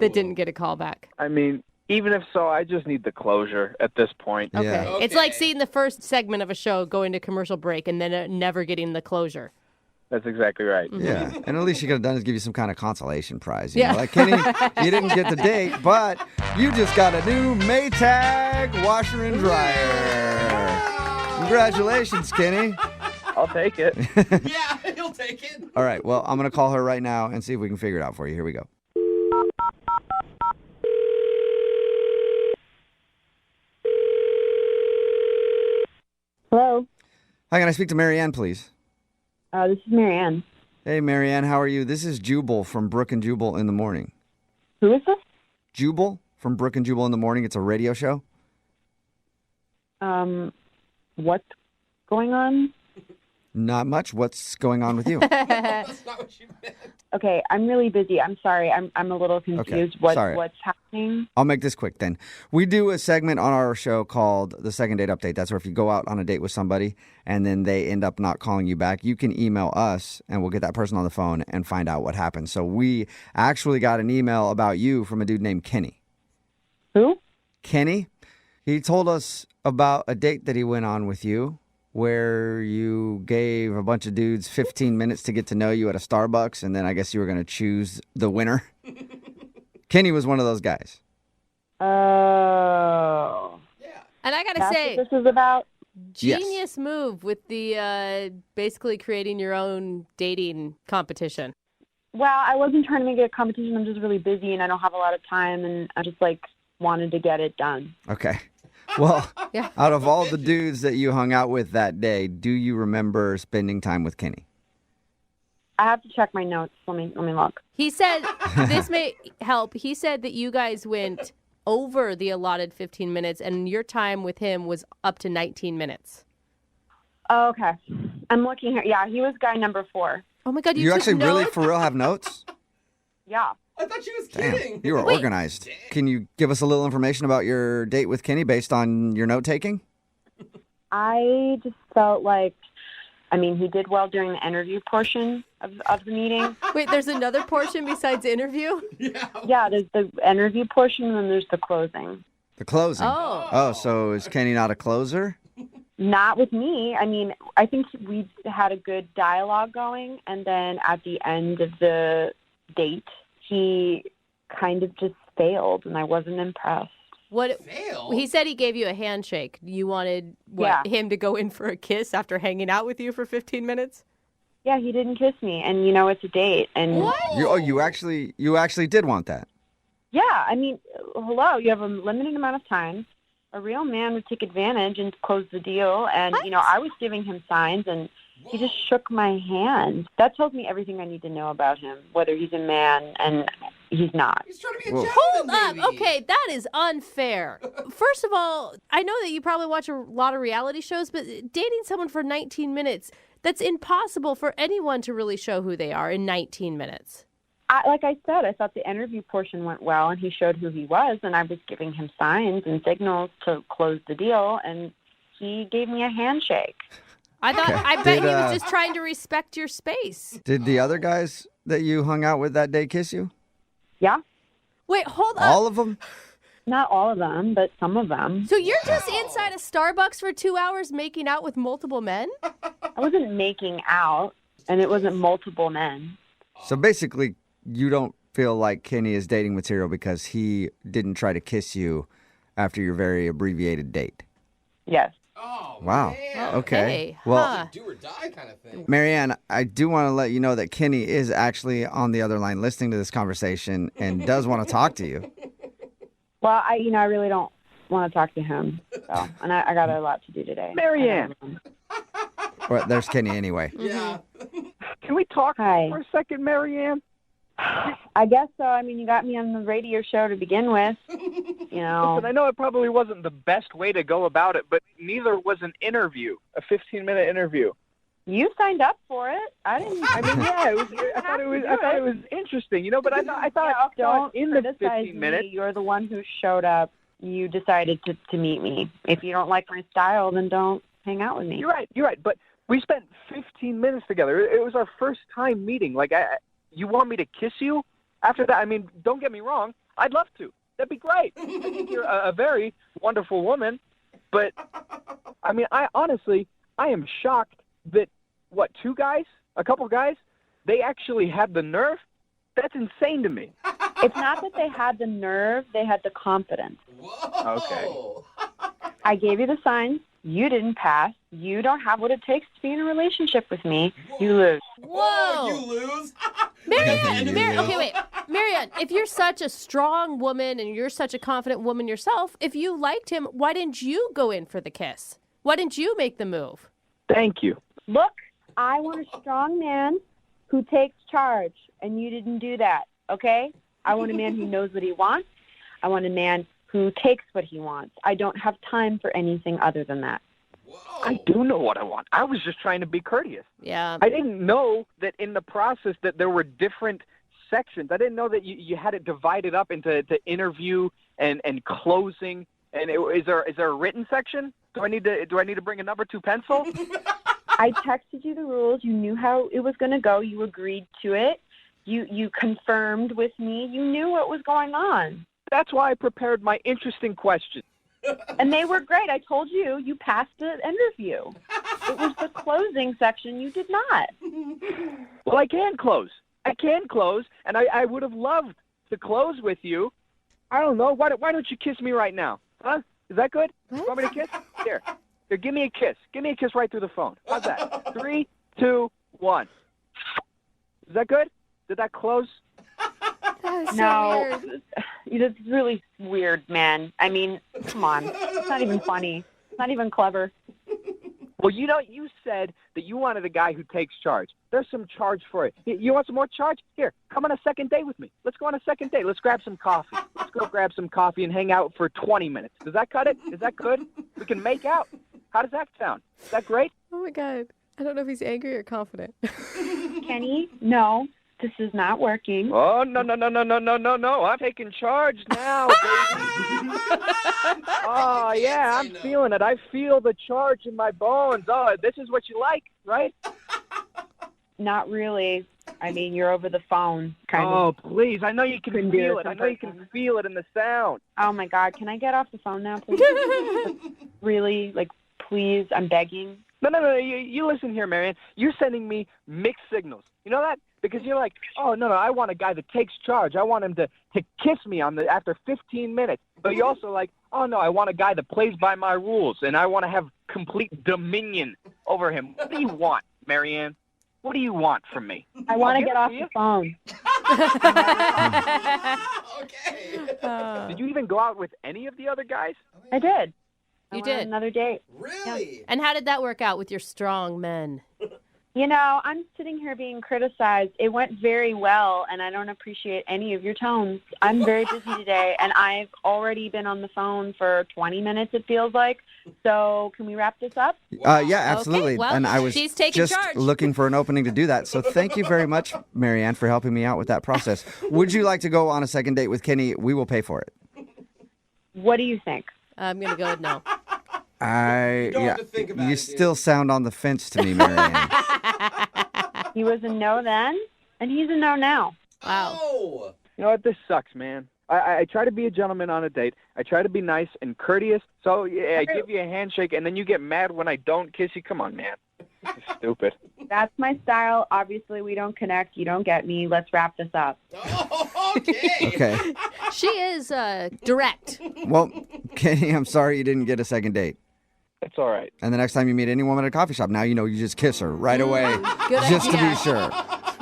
that didn't get a call back. I mean, even if so, I just need the closure at this point. Okay. It's like seeing the first segment of a show going to commercial break and then never getting the closure. That's exactly right. Yeah, and at least she could have done is give you some kind of consolation prize. You know? Like, Kenny, you didn't get the date, but you just got a new Maytag washer and dryer. Congratulations, Kenny. I'll take it. Yeah, he'll take it. All right, well, I'm going to call her right now and see if we can figure it out for you. Here we go. Hello. Hi, can I speak to Marianne, please? This is Marianne. Hey, Marianne, how are you? This is Jubal from Brooke and Jubal in the morning. Who is this? Jubal from Brooke and Jubal in the morning. It's a radio show. What's going on? Not much. What's going on with you? That's not what you meant. Okay, I'm really busy. I'm sorry. I'm a little confused. Okay, sorry. What's happening? I'll make this quick then. We do a segment on our show called the Second Date Update. That's where if you go out on a date with somebody and then they end up not calling you back, you can email us and we'll get that person on the phone and find out what happened. So we actually got an email about you from a dude named Kenny. Who? Kenny. He told us about a date that he went on with you where you gave a bunch of dudes 15 minutes to get to know you at a Starbucks, and then I guess you were going to choose the winner. Kenny was one of those guys. Oh. And I got to That's say, what this is about? genius move with the basically creating your own dating competition. Well, I wasn't trying to make it a competition. I'm just really busy, and I don't have a lot of time, and I just, wanted to get it done. Okay. Well, out of all the dudes that you hung out with that day, do you remember spending time with Kenny? I have to check my notes. Let me look. He said, this may help. He said that you guys went over the allotted 15 minutes and your time with him was up to 19 minutes. Oh, okay. I'm looking here. Yeah, he was guy number 4. Oh my God, you took actually notes? really for real have notes? Yeah. I thought she was Damn, kidding. you were organized. Dang. Can you give us a little information about your date with Kenny based on your note taking? I just felt he did well during the interview portion of the meeting. Wait, there's another portion besides interview? Yeah, there's the interview portion and then there's the closing. The closing? Oh, so is Kenny not a closer? Not with me. I think we had a good dialogue going, and then at the end of the date, he kind of just failed, and I wasn't impressed. What? He said he gave you a handshake. You wanted him to go in for a kiss after hanging out with you for 15 minutes? Yeah, he didn't kiss me, and it's a date. And what? You actually did want that? Yeah, hello, you have a limited amount of time. A real man would take advantage and close the deal, and I was giving him signs, and he just shook my hand. That tells me everything I need to know about him, whether he's a man, and he's not. He's trying to be a gentleman, Hold up. baby. Okay, that is unfair. First of all, I know that you probably watch a lot of reality shows, but dating someone for 19 minutes, that's impossible for anyone to really show who they are in 19 minutes. Like I said, I thought the interview portion went well, and he showed who he was, and I was giving him signs and signals to close the deal, and he gave me a handshake. I bet he was just trying to respect your space. Did the other guys that you hung out with that day kiss you? Yeah. Wait, hold up. All of them? Not all of them, but some of them. So you're just inside a Starbucks for 2 hours making out with multiple men? I wasn't making out, and it wasn't multiple men. So basically, you don't feel like Kenny is dating material because he didn't try to kiss you after your very abbreviated date. Yes. Oh, wow. Man. Okay. Well, do or die kind of thing. Marianne, I do want to let you know that Kenny is actually on the other line listening to this conversation and does want to talk to you. Well, I really don't want to talk to him. So, and I got a lot to do today. Marianne. Well, there's Kenny anyway. Yeah. Can we talk for a second, Marianne? I guess so. I mean, you got me on the radio show to begin with. You know. Listen, I know it probably wasn't the best way to go about it, but neither was an interview, a 15-minute interview. You signed up for it. I didn't. I mean, yeah, I thought it was interesting, you know. But I thought in the 15 minutes, me. You're the one who showed up. You decided to meet me. If you don't like my style, then don't hang out with me. You're right. But we spent 15 minutes together. It was our first time meeting. Like, you want me to kiss you after that? I mean, don't get me wrong. I'd love to. That'd be great. I think you're a very wonderful woman. But I mean, I am shocked that a couple guys, they actually had the nerve. That's insane to me. It's not that they had the nerve, they had the confidence. Whoa. Okay. I gave you the signs. You didn't pass. You don't have what it takes to be in a relationship with me. Whoa. You lose. Whoa. You lose? Marianne, okay, wait. Marianne, if you're such a strong woman and you're such a confident woman yourself, if you liked him, why didn't you go in for the kiss? Why didn't you make the move? Thank you. Look, I want a strong man who takes charge, and you didn't do that, okay? I want a man who knows what he wants. I want a man who takes what he wants. I don't have time for anything other than that. Whoa. I do know what I want. I was just trying to be courteous. Yeah. I didn't know that in the process that there were different sections. I didn't know that you had it divided up into interview and closing. And is there a written section? Do I need to bring a number 2 pencil? I texted you the rules. You knew how it was going to go. You agreed to it. You confirmed with me. You knew what was going on. That's why I prepared my interesting questions. And they were great. I told you, you passed the interview. It was the closing section. You did not. Well, I can close, and I would have loved to close with you. I don't know. Why don't you kiss me right now? Huh? Is that good? What? You want me to kiss? Here, give me a kiss. Give me a kiss right through the phone. How's that? 3, 2, 1. Is that good? Did that close? That was so No, weird. it's really weird, man. I mean, come on. It's not even funny. It's not even clever. Well, you know, you said that you wanted a guy who takes charge. There's some charge for it. You want some more charge? Here, come on a second date with me. Let's go on a second date. Let's grab some coffee. Let's go grab some coffee and hang out for 20 minutes. Does that cut it? Is that good? We can make out. How does that sound? Is that great? Oh, my God. I don't know if he's angry or confident. Kenny, no, this is not working. Oh, no. I'm taking charge now, baby. Oh, yeah, I'm feeling it. I feel the charge in my bones. Oh, this is what you like, right? Not really. I mean, you're over the phone. Oh, please. I know you can feel it. I know you can feel it in the sound. Oh, my God. Can I get off the phone now, please? Really? Like, please, I'm begging. No. You listen here, Marianne. You're sending me mixed signals. You know that? Because you're like, oh, no, I want a guy that takes charge. I want him to kiss me after 15 minutes. But you're also like, oh, no, I want a guy that plays by my rules, and I want to have complete dominion over him. What do you want, Marianne? What do you want from me? I want to get off the phone. Okay. Did you even go out with any of the other guys? I did. You I went did? on another date. Really? And how did that work out with your strong men? You know, I'm sitting here being criticized. It went very well, and I don't appreciate any of your tones. I'm very busy today, and I've already been on the phone for 20 minutes, it feels like. So can we wrap this up? Yeah, absolutely. Okay, well, and I was she's taking just charge. looking for an opening to do that. So thank you very much, Marianne, for helping me out with that process. Would you like to go on a second date with Kenny? We will pay for it. What do you think? I'm going to go with no. You don't have to think about you it, still dude. sound on the fence to me, Marianne. He was a no then, and he's a no now. Wow. Oh. You know what? This sucks, man. I try to be a gentleman on a date. I try to be nice and courteous. So, yeah, I give you a handshake, and then you get mad when I don't kiss you. Come on, man. This is stupid. That's my style. Obviously, we don't connect. You don't get me. Let's wrap this up. Okay. She is direct. Well, Kenny, I'm sorry you didn't get a second date. It's all right. And the next time you meet any woman at a coffee shop, now you know you just kiss her right away. Good just to idea. be sure.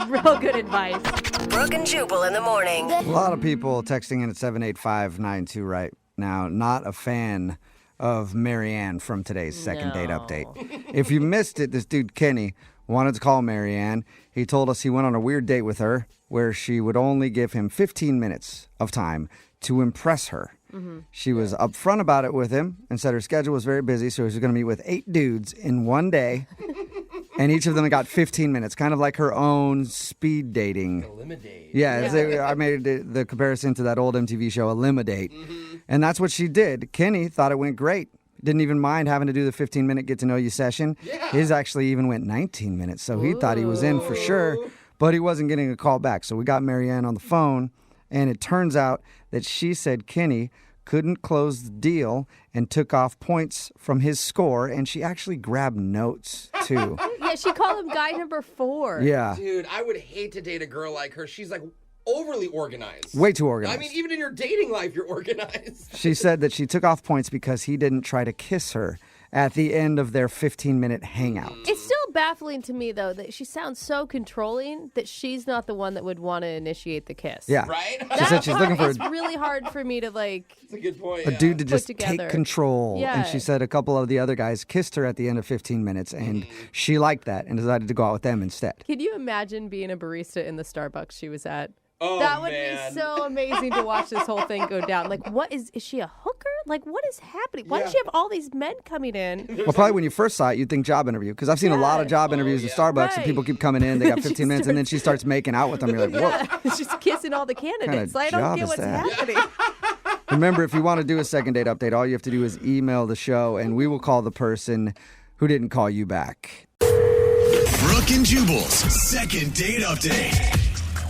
Real good advice. Brooke and Jubal in the morning. A lot of people texting in at 78592 right now, not a fan of Marianne from today's second date update. If you missed it, this dude Kenny wanted to call Marianne. He told us he went on a weird date with her where she would only give him 15 minutes of time to impress her. She was upfront about it with him and said her schedule was very busy, so she was going to meet with 8 dudes in one day. And each of them got 15 minutes, kind of like her own speed dating. Eliminate. Yeah. I made the comparison to that old MTV show, Eliminate. And that's what she did. Kenny thought it went great. Didn't even mind having to do the 15-minute get-to-know-you session. Yeah. His actually even went 19 minutes, so he thought he was in for sure. But he wasn't getting a call back. So we got Marianne on the phone, and it turns out that she said Kenny couldn't close the deal and took off points from his score, and she actually grabbed notes, too. Yeah, she called him guy number 4. Yeah. Dude, I would hate to date a girl like her. She's like overly organized. Way too organized. I mean, even in your dating life, you're organized. She said that she took off points because he didn't try to kiss her at the end of their 15-minute hangout. It's still baffling to me, though, that she sounds so controlling that she's not the one that would want to initiate the kiss. Yeah. Right? She said she's looking for It's really hard for me to, like, That's a good point. a dude to just together. take control. Yeah. And she said a couple of the other guys kissed her at the end of 15 minutes, and she liked that and decided to go out with them instead. Can you imagine being a barista in the Starbucks she was at? Oh, that would man. be so amazing to watch this whole thing go down. Like, what is she a hooker? Like, what is happening? Why does she have all these men coming in? Well, probably when you first saw it, you'd think job interview. Because I've seen a lot of job interviews in Starbucks, and people keep coming in, they got 15 minutes, and then she starts making out with them. You're like, whoa. She's kissing all the candidates. What I kind of don't job get is what's that? happening. Remember, if you want to do a second date update, all you have to do is email the show, and we will call the person who didn't call you back. Brooke and Jubal's second date update.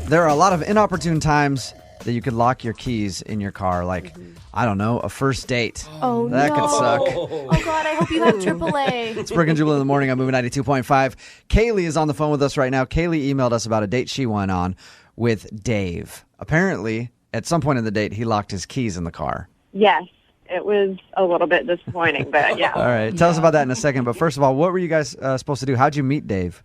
There are a lot of inopportune times that you could lock your keys in your car, like, I don't know, a first date. Oh, that no. could suck. Oh, God, I hope you have AAA. It's Brooke and Jubal in the morning on Movie 92.5. Kaylee is on the phone with us right now. Kaylee emailed us about a date she went on with Dave. Apparently, at some point in the date, he locked his keys in the car. Yes, it was a little bit disappointing, but yeah. All right, tell us about that in a second. But first of all, what were you guys supposed to do? How'd you meet Dave?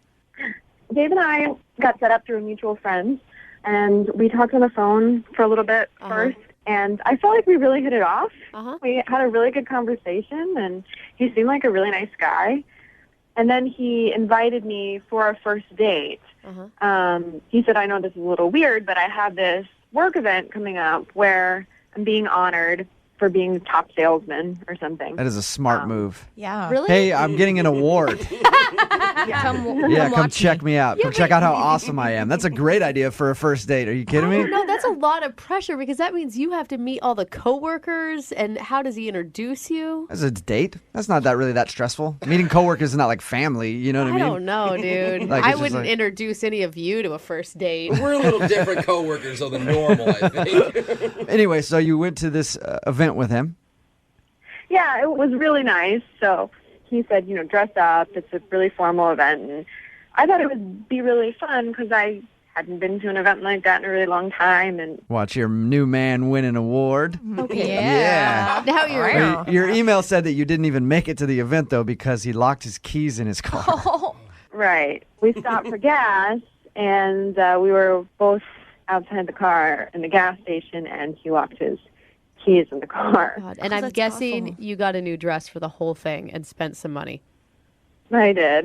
Dave and I got set up through mutual friends, and we talked on the phone for a little bit first, and I felt like we really hit it off. We had a really good conversation, and he seemed like a really nice guy. And then he invited me for our first date. He said, I know this is a little weird, but I have this work event coming up where I'm being honored for being the top salesman or something. That is a smart move. Yeah. Really? Hey, I'm getting an award. Come check me out. Come check out how awesome I am. That's a great idea for a first date. Are you kidding me? No, that's a lot of pressure because that means you have to meet all the coworkers. And how does he introduce you? As a date? That's not really that stressful. Meeting coworkers is not like family. You know what I mean? I don't know, dude. Like, I it's just wouldn't like- introduce any of you to a first date. We're a little different coworkers though than normal, I think. Anyway, so you went to this event with him. Yeah, it was really nice. So he said, dress up. It's a really formal event. And I thought it would be really fun because I hadn't been to an event like that in a really long time. And Watch your new man win an award. Okay. Yeah. Now you're Your email said that you didn't even make it to the event, though, because he locked his keys in his car. Right. We stopped for gas, and we were both outside the car in the gas station, and he locked his keys in the car. God. And I'm guessing you got a new dress for the whole thing and spent some money. I did.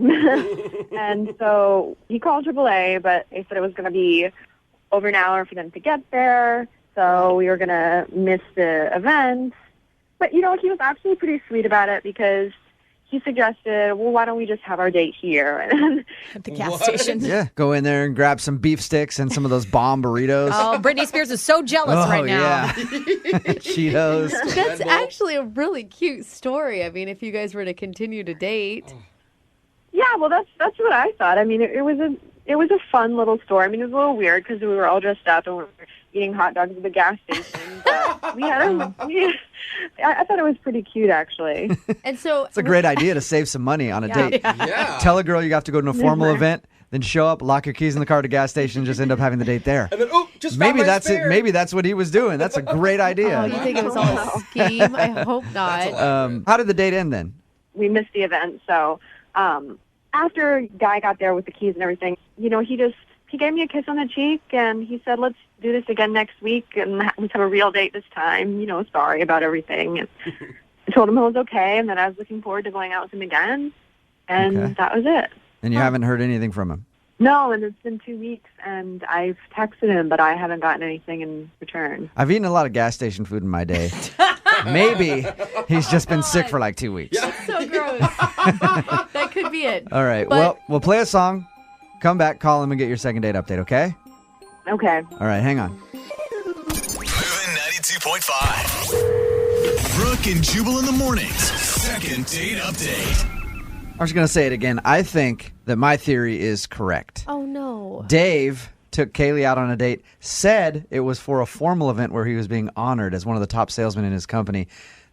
And so he called AAA, but they said it was going to be over an hour for them to get there, so we were going to miss the event. But, he was actually pretty sweet about it because he suggested, well, why don't we just have our date here? At the gas station. Yeah, go in there and grab some beef sticks and some of those bomb burritos. Oh, Britney Spears is so jealous right now. Yeah. Cheetos. That's actually a really cute story. I mean, if you guys were to continue to date. Yeah, well, that's what I thought. I mean, it was a fun little story. I mean, it was a little weird because we were all dressed up and we were, eating hot dogs at the gas station. But we had I thought it was pretty cute, actually. And so It's a great idea to save some money on a date. Yeah. Tell a girl you have to go to a formal event, then show up, lock your keys in the car at a gas station, and just end up having the date there. And then, just maybe found my that's spare. it. Maybe that's what he was doing. That's a great idea. Oh, you think it was all a scheme? I hope not. How did the date end then? We missed the event, so after Guy got there with the keys and everything, he gave me a kiss on the cheek, and he said, let's do this again next week, and let's have a real date this time. Sorry about everything. And I told him it was okay, and that I was looking forward to going out with him again, and that was it. And you haven't heard anything from him? No, and it's been 2 weeks, and I've texted him, but I haven't gotten anything in return. I've eaten a lot of gas station food in my day. Maybe he's just been sick for like 2 weeks. That's so gross. That could be it. All right. But- Well, we'll play a song, come back, call him, and get your second date update, okay? Okay. All right, hang on. Moving 92.5. Brooke and Jubal in the mornings. Second date update. I was going to say it again. I think that my theory is correct. Oh, no. Dave took Kaylee out on a date, said it was for a formal event where he was being honored as one of the top salesmen in his company,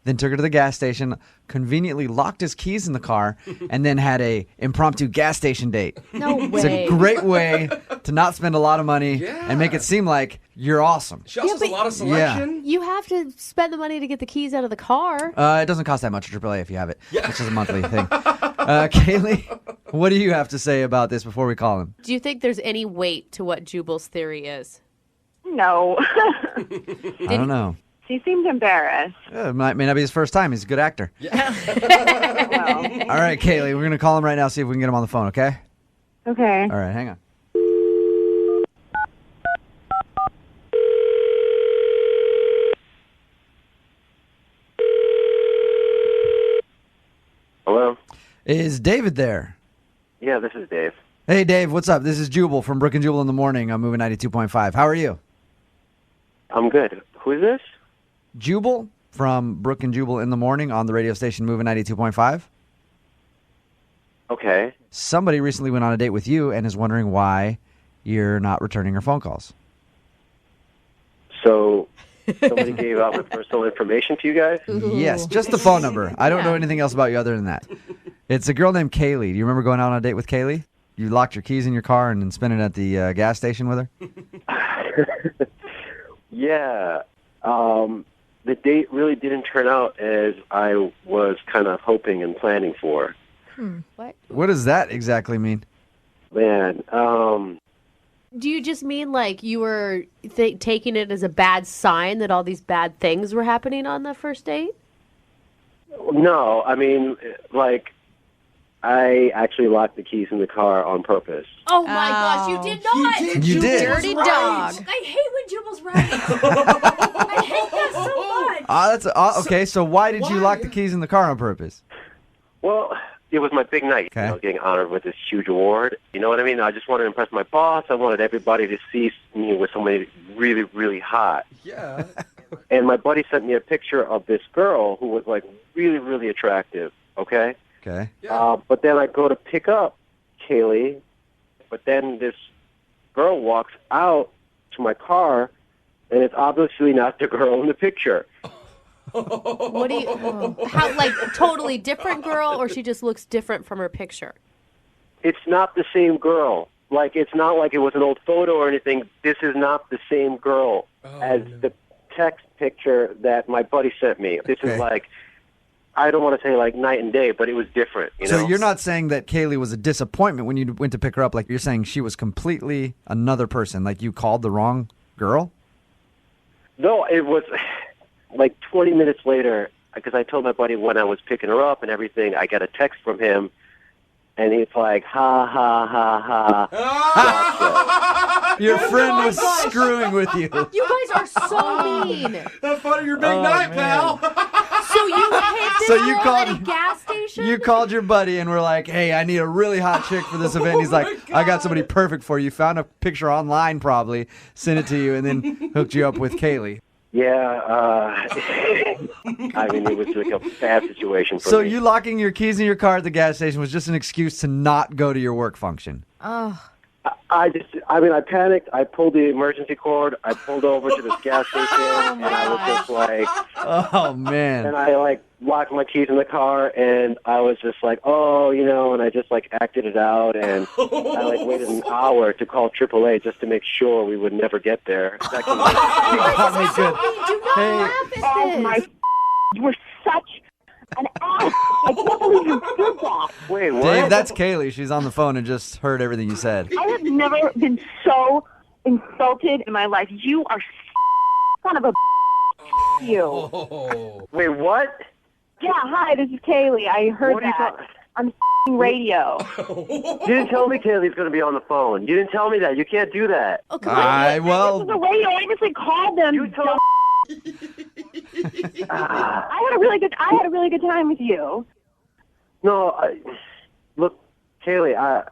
then took her to the gas station, conveniently locked his keys in the car, and then had a impromptu gas station date. No way. It's a great way to not spend a lot of money and make it seem like you're awesome. She also has a lot of selection. You have to spend the money to get the keys out of the car. It doesn't cost that much at AAA if you have it, which is a monthly thing. Kaylee, what do you have to say about this before we call him? Do you think there's any weight to what Jubal's theory is? No. I don't know. He seemed embarrassed. It may not be his first time. He's a good actor. Well, All right, Kaylee, we're going to call him right now, see if we can get him on the phone, okay? okay. All right, hang on. Hello? Is David there? Yeah, this is Dave. Hey, Dave, what's up? This is Jubal from Brooke and Jubal in the morning. I'm moving 92.5. How are you? I'm good. Who is this? Jubal from Brooke and Jubal in the morning on the radio station moving 92.5. Okay. Somebody recently went on a date with you and is wondering why you're not returning her phone calls. So somebody gave out my personal information to you guys? Yes, just the phone number. I don't know anything else about you other than that. It's a girl named Kaylee. Do you remember going out on a date with Kaylee? You locked your keys in your car and then spent it at the gas station with her? Yeah. The date really didn't turn out as I was kind of hoping and planning for. What? What does that exactly mean? Man, Do you just mean like you were taking it as a bad sign that all these bad things were happening on the first date? no, I mean, like, I actually locked the keys in the car on purpose. Oh my gosh, you did not! You did. Dirty dog. I hate when Jubal's right. I hate that so much. Okay, so why did you lock the keys in the car on purpose? Well, it was my big night, getting honored with this huge award. You know what I mean? I just wanted to impress my boss. I wanted everybody to see me with somebody really, really hot. Yeah. And my buddy sent me a picture of this girl who was, like, really, really attractive, okay? Okay. But then I go to pick up Kaylee, but then this girl walks out to my car, and it's obviously not the girl in the picture. What do you? How like totally different girl, or she just looks different from her picture? It's not the same girl. Like, it's not like it was an old photo or anything. This is not the same girl as the text picture that my buddy sent me. This is like, I don't want to say like night and day, but it was different. You know? So you're not saying that Kaylee was a disappointment when you went to pick her up. Like, you're saying she was completely another person. Like, you called the wrong girl? No, it was like 20 minutes later, because I told my buddy when I was picking her up and everything, I got a text from him, and he's like, ha, ha, ha, ha. Your friend was screwing with you. You guys are so mean. That's part of your big night, pal. So you hit this So you girl called- at a gas station? You called your buddy and were like, hey, I need a really hot chick for this event. He's like, I got somebody perfect for you. Found a picture online probably, sent it to you, and then hooked you up with Kaylee. Yeah, I mean, it was like a bad situation for So me. you locking your keys in your car at the gas station was just an excuse to not go to your work function. Oh. I panicked. I pulled the emergency cord. I pulled over to this gas station, and I was just like, oh, man. And I, like, locked my keys in the car, and I was just like, and I just, like, acted it out, and I, like, waited an hour to call AAA just to make sure we would never get there. That can Oh, my, you were such an ass. I can't believe you did that. Wait, what? Dave, that's Kaylee. She's on the phone and just heard everything you said. I have never been so insulted in my life. You are son of a you. Wait, what? Yeah, hi, this is Kaylee. I heard that on radio. You didn't tell me Kaylee's going to be on the phone. You didn't tell me that. You can't do that. This was the radio. I obviously called them. You told I had a really good time with you. No, look, Kaylee,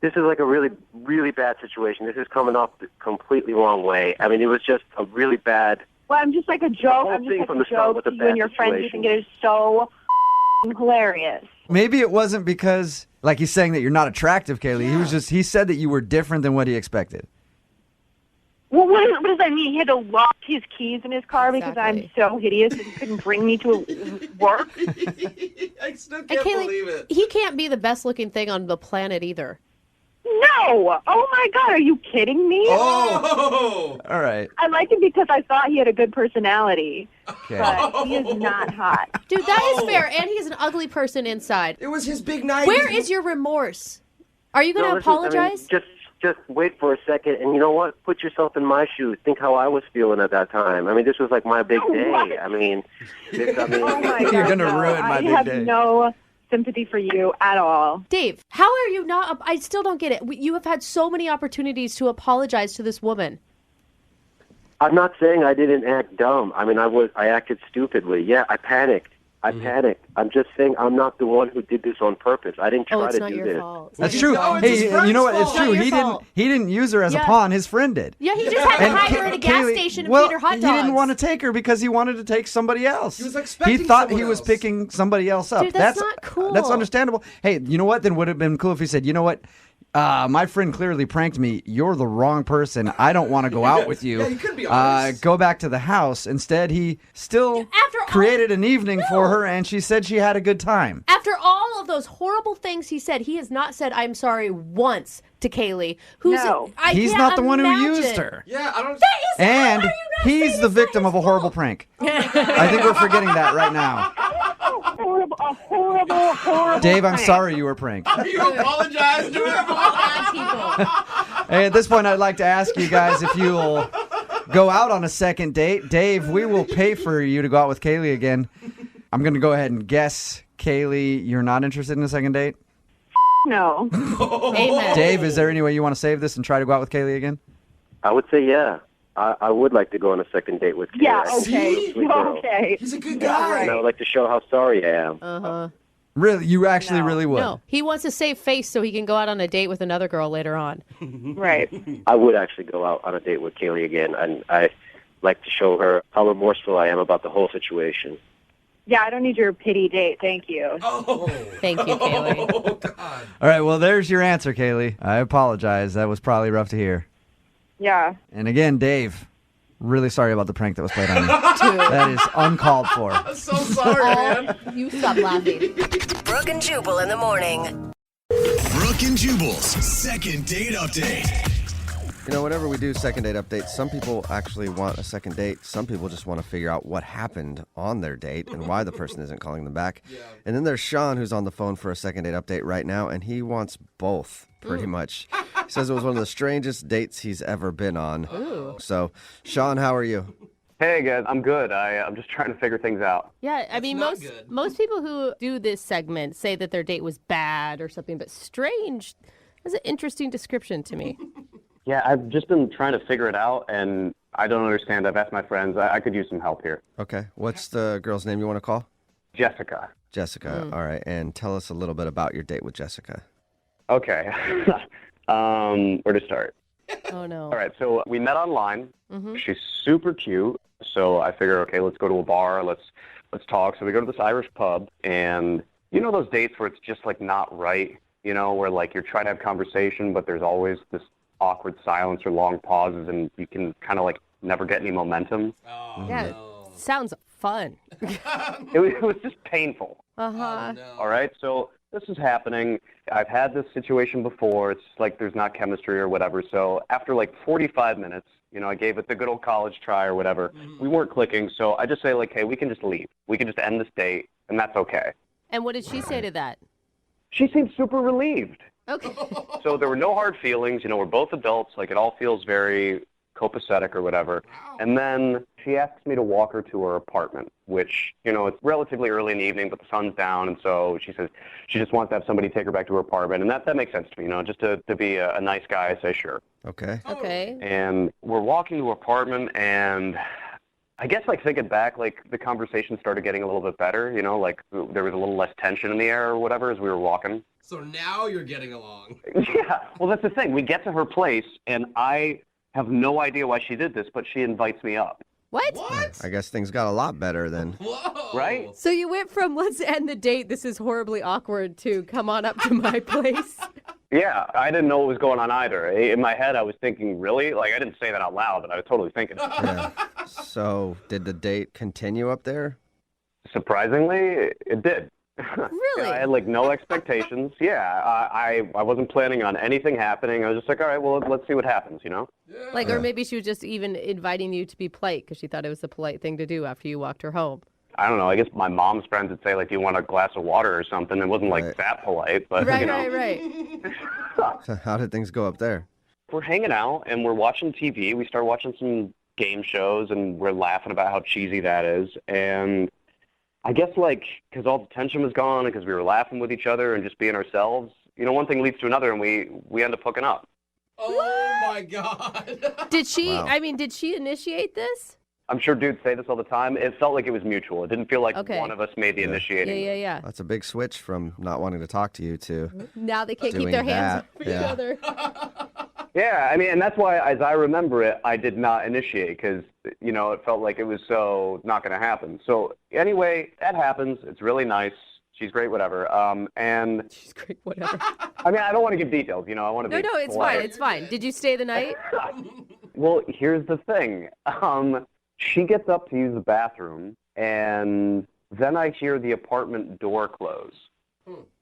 this is like a really, really bad situation. This is coming off the completely wrong way. I mean, it was just a really bad. Well, I'm just like a joke. I'm just like a joke to you and your friends. You think it is so hilarious. Maybe it wasn't because, like, he's saying that you're not attractive, Kaylee. He said that you were different than what he expected. Well, what does that mean? He had to lock his keys in his car because I'm so hideous and he couldn't bring me to work? I still can't believe it. He can't be the best looking thing on the planet either. No! Oh my God, are you kidding me? Oh! All right. I like him because I thought he had a good personality. Okay. But he is not hot. Dude, that is fair. And he's an ugly person inside. It was his big night. Where is your remorse? Are you going to apologize? Just wait for a second, and you know what? Put yourself in my shoes. Think how I was feeling at that time. I mean, this was like my big day. What? I mean, Oh my God, You're going to ruin my big day. I have no sympathy for you at all. Dave, how are you not? I still don't get it. You have had so many opportunities to apologize to this woman. I'm not saying I didn't act dumb. I mean, I acted stupidly. Yeah, I panicked. I'm just saying I'm not the one who did this on purpose. I didn't try to do this. Fault. That's true. Hey, you know what? It's true. He didn't use her as a pawn. His friend did. Yeah, he just had to hide her at a gas station and feed her hot dogs. He didn't want to take her because he wanted to take somebody else. He was expecting He thought someone he was else. picking somebody else up. Dude, that's not cool. That's understandable. Hey, you know what? Then would have been cool if he said, you know what? My friend clearly pranked me. You're the wrong person. I don't want to go out with you. Yeah, you could be honest. Go back to the house. Instead, he still created an evening for her, and she said she had a good time. After all of those horrible things he said, he has not said I'm sorry once to Kaylee. He's not the one who used her. Yeah, I don't. And he's the victim of a horrible prank. I think we're forgetting that right now. A horrible. Dave, I'm sorry you were pranked. You apologize to him. Hey, at this point, I'd like to ask you guys if you'll go out on a second date. Dave, we will pay for you to go out with Kaylee again. I'm going to go ahead and guess, Kaylee, you're not interested in a second date? No. Amen. Dave, is there any way you want to save this and try to go out with Kaylee again? I would say yeah. I would like to go on a second date with Kaylee. Yeah, okay. Okay. He's a good guy. And I would like to show how sorry I am. Uh-huh. Really? You actually really would? No, he wants to save face so he can go out on a date with another girl later on. Right. I would actually go out on a date with Kaylee again, and I like to show her how remorseful I am about the whole situation. Yeah, I don't need your pity date. Thank you. Oh. Thank you, Kaylee. Oh, God. All right, well, there's your answer, Kaylee. I apologize. That was probably rough to hear. Yeah. And again, Dave, really sorry about the prank that was played on you. That is uncalled for. I'm so sorry, man. You stop laughing. Brooke and Jubal in the morning. Brooke and Jubal's second date update. You know, whenever we do second date updates, some people actually want a second date. Some people just want to figure out what happened on their date and why the person isn't calling them back. Yeah. And then there's Sean, who's on the phone for a second date update right now, and he wants both, pretty much. He says it was one of the strangest dates he's ever been on. Ooh. So, Sean, how are you? Hey, guys. I'm good. I'm just trying to figure things out. Yeah, I mean, most people who do this segment say that their date was bad or something, but strange is an interesting description to me. Yeah, I've just been trying to figure it out, and I don't understand. I've asked my friends. I could use some help here. Okay. What's the girl's name you want to call? Jessica. Jessica. All right. And tell us a little bit about your date with Jessica. Okay. Where to start? Oh, no. All right. So we met online. Mm-hmm. She's super cute. So I figure, okay, let's go to a bar. Let's talk. So we go to this Irish pub, and you know those dates where it's just like not right. you know, where like you're trying to have conversation, but there's always this awkward silence or long pauses, and you can kind of like never get any momentum. Yeah, sounds fun. It was just painful. Uh-huh. All right, so this is happening. I've had this situation before. It's like there's not chemistry or whatever. So after like 45 minutes, you know, I gave it the good old college try or whatever. We weren't clicking, so I just say like, hey, we can just leave. We can just end this date, and that's okay. And what did she say to that? She seemed super relieved. Okay. So there were no hard feelings. You know, we're both adults. Like, it all feels very copacetic or whatever. And then she asks me to walk her to her apartment, which, you know, it's relatively early in the evening, but the sun's down. And so she says she just wants to have somebody take her back to her apartment. And that makes sense to me, you know, just to be a nice guy, I say sure. Okay. Okay. And we're walking to her apartment, and I guess, like, thinking back, like, the conversation started getting a little bit better, you know, like, there was a little less tension in the air or whatever as we were walking. So now you're getting along. Yeah, well, that's the thing. We get to her place, and I have no idea why she did this, but she invites me up. What? I guess things got a lot better then. Whoa. Right? So you went from let's end the date, this is horribly awkward, to come on up to my place? Yeah, I didn't know what was going on either. In my head, I was thinking, really? Like, I didn't say that out loud, but I was totally thinking. Yeah. So did the date continue up there? Surprisingly, it did. Really? I had, like, no expectations. Yeah, I wasn't planning on anything happening. I was just like, all right, well, let's see what happens, you know? Like, or maybe she was just even inviting you to be polite because she thought it was a polite thing to do after you walked her home. I don't know. I guess my mom's friends would say, like, do you want a glass of water or something? It wasn't, like, that polite, but, you know. Right. So how did things go up there? We're hanging out, and we're watching TV. We start watching some game shows, and we're laughing about how cheesy that is. And I guess, like, because all the tension was gone and because we were laughing with each other and just being ourselves, you know, one thing leads to another, and we end up hooking up. Oh, my God. Did she, Wow. I mean, did she initiate this? I'm sure dudes say this all the time. It felt like it was mutual. It didn't feel like Okay. one of us made the initiating. Yeah. That's a big switch from not wanting to talk to you to Now they can't keep doing their hands that. off each other. Yeah, I mean, and that's why, as I remember it, I did not initiate because, you know, it felt like it was so not going to happen. So anyway, that happens. It's really nice. She's great, whatever. And she's great, whatever. I mean, I don't want to give details. You know, I want to be No, it's polite. fine. It's fine. Did you stay the night? Well, here's the thing. She gets up to use the bathroom, and then I hear the apartment door close.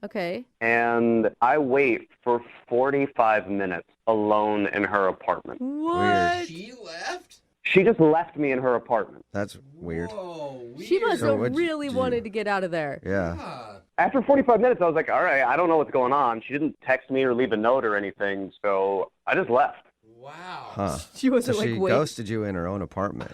Okay. And I wait for 45 minutes alone in her apartment. What? She left? She just left me in her apartment. That's weird. Whoa, weird. She must So have what'd really you wanted do? to get out of there. Yeah. After 45 minutes, I was like, all right, I don't know what's going on. She didn't text me or leave a note or anything, so I just left. Wow. Huh. She wasn't so like, she wait. ghosted you in her own apartment.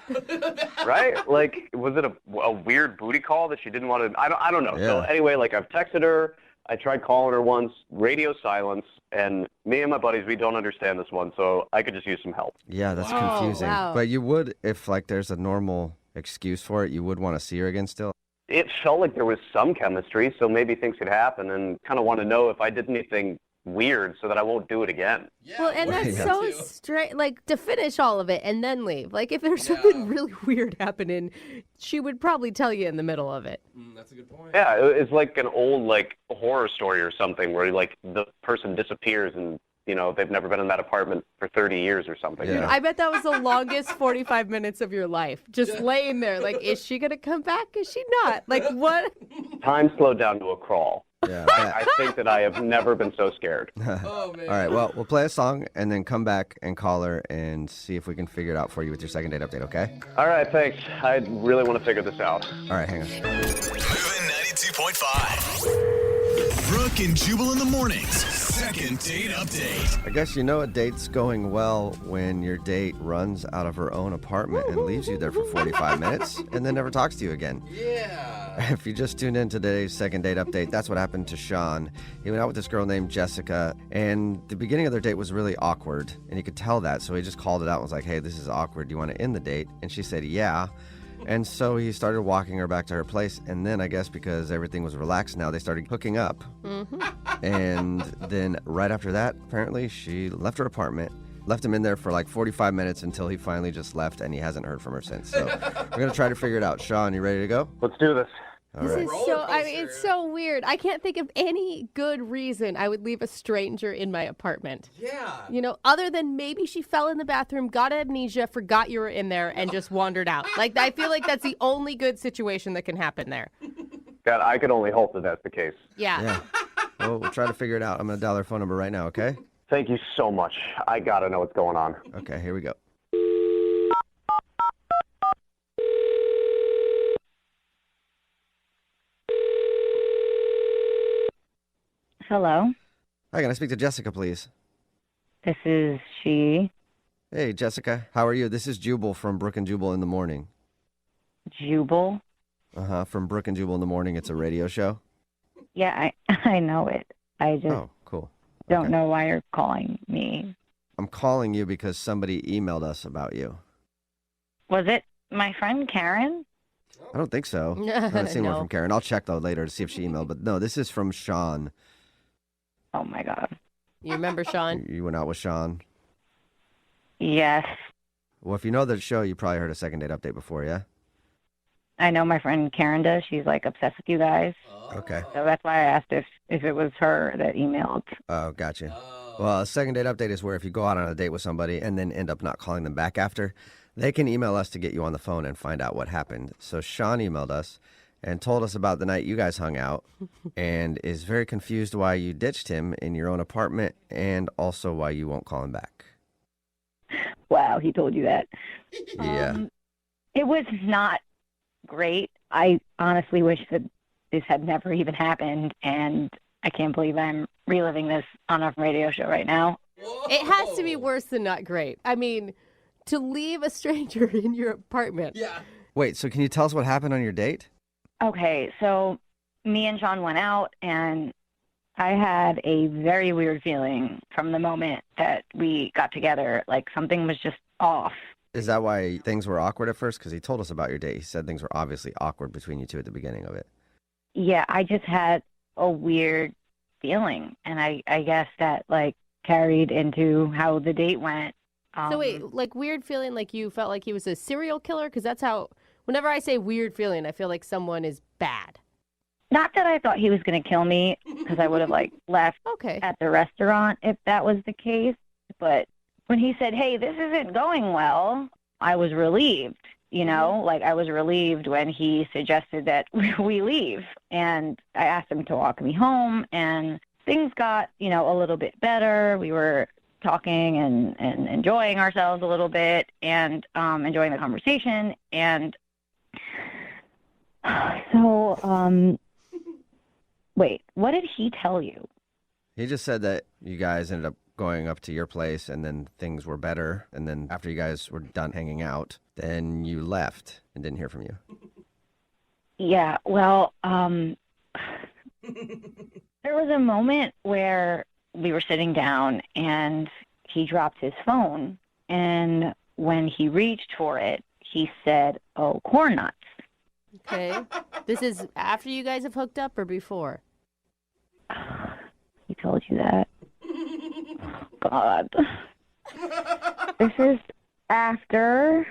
Right? Like, was it a weird booty call that she didn't want to? I don't know. So Yeah. anyway, like, I've texted her. I tried calling her once, radio silence, and me and my buddies, we don't understand this one, so I could just use some help. Yeah, that's Oh, confusing. wow. But you would, if like there's a normal excuse for it, you would want to see her again still. It felt like there was some chemistry, so maybe things could happen, and kind of want to know if I did anything weird so that I won't do it again. Yeah, Well, and what that's did so you do? straight. Like, to finish all of it and then leave. Like, if there's something really weird happening, she would probably tell you in the middle of it. That's a good point. Yeah, it's like an old, like, horror story or something where, like, the person disappears and, you know, they've never been in that apartment for 30 years or something. Yeah. You know? I bet that was the longest 45 minutes of your life. Just laying there. Like, is she going to come back? Is she not? Like, what? Time slowed down to a crawl. Yeah. I think that I have never been so scared. Oh, man. All right, well, we'll play a song and then come back and call her and see if we can figure it out for you with your second date update, okay? All right, thanks. I really want to figure this out. All right, hang on. Moving 92.5. Brooke and Jubal in the mornings. Second date update. I guess you know a date's going well when your date runs out of her own apartment and leaves you there for 45 minutes and then never talks to you again. Yeah. If you just tuned in to today's second date update, that's what happened to Sean. He went out with this girl named Jessica, and the beginning of their date was really awkward, and he could tell that, so he just called it out and was like, hey, this is awkward. Do you want to end the date? And she said, yeah. And so he started walking her back to her place, and then I guess because everything was relaxed now, they started hooking up. And then right after that, apparently, she left her apartment, left him in there for like 45 minutes until he finally just left, and he hasn't heard from her since. So we're going to try to figure it out. Sean, you ready to go? Let's do this. All right. It's so weird. I can't think of any good reason I would leave a stranger in my apartment. Yeah. Other than maybe she fell in the bathroom, got amnesia, forgot you were in there, and just wandered out. Like, I feel like that's the only good situation that can happen there. God, I could only hope that that's the case. Yeah. Well, we'll try to figure it out. I'm going to dial their phone number right now, okay? Thank you so much. I got to know what's going on. Okay, here we go. Hello. Hi, can I speak to Jessica, please? This is she. Hey, Jessica. How are you? This is Jubal from Brooke and Jubal in the Morning. Jubal? Uh-huh, from Brooke and Jubal in the Morning. It's a radio show. Yeah, I know it. I just cool. don't know why you're calling me. I'm calling you because somebody emailed us about you. Was it my friend Karen? I don't think so. I haven't seen one No. from Karen. I'll check, though, later to see if she emailed. But no, this is from Sean. Oh, my God. You remember Sean? You went out with Sean? Yes. Well, if you know the show, you probably heard a second date update before, yeah? I know my friend Karen does. She's, like, obsessed with you guys. Okay. So that's why I asked if it was her that emailed. Oh, gotcha. Well, a second date update is where if you go out on a date with somebody and then end up not calling them back after, they can email us to get you on the phone and find out what happened. So Sean emailed us and told us about the night you guys hung out and is very confused why you ditched him in your own apartment and also why you won't call him back. Wow, he told you that. Yeah. It was not great. I honestly wish that this had never even happened, and I can't believe I'm reliving this on a radio show right now. It has to be worse than not great. I mean, to leave a stranger in your apartment. Yeah. Wait, so can you tell us what happened on your date? Okay, so me and Sean went out, and I had a very weird feeling from the moment that we got together. Like, something was just off. Is that why things were awkward at first? Because he told us about your date. He said things were obviously awkward between you two at the beginning of it. Yeah, I just had a weird feeling, and I guess that, like, carried into how the date went. So wait, like weird feeling like you felt like he was a serial killer? Because that's how, whenever I say weird feeling, I feel like someone is bad. Not that I thought he was going to kill me, because I would have, like, left at the restaurant if that was the case. But when he said, hey, this isn't going well, I was relieved, you know? Like, I was relieved when he suggested that we leave. And I asked him to walk me home, and things got, you know, a little bit better. We were talking and enjoying ourselves a little bit and enjoying the conversation. And so, wait, what did he tell you? He just said that you guys ended up going up to your place and then things were better. And then after you guys were done hanging out, then you left and didn't hear from you. Yeah, well, there was a moment where we were sitting down and he dropped his phone. And when he reached for it, he said, oh, corn nuts. Okay. This is after you guys have hooked up or before? He told you that? God. This is after.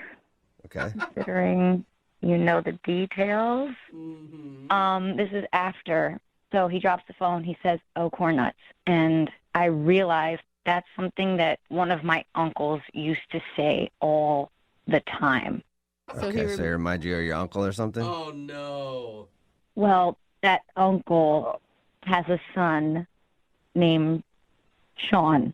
Okay. Considering you know the details. This is after. So he drops the phone. He says, oh, corn nuts. And I realized that's something that one of my uncles used to say all the time. So he remind you of your uncle or something? Oh, no. Well, that uncle has a son named Sean.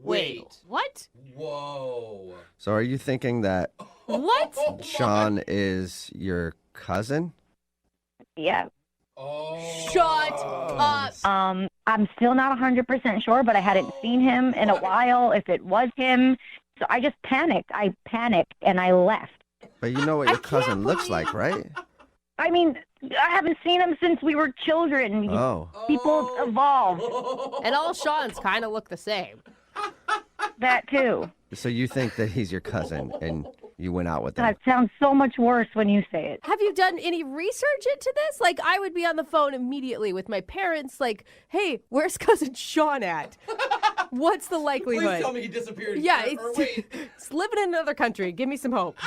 Wait. What? Whoa. So are you thinking that What? Sean is your cousin? Yeah. Shut up. I'm still not 100% sure, but I hadn't seen him in a while if it was him. So I just panicked. I panicked and I left. But you know what your cousin looks like, right? I mean, I haven't seen him since we were children. Oh. People evolve. And all Sean's kind of look the same. That too. So you think that he's your cousin and you went out with him? That sounds so much worse when you say it. Have you done any research into this? Like, I would be on the phone immediately with my parents, like, hey, where's cousin Sean at? What's the likelihood? Please tell me he disappeared. Yeah, Or wait. it's living in another country. Give me some hope.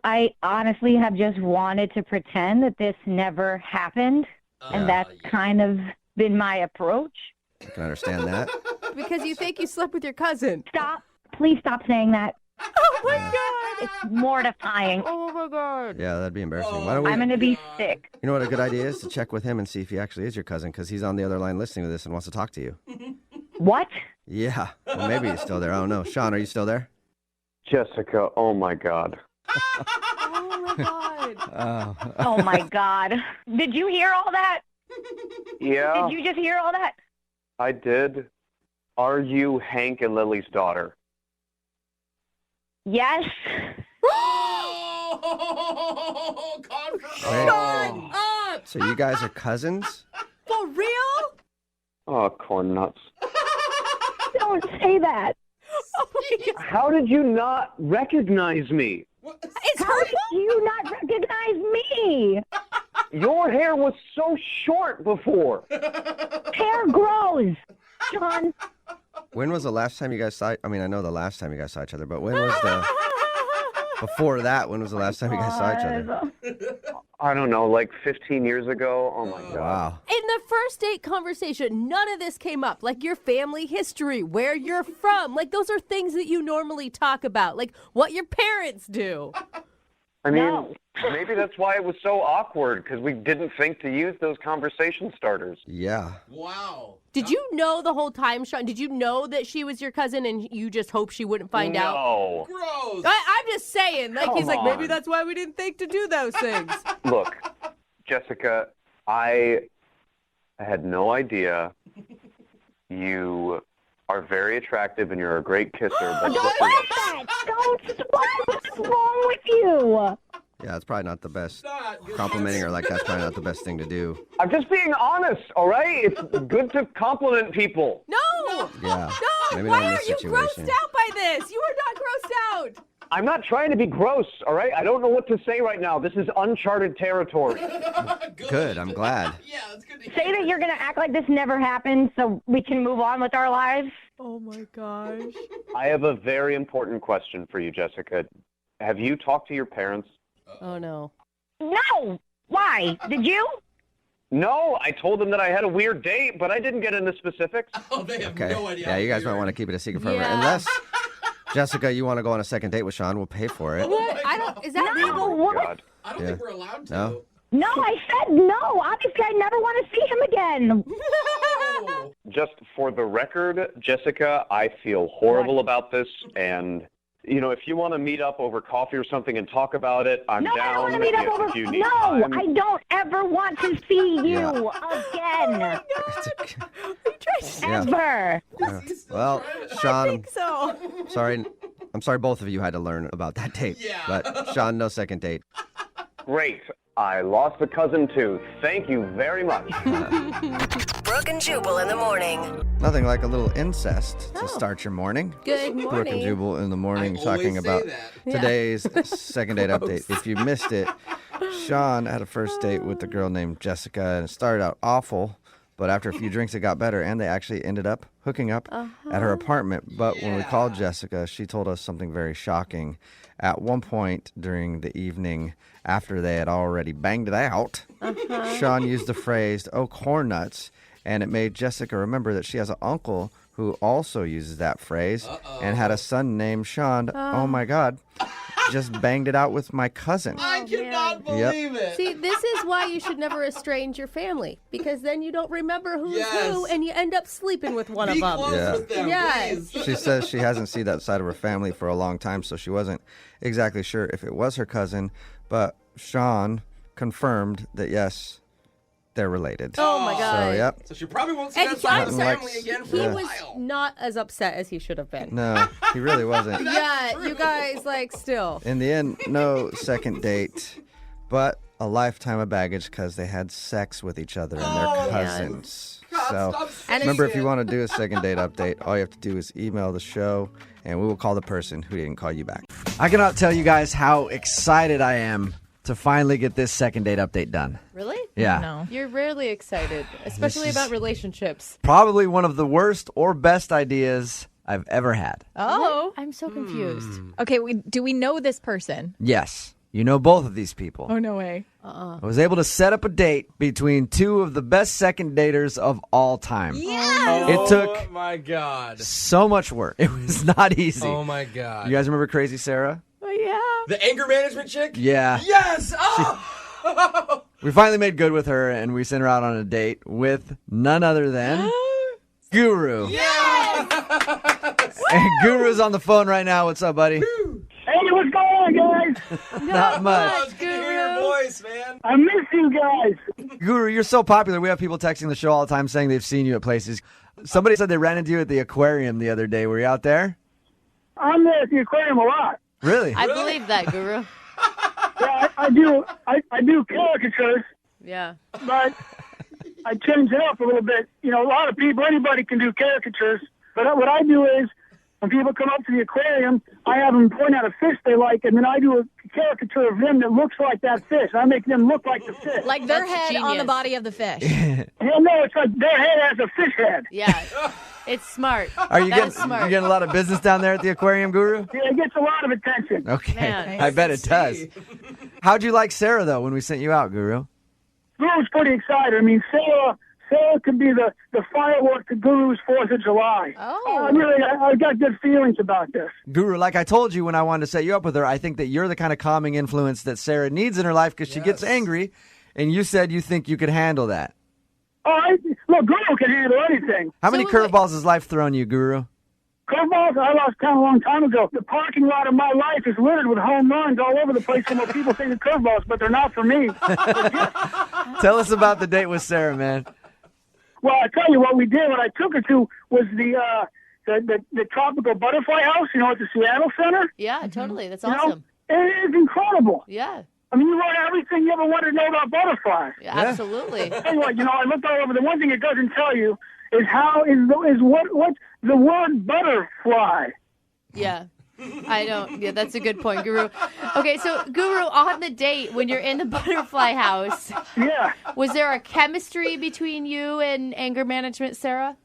I honestly have just wanted to pretend that this never happened, and that's kind of been my approach. I can understand that. Because you think you slept with your cousin. Stop. Please stop saying that. Oh, my God. It's mortifying. Oh, my God. Yeah, that'd be embarrassing. Why don't we? I'm going to be sick. You know what a good idea is? To check with him and see if he actually is your cousin, because he's on the other line listening to this and wants to talk to you. What? Yeah. Well, maybe he's still there. I don't know. Sean, are you still there? Jessica, oh my God. Oh, my God. Oh, my God. Did you hear all that? Yeah, Did you just hear all that? I did. Are you Hank and Lily's daughter? Yes. Shut up. So you guys are cousins? For real? Oh, corn nuts. Don't say that. Oh, my God. How did you not recognize me? How did you not recognize me? Your hair was so short before. Hair grows. Sean. When was the last time you guys saw? I mean, I know the last time you guys saw each other, but when was the before that? When was the last time you guys saw each other? I don't know, like 15 years ago. Oh my God. Wow. In the first date conversation, none of this came up. Like your family history, where you're from. Like those are things that you normally talk about. Like what your parents do. I mean, maybe that's why it was so awkward, because we didn't think to use those conversation starters. Yeah. Wow. Did you know the whole time, Sean? Did you know that she was your cousin and you just hoped she wouldn't find out? No. Gross. I'm just saying. Like he's like, Come maybe on. that's why we didn't think to do those things. Look, Jessica, I had no idea. You are very attractive and you're a great kisser. But Don't like that. Don't. What's wrong with you? Yeah, it's probably not the best. Complimenting her like that's probably not the best thing to do. I'm just being honest, all right? It's good to compliment people. No. Yeah. No. Maybe Why not in are this you situation. grossed out by this? You are not grossed out. I'm not trying to be gross, all right? I don't know what to say right now. This is uncharted territory. Good. I'm glad. Yeah, that's good to hear. Say that you're going to act like this never happened so we can move on with our lives. Oh, my gosh. I have a very important question for you, Jessica. Have you talked to your parents? Oh, no. No. Why? Did you? No, I told them that I had a weird date, but I didn't get into specifics. Oh, they have Okay. no idea. Yeah, you guys might want to keep it a secret forever. Yeah. Unless, Jessica, you want to go on a second date with Sean, we'll pay for it. What? I don't. Is that No. legal? What? God. I don't Yeah. think we're allowed to. No? No, I said no. Obviously, I never want to see him again. Oh. Just for the record, Jessica, I feel horrible about this, and if you want to meet up over coffee or something and talk about it, I'm No, down. I don't want to meet up if over. you need No, time. I don't ever want to see you again. Yeah. Ever. Yeah. Well, Sean, So. I'm sorry both of you had to learn about that date. Yeah. But Sean, no second date. Great. I lost a cousin, too. Thank you very much. Brooke and Jubal in the morning. Nothing like a little incest to start your morning. Good morning. Brooke and Jubal in the morning I talking always say about that. today's second date update. If you missed it, Sean had a first date with a girl named Jessica, and it started out awful. But after a few drinks, it got better, and they actually ended up hooking up at her apartment. But when we called Jessica, she told us something very shocking. At one point during the evening, after they had already banged it out, Sean used the phrase, "oh, corn nuts," and it made Jessica remember that she has an uncle who also uses that phrase and had a son named Sean. Oh, my God. Just banged it out with my cousin. I cannot believe it. See, this is why you should never estrange your family, because then you don't remember who's who, and you end up sleeping with one Be of them. close Yeah. with them, Yes. please. She says she hasn't seen that side of her family for a long time, so she wasn't exactly sure if it was her cousin, but Sean confirmed that, yes, they're related. Oh, my God. So, yep. So she probably won't see And that side of the I'm family like- again for He a was while. not as upset as he should have been. No, he really wasn't. Yeah, you guys, still. In the end, no second date, but a lifetime of baggage because they had sex with each other and their cousins. So remember, if you want to do a second date update, all you have to do is email the show, and we will call the person who didn't call you back. I cannot tell you guys how excited I am to finally get this second date update done. Really? Yeah. No. You're rarely excited, especially This is- about relationships. Probably one of the worst or best ideas I've ever had. Oh, I'm so confused. Okay, do we know this person? Yes. You know both of these people. Oh, no way. I was able to set up a date between two of the best second daters of all time. Yes! It took Oh, my God. so much work. It was not easy. Oh, my God. You guys remember Crazy Sarah? Oh, yeah. The anger management chick? Yeah. Yes! Oh! We finally made good with her, and we sent her out on a date with none other than Guru. Yes! And Guru's on the phone right now. What's up, buddy? Hey, what's going on, guys? Not much. Good to hear your voice, man. I miss you guys. Guru, you're so popular. We have people texting the show all the time saying they've seen you at places. Somebody said they ran into you at the aquarium the other day. Were you out there? I'm there at the aquarium a lot. Really? I believe that, Guru. Yeah, I do. I do caricatures, Yeah. but I change it up a little bit. You know, a lot of people, anybody can do caricatures, but what I do is when people come up to the aquarium, I have them point out a fish they like, and then I do a caricature of them that looks like that fish. I make them look like the fish. Like their That's head on genius. the body of the fish. Hell no, it's like their head has a fish head. Yeah. It's smart. Are you That is getting smart. you getting a lot of business down there at the aquarium, Guru? Yeah, it gets a lot of attention. Okay. Man. I bet it does. How'd you like Sarah, though, when we sent you out, Guru? Guru's pretty excited. I mean, Sarah could be the firework to Guru's 4th of July. Oh. I got good feelings about this. Guru, like I told you when I wanted to set you up with her, I think that you're the kind of calming influence that Sarah needs in her life because she gets angry, and you said you think you could handle that. Look, Guru can handle anything. How many curveballs has life thrown you, Guru? Curveballs, I lost count a long time ago. The parking lot of my life is littered with home runs all over the place from what people think are curveballs, but they're not for me. Tell us about the date with Sarah, man. Well, I tell you what we did. What I took her to was the tropical butterfly house, you know, at the Seattle Center. Yeah, totally. That's You know, awesome. it is incredible. Yeah. I mean, you learn everything you ever wanted to know about butterflies. Yeah, absolutely. Tell you what, you know, I looked all over. The one thing it doesn't tell you is what's the word butterfly. Yeah. I don't. Yeah, that's a good point, Guru. Okay, so Guru, on the date when you're in the butterfly house, was there a chemistry between you and anger management, Sarah?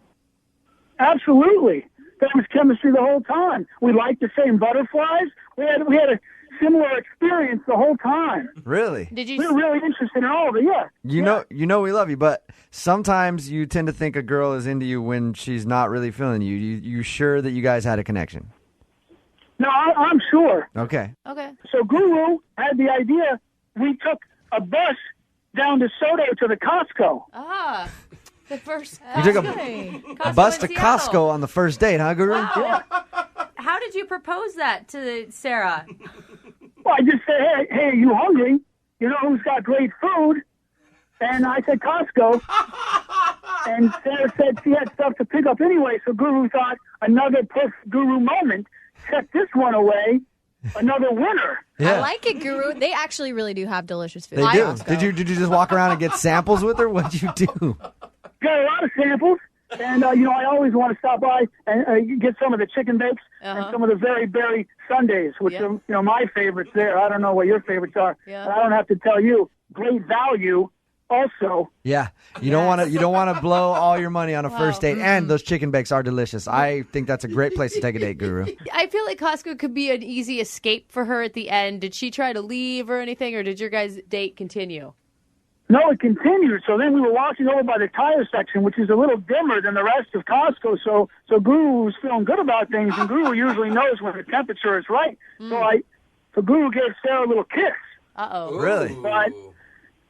Absolutely. There was chemistry the whole time. We liked the same butterflies. We had a similar experience the whole time. Really? We were really interested in all of it, yeah. You know we love you, but sometimes you tend to think a girl is into you when she's not really feeling you. You sure that you guys had a connection? No, I'm sure. Okay. Okay. So Guru had the idea. We took a bus down to Soto to the Costco. Ah, the first. You took a bus to Costco on the first date, huh, Guru? Wow. How did you propose that to Sarah? Well, I just said, hey, are you hungry? You know who's got great food? And I said Costco. And Sarah said she had stuff to pick up anyway, so Guru thought another perfect Guru moment. Set this one away. Another winner. Yeah. I like it, Guru. They actually really do have delicious food. They do. Did you just walk around and get samples with her? What'd you do? Got a lot of samples. And, you know, I always want to stop by and get some of the chicken bakes and some of the very berry sundaes, which are, you know, my favorites there. I don't know what your favorites are. And I don't have to tell you. Great value also. Yeah. You don't want to blow all your money on a first date, and those chicken bakes are delicious. I think that's a great place to take a date, Guru. I feel like Costco could be an easy escape for her at the end. Did she try to leave or anything, or did your guys' date continue? No, it continued. So then we were walking over by the tire section, which is a little dimmer than the rest of Costco. So Guru was feeling good about things, and Guru usually knows when the temperature is right. So Guru gave Sarah a little kiss. Uh-oh. Really? But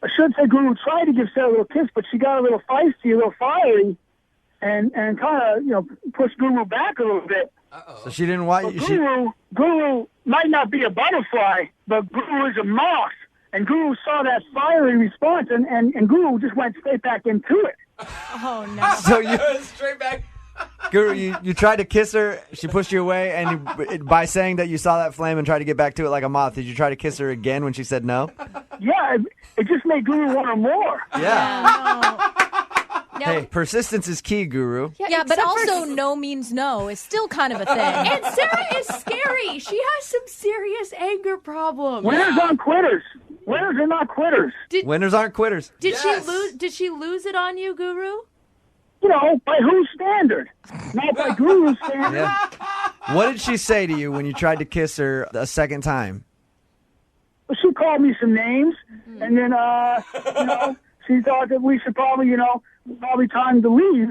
I should say Guru tried to give Sarah a little kiss, but she got a little feisty, a little fiery, and kind of, you know, pushed Guru back a little bit. So she didn't want you. Guru might not be a butterfly, but Guru is a moth. And Guru saw that fiery response, and Guru just went straight back into it. Oh, no. So you straight back. Guru, you tried to kiss her, she pushed you away, and by saying that you saw that flame and tried to get back to it like a moth, did you try to kiss her again when she said no? Yeah, it just made Guru want her more. Yeah. No. Hey, persistence is key, Guru. Yeah, but also no means no is still kind of a thing. And Sarah is scary. She has some serious anger problems. Winners aren't quitters. Winners are not quitters. Winners aren't quitters. Did she lose it on you, Guru? You know, by whose standard? Not by Guru's standard. Yeah. What did she say to you when you tried to kiss her a second time? Well, she called me some names, and then, she thought that we should probably, probably time to leave.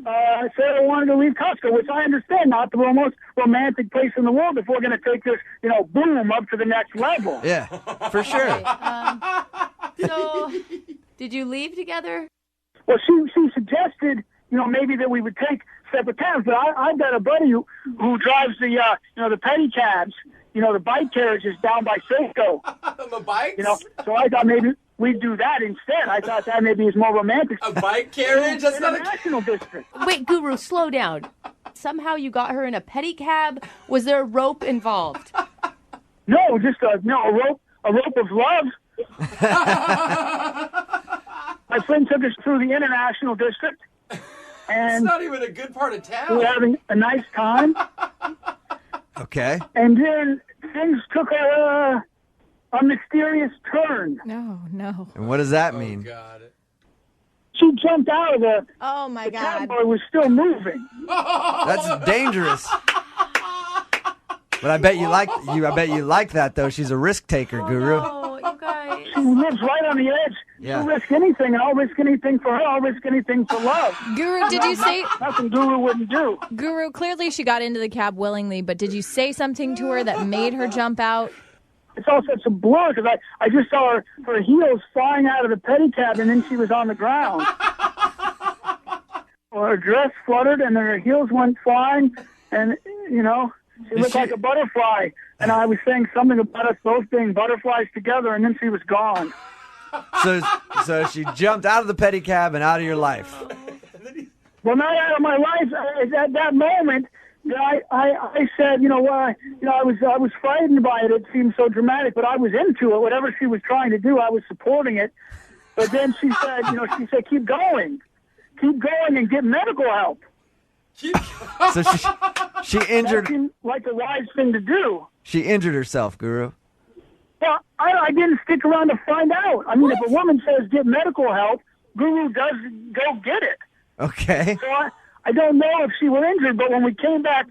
Sarah wanted to leave Costco, which I understand, not the most romantic place in the world if we're going to take this, boom, up to the next level. Yeah, for sure. So, did you leave together? Well, she suggested, maybe that we would take separate cabs, but I've got a buddy who drives the pedicabs, the bike carriages down by Safeco. The bikes? So I thought maybe we'd do that instead. I thought that maybe is more romantic. A bike carriage? That's not a national district. Wait, Guru, slow down. Somehow you got her in a pedicab. Was there a rope involved? No, just a rope of love. My friend took us through the international district. And it's not even a good part of town. We were having a nice time. Okay. And then things took a mysterious turn. No. And what does that mean? God. She jumped out of the. Oh my the God! Cowboy was still moving. That's dangerous. But I bet you like that though. She's a risk taker, Guru. Oh, you guys. She lives right on the edge. Yeah. She'll risk anything, and I'll risk anything for her. I'll risk anything for love. Guru, did you say nothing Guru wouldn't do? Guru, clearly she got into the cab willingly, but did you say something to her that made her jump out? It's all such a blur because I just saw her heels flying out of the pedicab, and then she was on the ground. Her dress fluttered, and then her heels went flying, and she looked like a butterfly. And I was saying something about us both being butterflies together, and then she was gone. So she jumped out of the pedicab and out of your life. Well, not out of my life. At that moment, I said, I was frightened by it. It seemed so dramatic, but I was into it. Whatever she was trying to do, I was supporting it. But then she said, keep going and get medical help. So she injured. That seemed like the wise thing to do. She injured herself, Guru. Well, I didn't stick around to find out. I mean, if a woman says get medical help, Guru does go get it. Okay. So I don't know if she was injured, but when we came back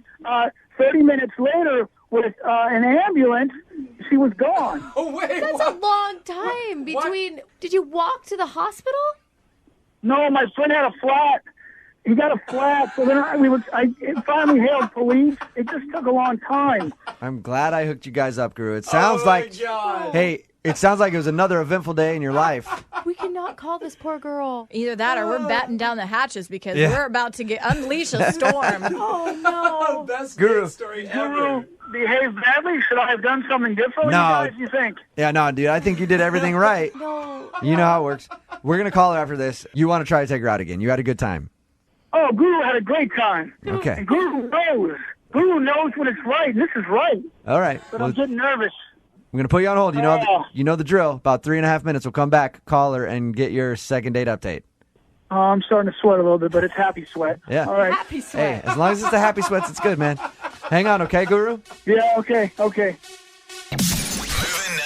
30 minutes later with an ambulance, she was gone. Oh, wait. That's a long time between. What? Did you walk to the hospital? No, my friend had a flat. He got a flat, so then I finally hailed police. It just took a long time. I'm glad I hooked you guys up, Guru. It sounds God. Hey, it sounds like it was another eventful day in your life. We cannot call this poor girl. Either that or we're batten down the hatches because we're about to unleash a storm. Oh, no. Best Guru. story Guru behaved badly? Should I have done something different? No. You think? Yeah, no, dude. I think you did everything right. No. You know how it works. We're going to call her after this. You want to try to take her out again. You had a good time. Oh, Guru had a great time. Okay. And Guru knows. Guru knows when it's right. This is right. All right. But I'm getting nervous. I'm going to put you on hold. You know the drill. About 3.5 minutes. We'll come back, call her, and get your second date update. Oh, I'm starting to sweat a little bit, but it's happy sweat. Yeah. All right. Happy sweat. Hey, as long as it's the happy sweats, it's good, man. Hang on, okay, Guru? Yeah, okay. Moving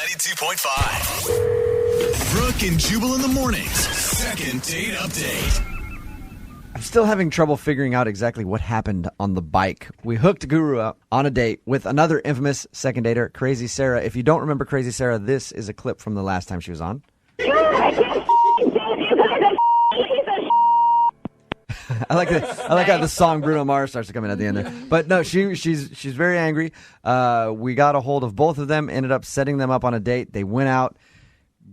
92.5. Brooke and Jubal in the mornings. Second date update. I'm still having trouble figuring out exactly what happened on the bike. We hooked Guru up on a date with another infamous second dater, Crazy Sarah. If you don't remember Crazy Sarah, this is a clip from the last time she was on. I like how the song Bruno Mars starts to come in at the end there. But no, she's very angry. We got a hold of both of them, ended up setting them up on a date. They went out.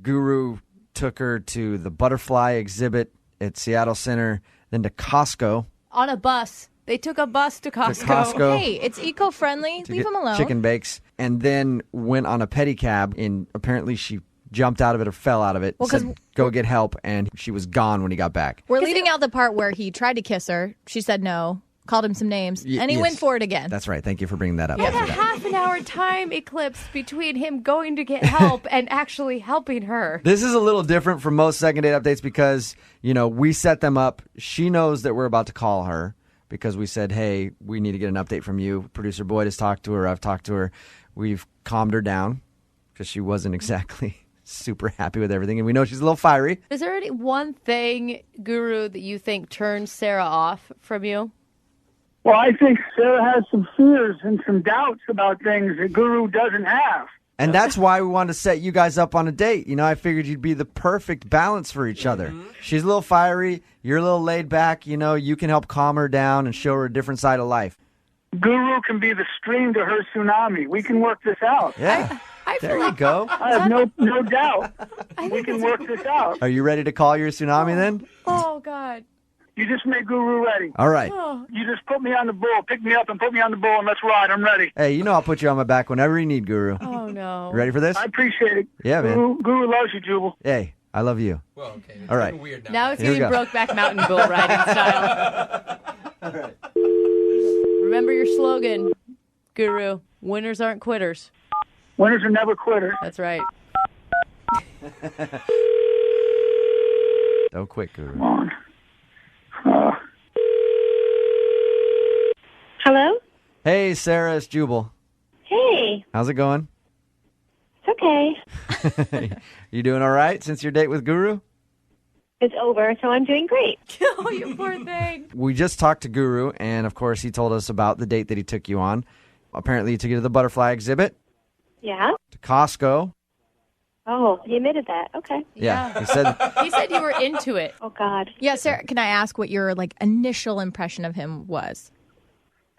Guru took her to the butterfly exhibit at Seattle Center, then to Costco. On a bus. They took a bus to Costco. Hey, it's eco-friendly. Leave them alone. Chicken bakes. And then went on a pedicab, and apparently she jumped out of it or fell out of it, said, go get help, and she was gone when he got back. We're leaving out the part where he tried to kiss her. She said no, called him some names, and he went for it again. That's right. Thank you for bringing that up. And a half an hour time eclipse between him going to get help and actually helping her. This is a little different from most second date updates because, we set them up. She knows that we're about to call her because we said, hey, we need to get an update from you. Producer Boyd has talked to her. I've talked to her. We've calmed her down because she wasn't exactly super happy with everything, and we know she's a little fiery. Is there any one thing, Guru, that you think turned Sarah off from you? Well, I think Sarah has some fears and some doubts about things that Guru doesn't have. And that's why we wanted to set you guys up on a date. You know, I figured you'd be the perfect balance for each other. She's a little fiery. You're a little laid back. You know, you can help calm her down and show her a different side of life. Guru can be the stream to her tsunami. We can work this out. Yeah. There you go. I have no doubt. We can work this out. Are you ready to call your tsunami then? Oh, God. You just make Guru ready. All right. You just put me on the bull. Pick me up and put me on the bull, and let's ride. I'm ready. Hey, you know I'll put you on my back whenever you need, Guru. Oh, no. You ready for this? I appreciate it. Yeah, man. Guru loves you, Jubal. Hey, I love you. Well, okay. All right. Weird Now it's Here we getting go. Brokeback Mountain bull riding style. All right. Remember your slogan, Guru. Winners aren't quitters. Winners are never quitters. That's right. Don't quit, Guru. Come on. Hello? Hey, Sarah, it's Jubal. Hey. How's it going? It's okay. You doing all right since your date with Guru? It's over, so I'm doing great. Oh, you poor thing. We just talked to Guru, and of course, he told us about the date that he took you on. Apparently, he took you to the butterfly exhibit, Yeah? to Costco. Oh, he admitted that. Okay. Yeah, he said. He said you were into it. Oh, God. Yeah, Sarah, can I ask what your initial impression of him was?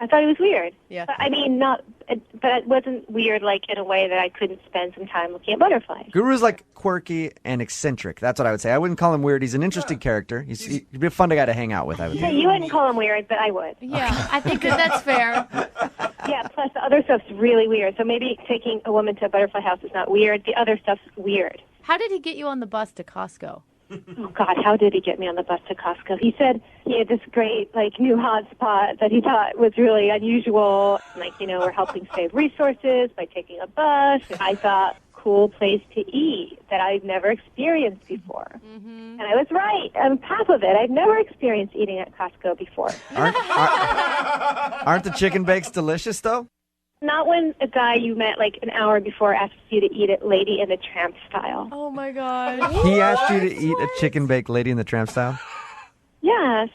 I thought he was weird. Yeah. I mean, but it wasn't weird, in a way that I couldn't spend some time looking at butterflies. Guru's quirky and eccentric. That's what I would say. I wouldn't call him weird. He's an interesting character. He'd be a fun guy to hang out with, I would Yeah, think. you wouldn't call him weird, but I would. Yeah, I think that's fair. Yeah, plus the other stuff's really weird. So maybe taking a woman to a butterfly house is not weird. The other stuff's weird. How did he get you on the bus to Costco? Oh, God, how did he get me on the bus to Costco? He said he had this great, new hotspot that he thought was really unusual. We're helping save resources by taking a bus. And I thought, cool place to eat that I've never experienced before. Mm-hmm. And I was right on half of it. I've never experienced eating at Costco before. Aren't the chicken bakes delicious, though? Not when a guy you met an hour before asks you to eat it Lady in the Tramp style. Oh, my God. He asked you to eat a chicken baked Lady in the Tramp style? Yes.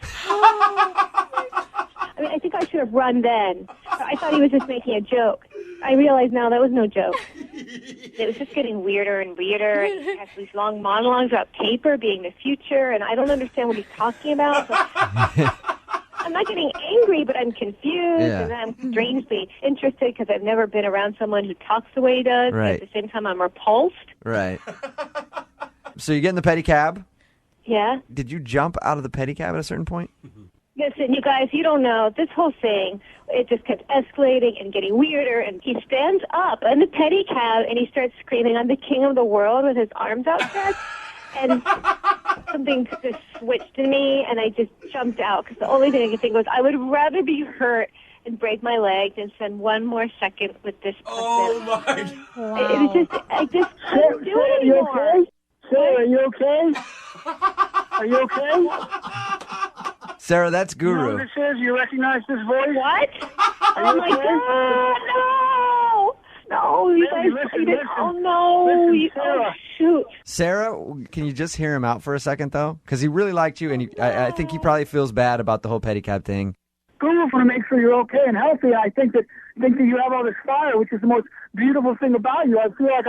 I think I should have run then. I thought he was just making a joke. I realize now that was no joke. It was just getting weirder and weirder. And he has these long monologues about paper being the future, and I don't understand what he's talking about. I'm not getting angry, but I'm confused, and I'm strangely interested because I've never been around someone who talks the way he does. Right. But at the same time, I'm repulsed. Right. So you get in the pedicab. Yeah. Did you jump out of the pedicab at a certain point? Listen, you guys, you don't know. This whole thing, it just kept escalating and getting weirder. And he stands up in the pedicab, and he starts screaming, "I'm the king of the world," with his arms outstretched. And something just switched in me, and I just jumped out because the only thing I could think was I would rather be hurt and break my leg than spend one more second with this person. Oh, my God. Wow. I just couldn't do it anymore. Sarah, are you okay? Are you okay? Sarah, that's You know Guru. who this is? You recognize this voice? What? Oh, my God, no! No, you guys, listen. oh, no. Listen, Sarah. Oh, shoot. Sarah, can you just hear him out for a second, though? Because he really liked you, and I think he probably feels bad about the whole pedicab thing. Guru, want to make sure you're okay and healthy. I think that you have all this fire, which is the most beautiful thing about you. I feel like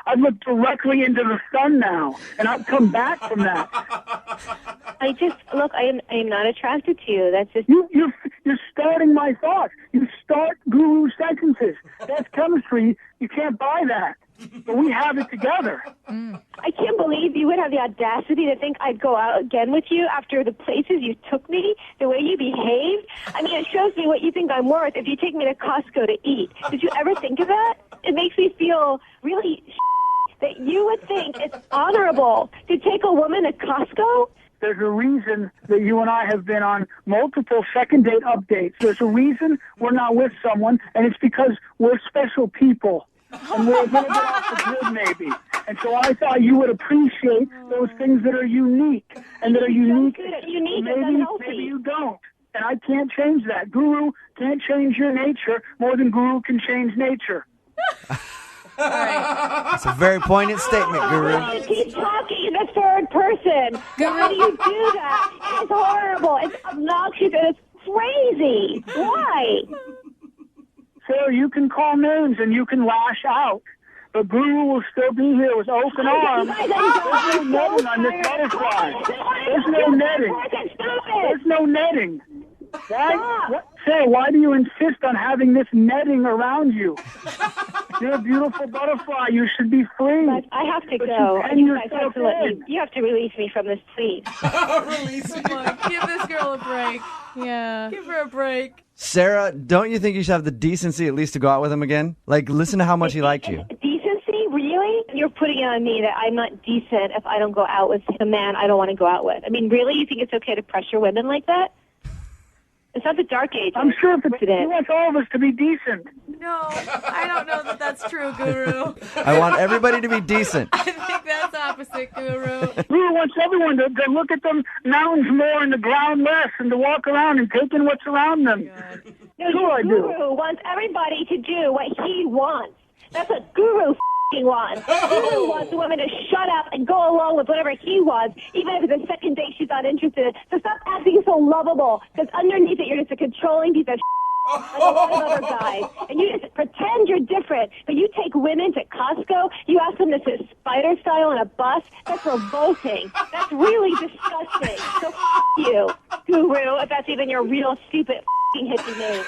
I've looked directly into the sun now, and I've come back from that. I am not attracted to you. That's just you're starting my thoughts. You start Guru sentences. That's chemistry. You can't buy that. But we have it together. I can't believe you would have the audacity to think I'd go out again with you after the places you took me, the way you behave. I mean, it shows me what you think I'm worth if you take me to Costco to eat. Did you ever think of that? It makes me feel really that you would think it's honorable to take a woman to Costco. There's a reason that you and I have been on multiple second date updates. There's a reason we're not with someone, and it's because we're special people. And we're a little bit off the grid, maybe. And so I thought you would appreciate those things that are unique. And that are unique. Maybe you don't. And I can't change that. Guru can't change your nature more than Guru can change nature. That's a very poignant statement, Guru. You keep talking in the third person. Why do you do that? It's horrible. It's obnoxious and it's crazy. Why? Sarah, you can call names and you can lash out, but Guru will still be here with open arms. There's no netting on this butterfly. There's no netting. There's no netting. Why? Say, why do you insist on having this netting around you? You're a beautiful butterfly. You should be free. But I have to go. You guys have to let me. You have to release me from this, please. Release me. Come on, give this girl a break. Yeah. Give her a break. Sarah, don't you think you should have the decency at least to go out with him again? Like, listen to how much he liked you. Decency? Really? You're putting it on me that I'm not decent if I don't go out with a man I don't want to go out with. I mean, really? You think it's okay to pressure women like that? It's not the dark age. I'm sure he wants all of us to be decent. No, I don't know that that's true, Guru. I want everybody to be decent. I think that's opposite, Guru. Guru wants everyone to look at the mountains more and the ground less and to walk around and take in what's around them. Sure I do. Guru wants everybody to do what he wants. That's what Guru wants. Guru wants the woman to shut up and go along with whatever he wants, even if it's a second date she's not interested. So stop acting so lovable, because underneath it you're just a controlling piece of like a lot of other guys. And you just pretend you're different, but you take women to Costco, you ask them to sit spider style on a bus. That's revolting. That's really disgusting. So you, Guru, if that's even your real stupid hippie name.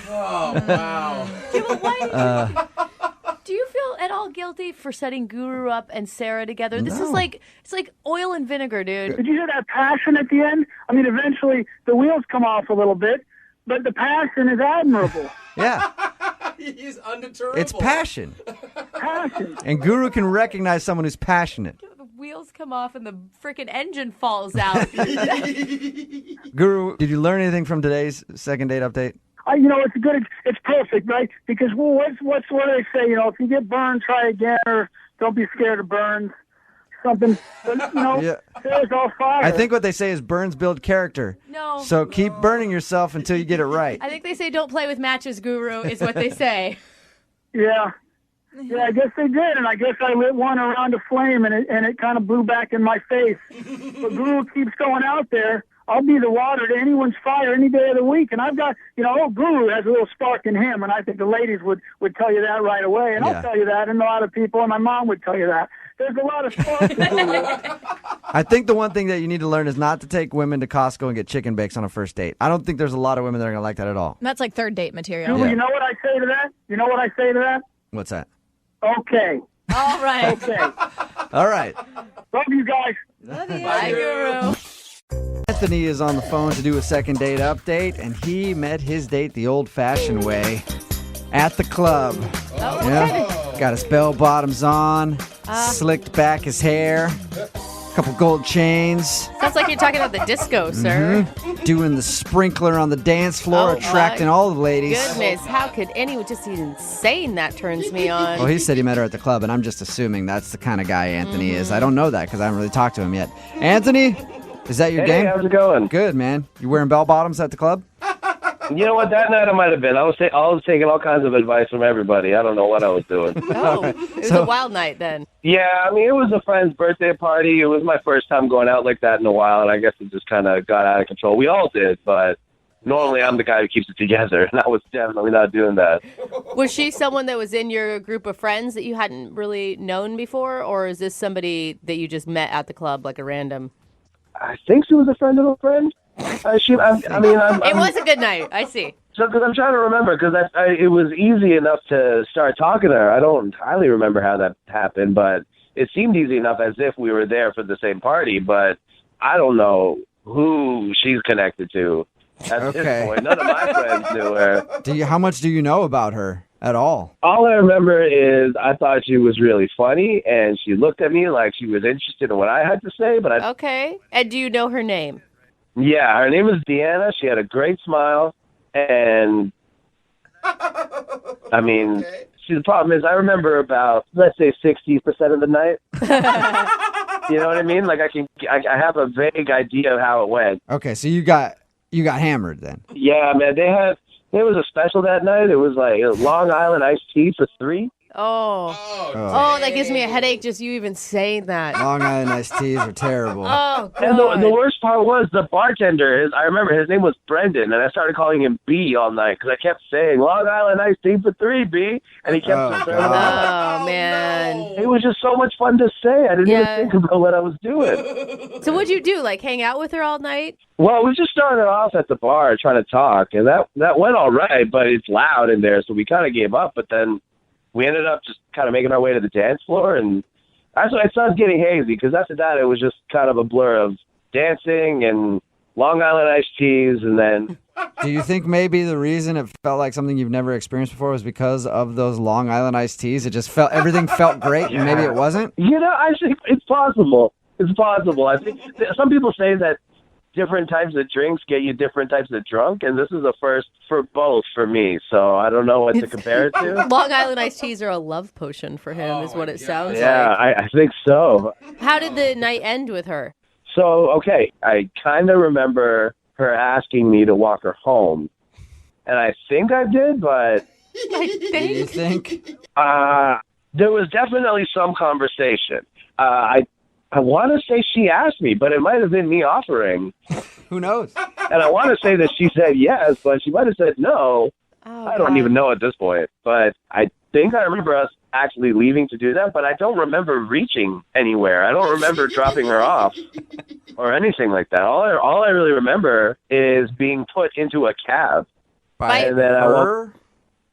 Oh, wow. Do you feel at all guilty for setting Guru up and Sarah together? This is it's like oil and vinegar, dude. Did you hear that passion at the end? I mean, eventually the wheels come off a little bit, but the passion is admirable. Yeah. He's undeterrable. It's passion. Passion. And Guru can recognize someone who's passionate. The wheels come off and the freaking engine falls out. Guru, did you learn anything from today's second date update? It's good. It's perfect, right? Because what do they say? If you get burned, try again, or don't be scared of burns. Something, but, Sarah's all fire. I think what they say is burns build character. No. So keep burning yourself until you get it right. I think they say don't play with matches, Guru, is what they say. Yeah. Yeah, I guess they did, and I guess I lit one around a flame, and it kind of blew back in my face. But Guru keeps going out there. I'll be the water to anyone's fire any day of the week. And I've got, Guru has a little spark in him, and I think the ladies would tell you that right away. And I'll tell you that, and a lot of people, and my mom would tell you that. There's a lot of spark in Guru. I think the one thing that you need to learn is not to take women to Costco and get chicken bakes on a first date. I don't think there's a lot of women that are going to like that at all. That's like third date material. You know what I say to that? What's that? Okay. All right. Okay. All right. Love you guys. Love you. Bye, Guru. Anthony is on the phone to do a second date update, and he met his date the old-fashioned way at the club. Oh, yeah. Got his bell bottoms on, slicked back his hair, couple gold chains. Sounds like you're talking about the disco, sir. Doing the sprinkler on the dance floor, attracting all the ladies. Goodness, how could anyone just even saying that turns me on? Well, he said he met her at the club, and I'm just assuming that's the kind of guy Anthony is. I don't know that because I haven't really talked to him yet. Anthony, is that your game? Hey, how's it going? Good, man. You wearing bell bottoms at the club? You know what? That night I might have been. I was taking all kinds of advice from everybody. I don't know what I was doing. Oh, it was a wild night then. Yeah, I mean, it was a friend's birthday party. It was my first time going out like that in a while, and I guess it just kind of got out of control. We all did, but normally I'm the guy who keeps it together, and I was definitely not doing that. Was she someone that was in your group of friends that you hadn't really known before, or is this somebody that you just met at the club, like a random? I think she was a friend of a friend. It was a good night. I see. So, because I'm trying to remember, because it was easy enough to start talking to her. I don't entirely remember how that happened, but it seemed easy enough as if we were there for the same party. But I don't know who she's connected to at this point. None of my friends knew her. How much do you know about her at all? All I remember is I thought she was really funny, and she looked at me like she was interested in what I had to say. But Okay. And do you know her name? Yeah, her name is Deanna. She had a great smile, and I mean, the problem is I remember about, let's say, 60% of the night. You know what I mean? Like I have a vague idea of how it went. Okay, so you got hammered then. Yeah, man. There was a special that night. It was like Long Island iced tea for $3. Oh, that gives me a headache just you even saying that. Long Island iced teas are terrible. Oh, God. And the worst part was the bartender. I remember his name was Brendan, and I started calling him B all night because I kept saying Long Island iced tea for 3, B, and he kept just turning it off. Oh, man. It was just so much fun to say. I didn't even think about what I was doing. So what'd you do? Like hang out with her all night? Well, we just started off at the bar trying to talk, and that went all right, but it's loud in there, so we kind of gave up. But then we ended up just kind of making our way to the dance floor, and it started getting hazy because after that it was just kind of a blur of dancing and Long Island iced teas, and then... Do you think maybe the reason it felt like something you've never experienced before was because of those Long Island iced teas? It just everything felt great, and maybe it wasn't? I think it's possible. It's possible. I think some people say that different types of drinks get you different types of drunk, and this is a first for both for me, so I don't know what to compare it to. Long Island iced teas are a love potion for him, is what it sounds like. Yeah, I think so. How did the night end with her? So, okay, I kind of remember her asking me to walk her home, and I think I did, but... You think? There was definitely some conversation. I want to say she asked me, but it might have been me offering. Who knows? And I want to say that she said yes, but she might have said no. I don't even know at this point. But I think I remember us actually leaving to do that, but I don't remember reaching anywhere. I don't remember dropping her off or anything like that. All I really remember is being put into a cab. And then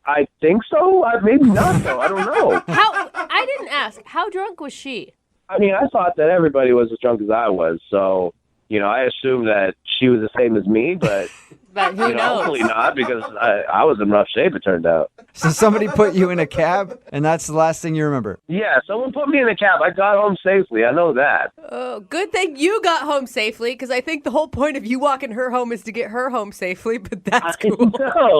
I think so. Maybe not, though. I don't know. I didn't ask. How drunk was she? I mean, I thought that everybody was as drunk as I was, so, I assumed that she was the same as me, but, who knows? Hopefully not, because I was in rough shape, it turned out. So somebody put you in a cab, and that's the last thing you remember? Yeah, someone put me in a cab. I got home safely. I know that. Oh, good thing you got home safely, because I think the whole point of you walking her home is to get her home safely, but that's cool.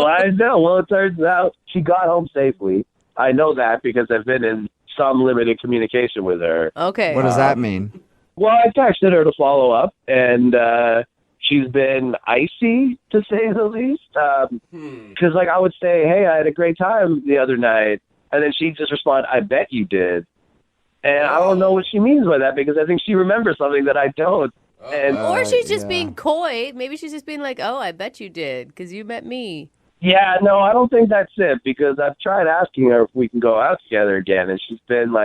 I know. Well, it turns out she got home safely. I know that because I've been in some limited communication with her. Okay. What does that mean? Well, I texted her to follow up, and she's been icy, to say the least. Because, I would say, hey, I had a great time the other night, and then she'd just respond, I bet you did. And I don't know what she means by that, because I think she remembers something that I don't. Or she's just being coy. Maybe she's just being like, oh, I bet you did, because you met me. Yeah, no, I don't think that's it, because I've tried asking her if we can go out together again, and she's been,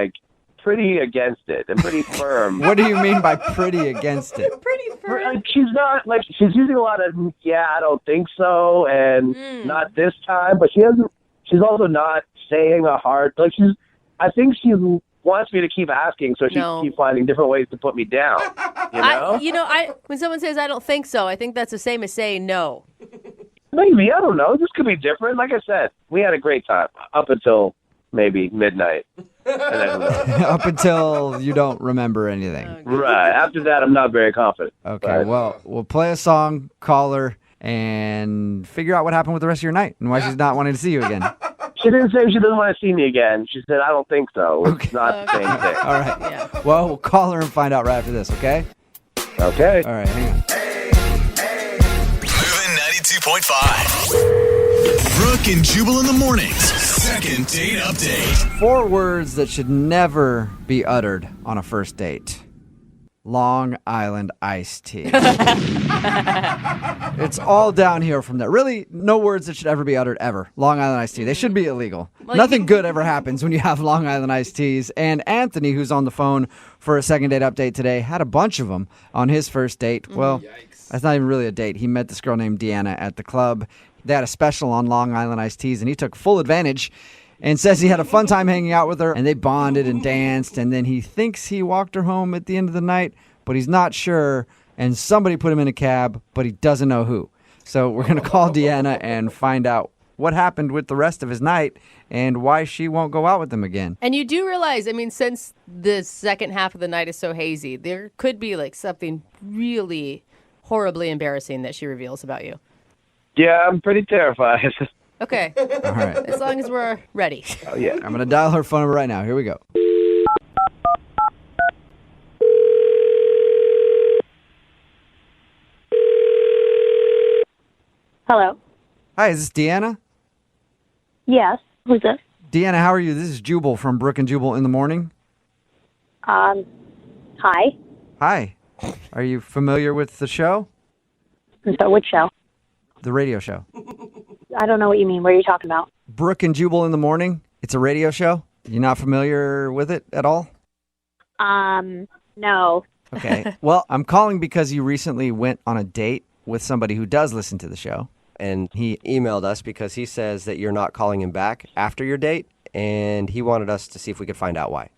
pretty against it and pretty firm. What do you mean by pretty against it? Pretty firm? She's not, she's using a lot of, I don't think so, and not this time, but she's also not saying a hard, I think she wants me to keep asking, so she can keep finding different ways to put me down, when someone says, I don't think so, I think that's the same as saying no. Maybe, I don't know. This could be different. Like I said, we had a great time up until maybe midnight. Up until you don't remember anything. Right. After that, I'm not very confident. Okay, well, we'll play a song, call her, and figure out what happened with the rest of your night and why she's not wanting to see you again. She didn't say she doesn't want to see me again. She said, I don't think so. It's not the same thing. All right. Well, we'll call her and find out right after this, okay? Okay. All right, hang on. 92.5. Brooke and Jubal in the mornings. Second date update. 4 words that should never be uttered on a first date. Long Island iced tea. It's all down here from there. Really, no words that should ever be uttered ever. Long Island iced tea. They should be illegal. Nothing good ever happens when you have Long Island iced teas. And Anthony, who's on the phone for a second date update today, had a bunch of them on his first date. Well, that's not even really a date. He met this girl named Deanna at the club. They had a special on Long Island iced teas, and he took full advantage and says he had a fun time hanging out with her, and they bonded and danced, and then he thinks he walked her home at the end of the night, but he's not sure, and somebody put him in a cab, but he doesn't know who. So we're going to call Deanna and find out what happened with the rest of his night and why she won't go out with him again. And you do realize, since the second half of the night is so hazy, there could be something really horribly embarrassing that she reveals about you. Yeah, I'm pretty terrified. Okay. All right. As long as we're ready. Oh, yeah. I'm going to dial her phone number right now. Here we go. Hello. Hi, is this Deanna? Yes. Who's this? Deanna, how are you? This is Jubal from Brooke and Jubal in the morning. Hi. Hi. Are you familiar with the show? So which show? The radio show. I don't know what you mean. What are you talking about? Brooke and Jubal in the morning. It's a radio show. You're not familiar with it at all? No. Okay. Well, I'm calling because you recently went on a date with somebody who does listen to the show. And he emailed us because he says that you're not calling him back after your date, and he wanted us to see if we could find out why.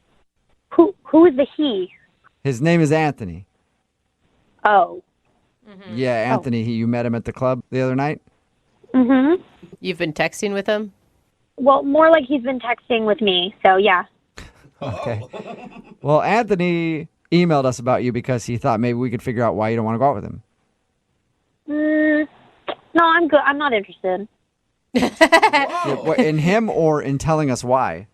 Who is the he? His name is Anthony. Oh. Yeah, Anthony. You met him at the club the other night? Mm-hmm. You've been texting with him? Well, more like he's been texting with me, so yeah. Okay. Well, Anthony emailed us about you because he thought maybe we could figure out why you don't want to go out with him. No, I'm good. I'm not interested. In him or in telling us why?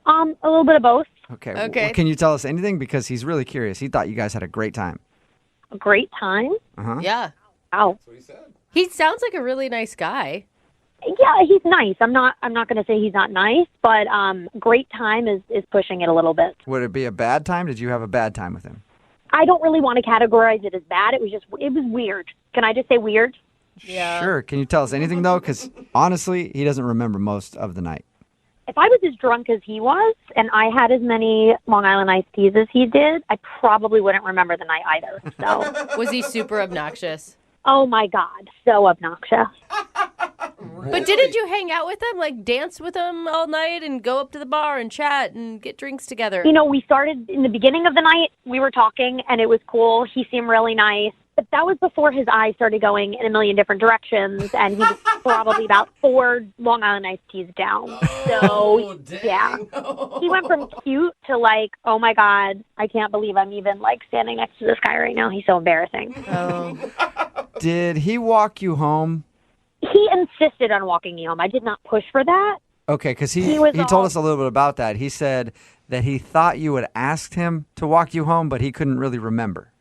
A little bit of both. Okay. Well, can you tell us anything? Because he's really curious. He thought you guys had a great time. A great time? Uh-huh. Yeah. Wow. He sounds like a really nice guy. Yeah, he's nice. I'm not going to say he's not nice, but great time is pushing it a little bit. Would it be a bad time? Did you have a bad time with him? I don't really want to categorize it as bad. It was weird. Can I just say weird? Yeah. Sure. Can you tell us anything, though? Because honestly, he doesn't remember most of the night. If I was as drunk as he was and I had as many Long Island iced teas as he did, I probably wouldn't remember the night either. So, Was he super obnoxious? Oh, my God. So obnoxious. But didn't you hang out with him, like dance with him all night and go up to the bar and chat and get drinks together? You know, we started in the beginning of the night. We were talking, and it was cool. He seemed really nice. But that was before his eyes started going in a million different directions, and he was probably about 4 Long Island iced teas down. So, yeah. He went from cute to like, oh, my God, I can't believe I'm even like standing next to this guy right now. He's so embarrassing. Oh. Did he walk you home? He insisted on walking me home. I did not push for that. Okay, because he told us a little bit about that. He said that he thought you had asked him to walk you home, but he couldn't really remember.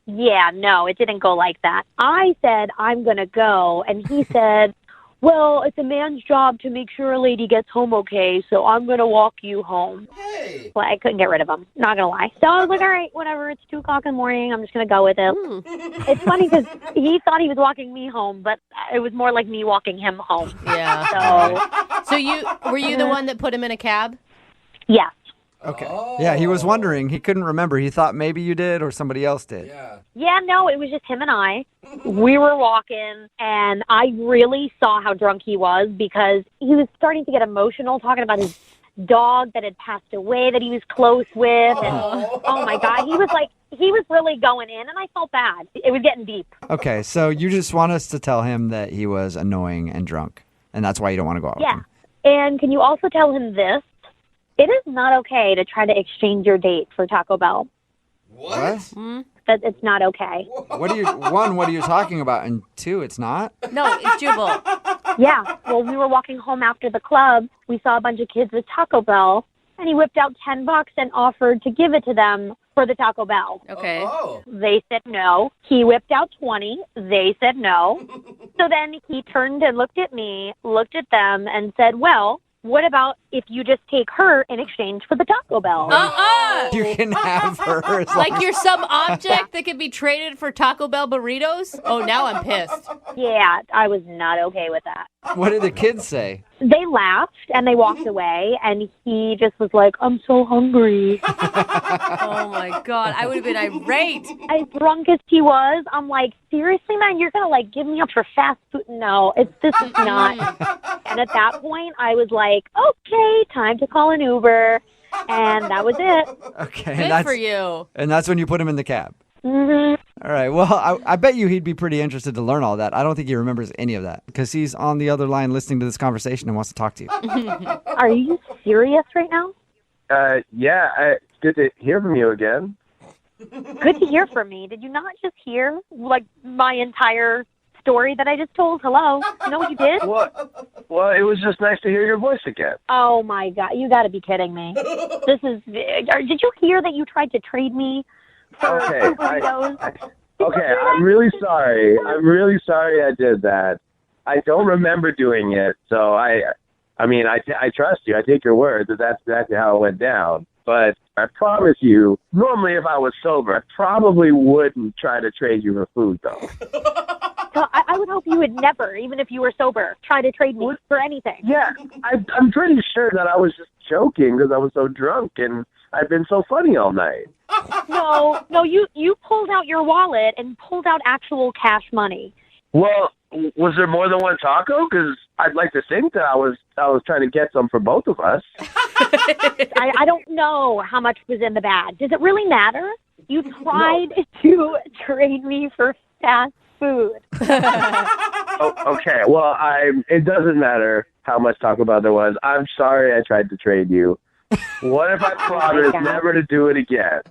Yeah, no, it didn't go like that. I said, I'm going to go. And he said, well, it's a man's job to make sure a lady gets home okay, so I'm going to walk you home. Hey. Well, I couldn't get rid of him, not going to lie. So I was like, all right, whatever, it's 2 o'clock in the morning, I'm just going to go with it. It's funny because he thought he was walking me home, but it was more like me walking him home. Yeah. So were you the one that put him in a cab? Yeah. Okay. Yeah, he was wondering. He couldn't remember. He thought maybe you did or somebody else did. Yeah, no, it was just him and I. We were walking, and I really saw how drunk he was because he was starting to get emotional, talking about his dog that had passed away that he was close with. And, oh, my God, he was really going in, and I felt bad. It was getting deep. Okay, so you just want us to tell him that he was annoying and drunk, and that's why you don't want to go out with him. And can you also tell him this? It is not okay to try to exchange your date for Taco Bell. What? That it's not okay. What are you talking about? And 2, it's not? No, it's Jubal. Yeah. Well, we were walking home after the club. We saw a bunch of kids with Taco Bell, and he whipped out $10 and offered to give it to them for the Taco Bell. Okay. They said no. He whipped out 20. They said no. So then he turned and looked at me, looked at them, and said, well, what about if you just take her in exchange for the Taco Bell? You can have her. Like you're some object that could be traded for Taco Bell burritos? Oh, now I'm pissed. Yeah, I was not okay with that. What did the kids say? They laughed and they walked away, and he just was like, I'm so hungry. Oh, my God. I would have been irate. As drunk as he was, I'm like, seriously, man, you're going to, like, give me up for fast food? No, this is not. And at that point, I was like, okay, time to call an Uber. And that was it. Okay. Good for you. And that's when you put him in the cab. Mm-hmm. All right. Well, I bet you he'd be pretty interested to learn all that. I don't think he remembers any of that because he's on the other line listening to this conversation and wants to talk to you. Are you serious right now? Yeah. It's good to hear from you again. Good to hear from me. Did you not just hear, like, my entire story that I just told? Hello? You know what you did? Well, it was just nice to hear your voice again. Oh, my God. You got to be kidding me. Did you hear that you tried to trade me for burritos? Okay, I'm really sorry. I'm really sorry I did that. I don't remember doing it, so I I mean, I trust you. I take your word that that's exactly how it went down. But I promise you, normally if I was sober, I probably wouldn't try to trade you for food, though. So I would hope you would never, even if you were sober, try to trade me for anything. Yeah, I'm pretty sure that I was just joking because I was so drunk and I've been so funny all night. No, you pulled out your wallet and pulled out actual cash money. Well, was there more than one taco? Because I'd like to think that I was trying to get some for both of us. I don't know how much was in the bag. Does it really matter? You tried to trade me for fast food. Okay, well, it doesn't matter how much Taco Bell there was. I'm sorry I tried to trade you. What if I promise never to do it again?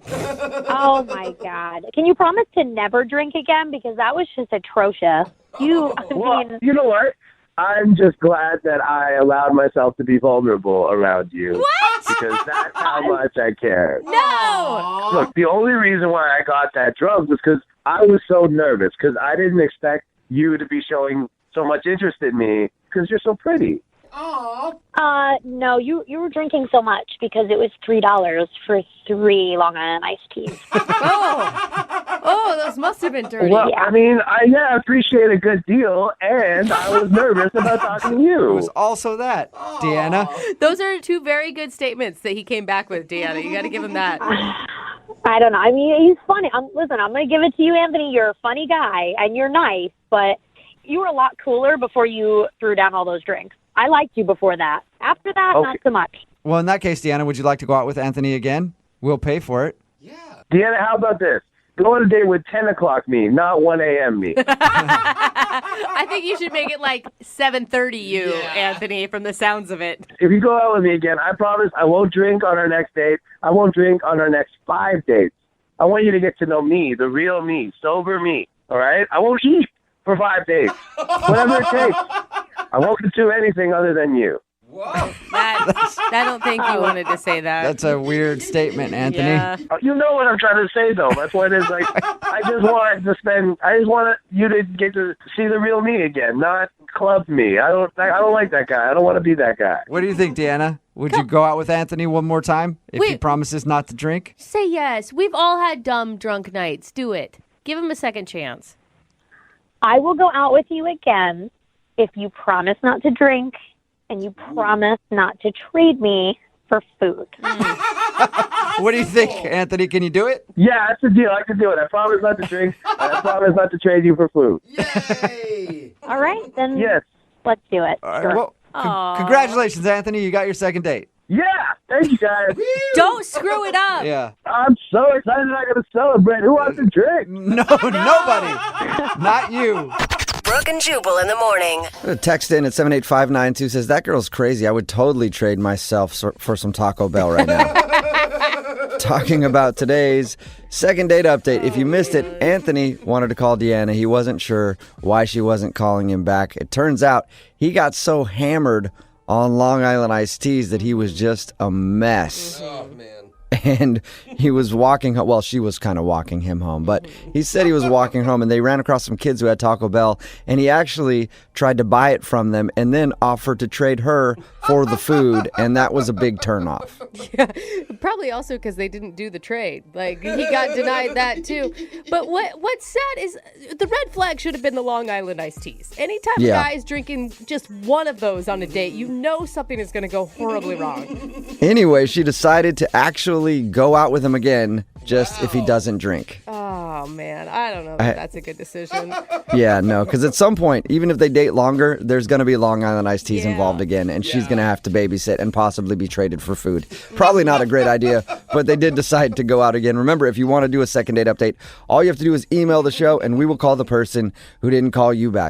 Oh, my God. Can you promise to never drink again? Because that was just atrocious. You know what? I'm just glad that I allowed myself to be vulnerable around you. What? Because that's how much I care. No! Look, the only reason why I got that drunk was because I was so nervous, because I didn't expect you to be showing so much interest in me because you're so pretty. No, you were drinking so much because it was $3 for 3 Long Island iced teas. Oh, those must have been dirty. Well, I mean, I appreciate a good deal, and I was nervous about talking to you. It was also that, Deanna. Those are 2 very good statements that he came back with, Deanna. You got to give him that. I don't know. I mean, he's funny. Listen, I'm going to give it to you, Anthony. You're a funny guy, and you're nice, but you were a lot cooler before you threw down all those drinks. I liked you before that. After that, not so much. Well, in that case, Deanna, would you like to go out with Anthony again? We'll pay for it. Deanna, how about this? Go on a date with 10 o'clock me, not 1 a.m. me. I think you should make it like 7:30 you, Anthony, from the sounds of it. If you go out with me again, I promise I won't drink on our next date. I won't drink on our next 5 dates. I want you to get to know me, the real me, sober me, all right? I won't eat for 5 days. Whatever it takes. I won't do anything other than you. Whoa. I don't think you wanted to say that. That's a weird statement, Anthony. Yeah. You know what I'm trying to say, though. My point is, like, I just want you to get to see the real me again, not club me. I don't like that guy. I don't want to be that guy. What do you think, Deanna? Would you go out with Anthony one more time if he promises not to drink? Say yes. We've all had dumb drunk nights. Do it. Give him a second chance. I will go out with you again if you promise not to drink and you promise not to trade me for food. What do you think, Anthony? Can you do it? Yeah, that's the deal. I can do it. I promise not to drink, and I promise not to trade you for food. All right, then yes. Let's do it. All right, Sure. well, congratulations, Anthony. You got your second date. Yeah, thank you, guys. Don't screw it up. Yeah. I'm so excited I'm going to celebrate. Who wants to drink? No, nobody. Not you. Brooke and Jubal in the morning. A text in at 78592 says, that girl's crazy. I would totally trade myself for some Taco Bell right now. Talking about today's second date update. If you missed it, Anthony wanted to call Deanna. He wasn't sure why she wasn't calling him back. It turns out he got so hammered on Long Island iced teas that he was just a mess. Oh, man. And he was walking home. Well, she was kind of walking him home, but he said he was walking home, and they ran across some kids who had Taco Bell, and he actually tried to buy it from them and then offered to trade her for the food, and that was a big turnoff. Yeah, probably also because they didn't do the trade. Like, he got denied that too. But what's sad is the red flag should have been the Long Island iced teas. Anytime a guy is drinking just one of those on a date, you know something is going to go horribly wrong. Anyway, she decided to actually go out with him again just if he doesn't drink. Oh, man. I don't know if that's a good decision. Yeah, no, because at some point, even if they date longer, there's going to be Long Island iced teas involved again, and she's going to have to babysit and possibly be traded for food. Probably not a great idea, but they did decide to go out again. Remember, if you want to do a second date update, all you have to do is email the show, and we will call the person who didn't call you back.